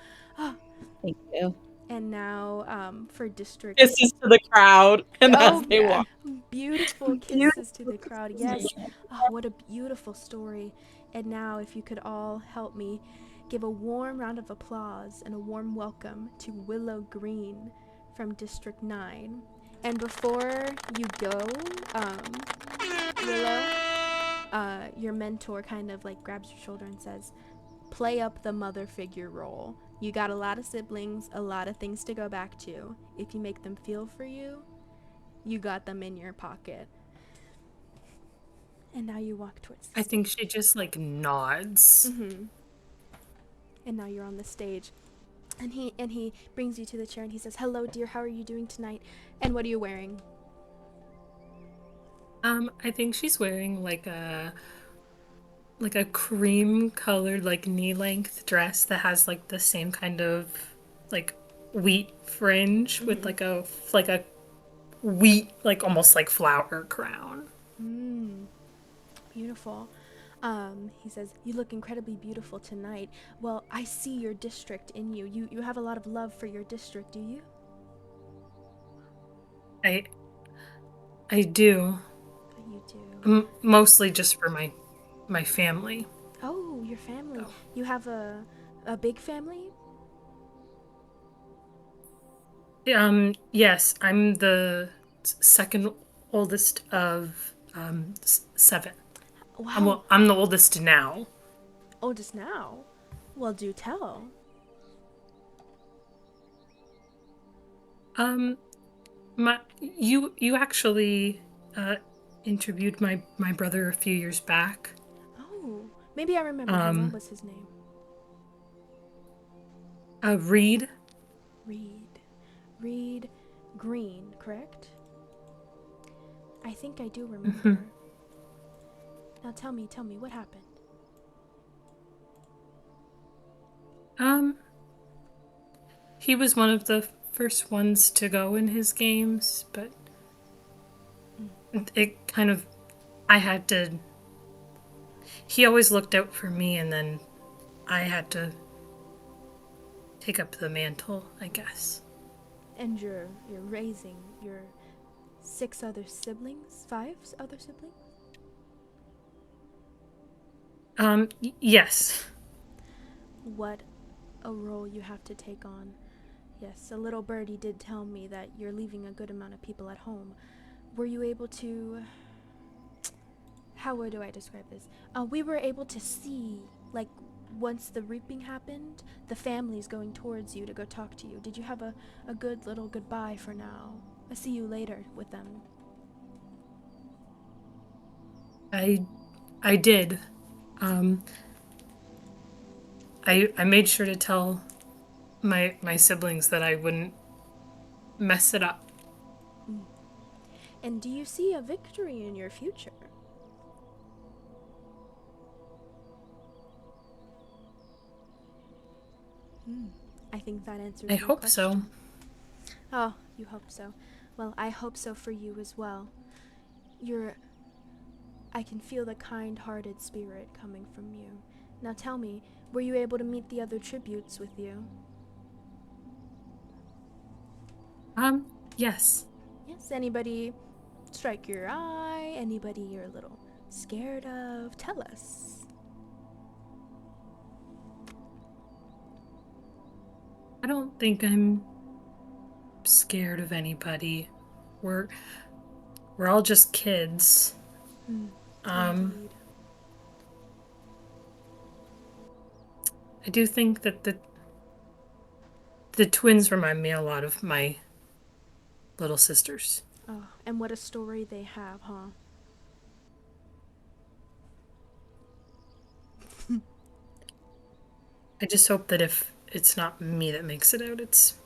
Thank you. And now for district. Kisses to the crowd, and Oh, as they yeah. walk. Beautiful kisses to the crowd. Yes. Oh, what a beautiful story. And now, if you could all help me give a warm round of applause and a warm welcome to Willow Green from District 9. And before you go, Willow, your mentor kind of like grabs your shoulder and says, play up the mother figure role. You got a lot of siblings, a lot of things to go back to. If you make them feel for you, you got them in your pocket. And now you walk towards I think she just like nods. And now you're on the stage. And he brings you to the chair and he says, hello dear, how are you doing tonight? And what are you wearing? I think she's wearing like a cream colored like knee length dress that has like the same kind of like wheat fringe with like a wheat like almost like flower crown. Beautiful. He says, you look incredibly beautiful tonight. Well, I see your district in you. You have a lot of love for your district, do you? I do. You do. Mostly just for my family. Oh, your family. You have a big family? Yes, I'm the second oldest of 7. Wow. I'm the oldest now. Oldest now? Well, do tell. You actually interviewed my brother a few years back. Oh, maybe I remember him. What was his name? Reed. Reed Green, correct? I think I do remember. Now tell me, what happened? He was one of the first ones to go in his games, but it kind of, he always looked out for me, and then I had to take up the mantle, I guess. And you're raising your 6 other siblings? 5 other siblings? Yes. What a role you have to take on. Yes, a little birdie did tell me that you're leaving a good amount of people at home. Were you able to... How do I describe this? We were able to see, like, once the reaping happened, the families going towards you to go talk to you. Did you have a good little goodbye for now? I'll see you later with them. I did. I made sure to tell my siblings that I wouldn't mess it up. And do you see a victory in your future? I think that answers I your hope question. so. Oh, you hope so. Well, I hope so for you as well. I can feel the kind-hearted spirit coming from you. Now tell me, were you able to meet the other tributes with you? Yes. Yes, anybody strike your eye? Anybody you're a little scared of? Tell us. I don't think I'm scared of anybody. We're all just kids. Indeed. I do think that the twins remind me a lot of my little sisters. Oh, and what a story they have, huh? I just hope that if it's not me that makes it out, it's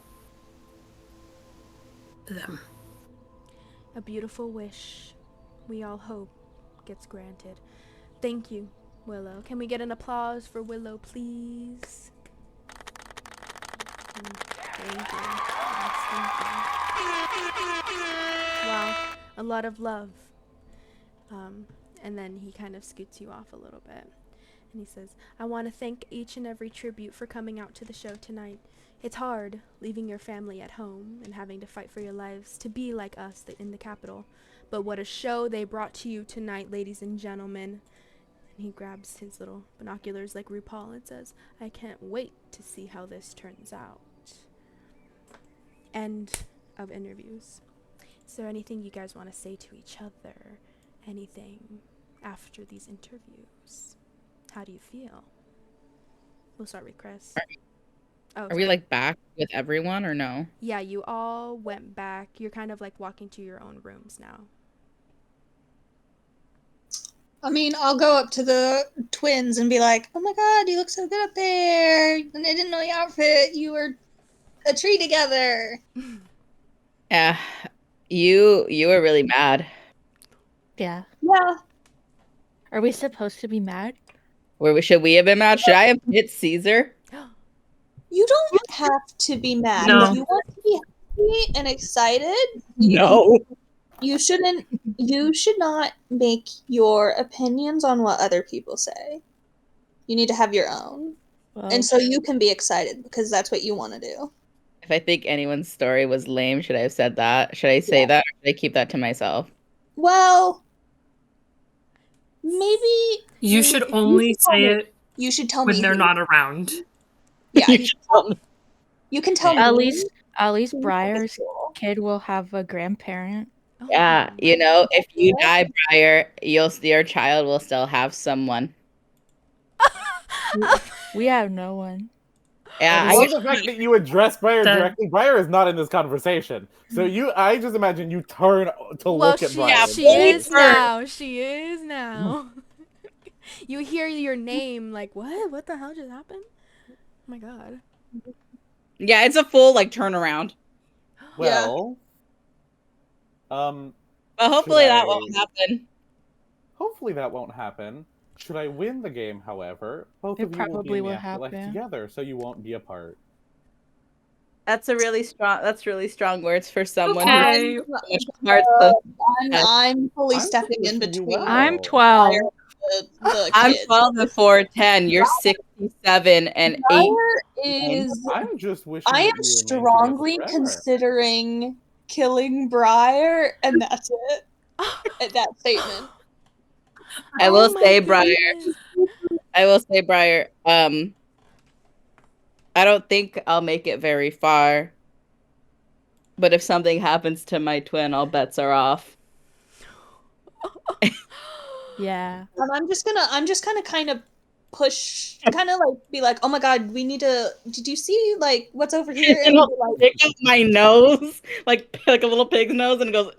them. A beautiful wish. We all hope gets granted. Thank you, Willow. Can we get an applause for Willow, please? Thank you. Yes, thank you. Wow, a lot of love. And then he kind of scoots you off a little bit. And he says, I want to thank each and every tribute for coming out to the show tonight. It's hard, leaving your family at home and having to fight for your lives to be like us in the capital. But what a show they brought to you tonight, ladies and gentlemen. And he grabs his little binoculars like RuPaul and says, I can't wait to see how this turns out. End of interviews. Is there anything you guys want to say to each other? Anything after these interviews? How do you feel? We'll start with Chris. Are we like back with everyone or no? Yeah, you all went back. You're kind of like walking to your own rooms now. I mean, I'll go up to the twins and be like, oh my god, you look so good up there. And I didn't know your outfit. You were a tree together. Yeah. You were really mad. Yeah. Yeah. Are we supposed to be mad? Should we have been mad? Should I have hit Caesar? You don't have to be mad. No. If you want to be happy and excited, No. you should not make your opinions on what other people say. You need to have your own. Well, And so you can be excited because that's what you want to do. If I think anyone's story was lame, should I have said that? Should I say that, or should I keep that to myself? Well, maybe You should only say it you should tell me when they're who. not around. Yeah, you can tell me. At least Briar's kid will have a grandparent. Yeah, you know, if you die, Briar, your child will still have someone. We have no one. Yeah, I love the fact that you address Briar directly. Briar is not in this conversation, so I just imagine you turn to look at Briar. She is now. She is now. You hear your name like, what? What the hell just happened? Oh my god. Yeah, it's a full like turnaround. Well, but hopefully that won't happen. Hopefully that won't happen. Should I win the game, however, both of you will be in the afterlife together, so you won't be apart. That's really strong words for someone Okay. I'm fully stepping in between. I'm 12. I'm 12 and 4'10. You're 67 and 8. I'm just wishing. I am strongly considering killing Briar, and that's it. At that statement. I will say, Briar. I don't think I'll make it very far. But if something happens to my twin, all bets are off. Yeah. And I'm just gonna kind of push, kind of like be like, oh my god, we need to. Did you see like what's over here? And like, pick up my nose, like a little pig's nose, and it goes.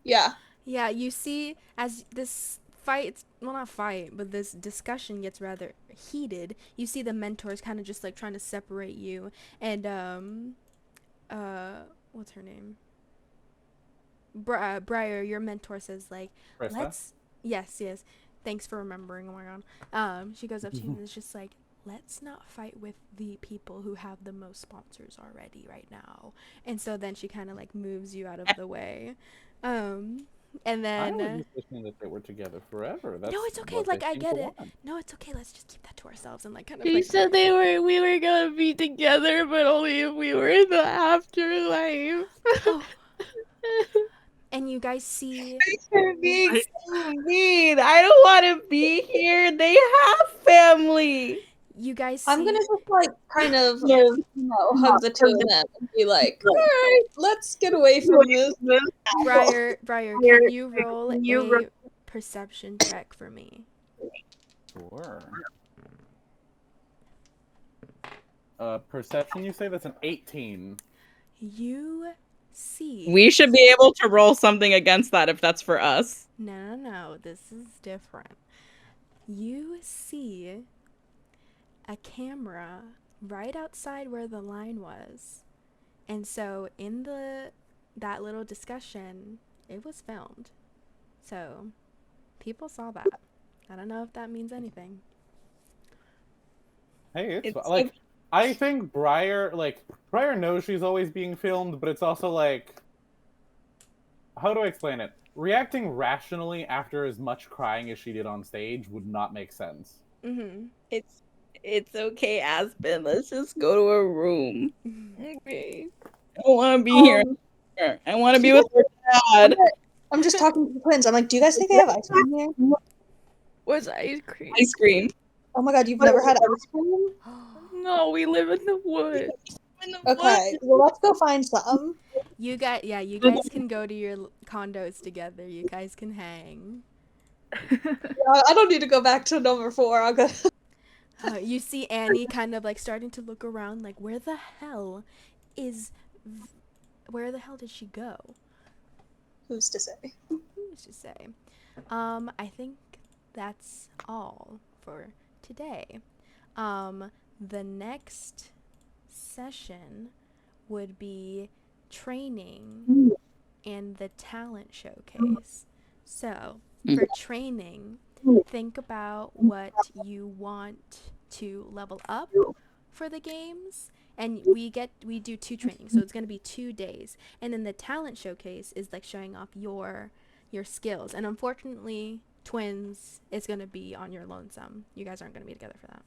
Yeah. Yeah, you see, as this fight, well, not fight, but this discussion gets rather heated, you see the mentors kind of just like trying to separate you, and what's her name? Briar, your mentor says like, yes, thanks for remembering, oh my god. She goes up to you and is just like, let's not fight with the people who have the most sponsors already right now. And so then she kind of like moves you out of the way. And then I was just thinking that they were together forever. no, it's okay. Like I get it. No, it's okay. Let's just keep that to ourselves and like kind of. She said we were gonna be together, but only if we were in the afterlife. And you guys see. They're being so mean. I don't want to be here. They have family. You guys see I'm gonna just like kind of hug the two of them and be like, all right, let's get away from this. Briar, can you roll a perception check for me? Sure. Perception, you say? That's an 18. You see. We should be able to roll something against that if that's for us. No, this is different. You see a camera right outside where the line was. And so in that little discussion, it was filmed. So people saw that. I don't know if that means anything. Hey, it's like I think Briar knows she's always being filmed, but it's also like, how do I explain it? Reacting rationally after as much crying as she did on stage would not make sense. Mm-hmm. It's okay, Aspen. Let's just go to a room. Okay. I don't want to be here. I want to be with her dad. I'm just talking to the twins. I'm like, do you guys think they have ice cream here? What's ice cream? Ice cream. Oh my god, you've never had ice cream? No, we live in the woods. Okay, well let's go find some. You guys can go to your condos together. You guys can hang. I don't need to go back to number 4. I'll go. You see Annie kind of like starting to look around, like where the hell did she go? Who's to say? Who's to say? I think that's all for today. The next session would be training and the talent showcase. So for training, think about what you want to level up for the games, and we do 2 trainings, so it's going to be 2 days, and then the talent showcase is like showing off your skills, and unfortunately twins, it's going to be on your lonesome. You guys aren't going to be together for that.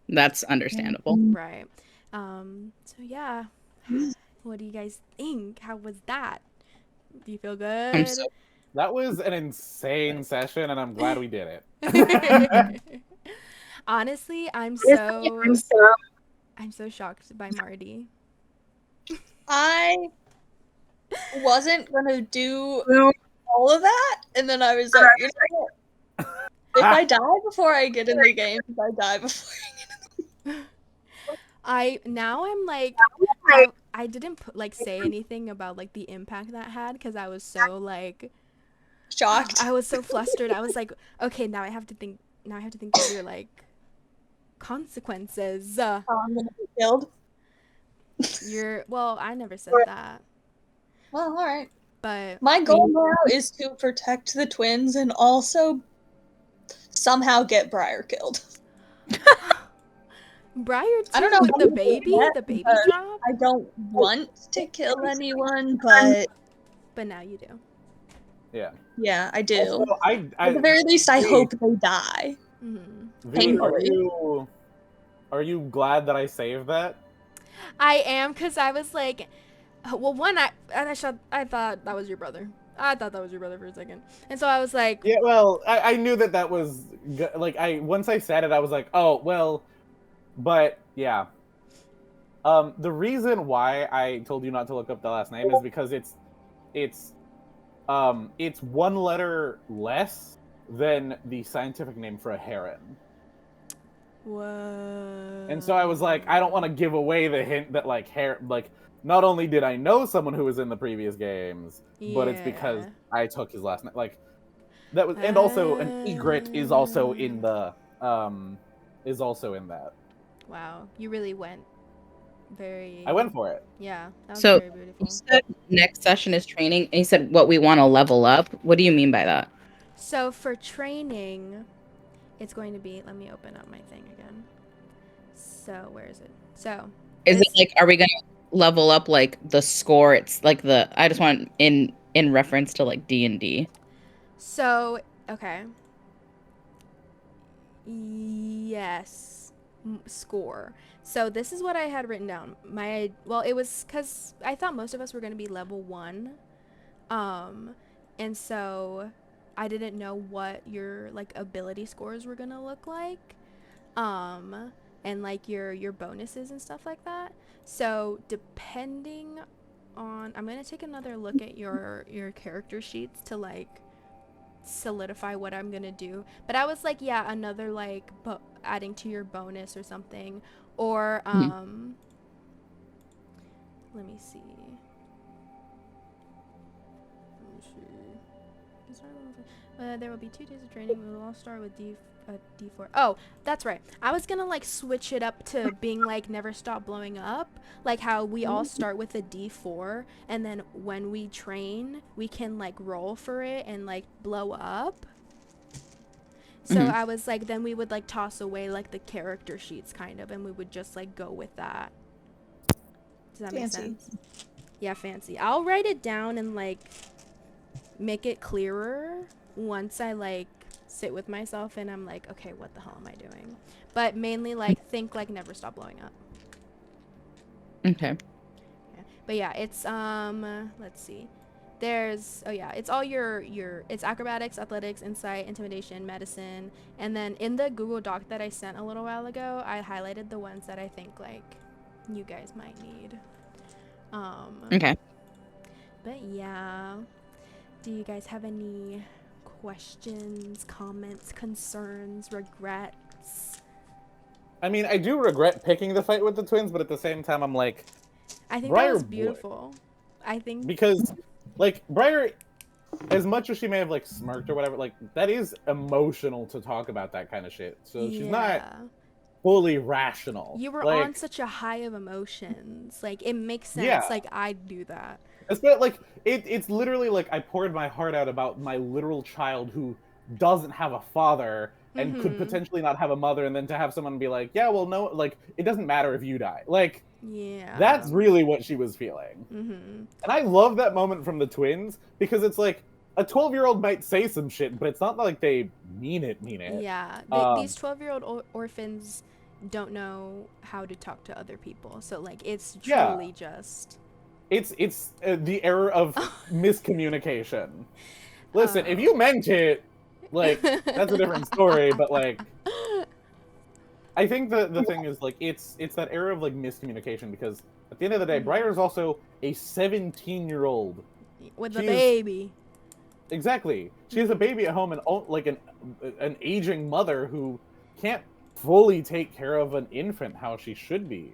That's understandable. Right. So yeah, what do you guys think? How was that? Do you feel good? That was an insane session, and I'm glad we did it. Honestly, I'm so shocked by Marty. I wasn't gonna do all of that, and then I was like, you know what? If I die before I get in the game, if I die before I'm like, I didn't say anything about like the impact that had, because I was so like shocked. I was so flustered. I was like, okay, now I have to think of your like consequences. I'm gonna be killed. Well, I never said that. Well, all right. But my goal now is to protect the twins and also somehow get Briar killed. Briar too, I don't know with the baby drop. I don't want to kill anyone, but now you do. Yeah, I do. Also, at the very least, I hope they die. Mm-hmm. Are you glad that I saved that? I am, because I was like, well, one, I thought that was your brother. I thought that was your brother for a second, and so I was like, yeah. Well, I knew that was like once I said it, I was like, oh well, but yeah. The reason why I told you not to look up the last name is because it's 1 letter less than the scientific name for a heron. Whoa. And so I was like, I don't want to give away the hint that not only did I know someone who was in the previous games, but it's because I took his last name. Like that was, and also an egret is also in the that. Wow, you really went very. I went for it. Yeah, that was So very beautiful. you said next session is training, and you said what we want to level up. What do you mean by that? So for training, it's going to be. Let me open up my thing again. So where is it? So is it like, are we gonna level up like the score? It's like I just want in reference to like D&D. So okay. Yes, score. So this is what I had written down. It was because I thought most of us were going to be level 1, and so I didn't know what your like ability scores were going to look like. and like your bonuses and stuff like that. So depending on, I'm gonna take another look at your character sheets to like solidify what I'm gonna do. But I was like, yeah, another like adding to your bonus or something, or let me see. There will be 2 days of training. We will all start with D4. Oh, that's right. I was gonna like switch it up to being like never stop blowing up, like how we all start with a D4, and then when we train, we can like roll for it and like blow up. So I was like, then we would like toss away like the character sheets kind of, and we would just like go with that. Does that make sense? Yeah, fancy. I'll write it down and like make it clearer once I like sit with myself and I'm like, okay, what the hell am I doing? But mainly like think like never stop blowing up. Okay. Yeah. But yeah, it's let's see. There's it's all your it's acrobatics, athletics, insight, intimidation, medicine, and then in the Google Doc that I sent a little while ago, I highlighted the ones that I think like you guys might need. Okay. But yeah. Do you guys have any questions, comments, concerns, regrets? I mean, I do regret picking the fight with the twins, but at the same time, I'm like, I think Briar that was would. beautiful. I think Because, like, Briar, as much as she may have, like, smirked or whatever, like, that is emotional to talk about that kind of shit. So she's not fully rational. You were like, on such a high of emotions. Like, it makes sense. Yeah. Like, I'd do that. But, like, it's literally, like, I poured my heart out about my literal child who doesn't have a father and could potentially not have a mother, and then to have someone be like, yeah, well, no, like, it doesn't matter if you die. Like, that's really what she was feeling. And I love that moment from the twins, because it's like, a 12-year-old might say some shit, but it's not like they mean it. Yeah. These 12-year-old orphans don't know how to talk to other people. So, like, it's truly just... It's the error of miscommunication. Listen, if you meant it, like, that's a different story, but, like, I think the thing is, like, it's that error of, like, miscommunication, because at the end of the day, Briar is also a 17-year-old. With a baby. Exactly. She has a baby at home and, like, an aging mother who can't fully take care of an infant how she should be.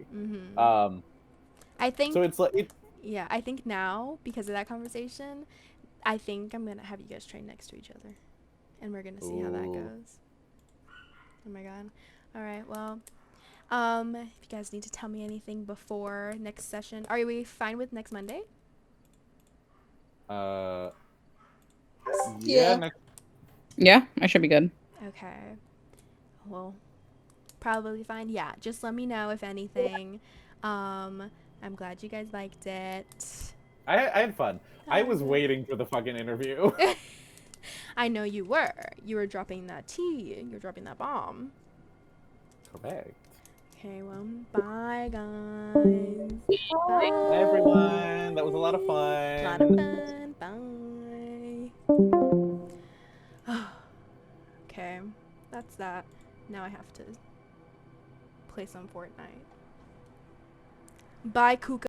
I think... So it's like... Yeah, I think now, because of that conversation, I think I'm going to have you guys train next to each other. And we're going to see how that goes. Oh my god. Alright, well, if you guys need to tell me anything before next session, are we fine with next Monday? Yeah, I should be good. Okay. Well, probably fine. Yeah, just let me know if anything. I'm glad you guys liked it. I had fun. I was waiting for the fucking interview. I know you were. You were dropping that tea. You were dropping that bomb. Correct. Okay, well, bye, guys. Bye. Bye, everyone. That was a lot of fun. A lot of fun. Bye. Okay, that's that. Now I have to play some Fortnite. Bye, Kuka.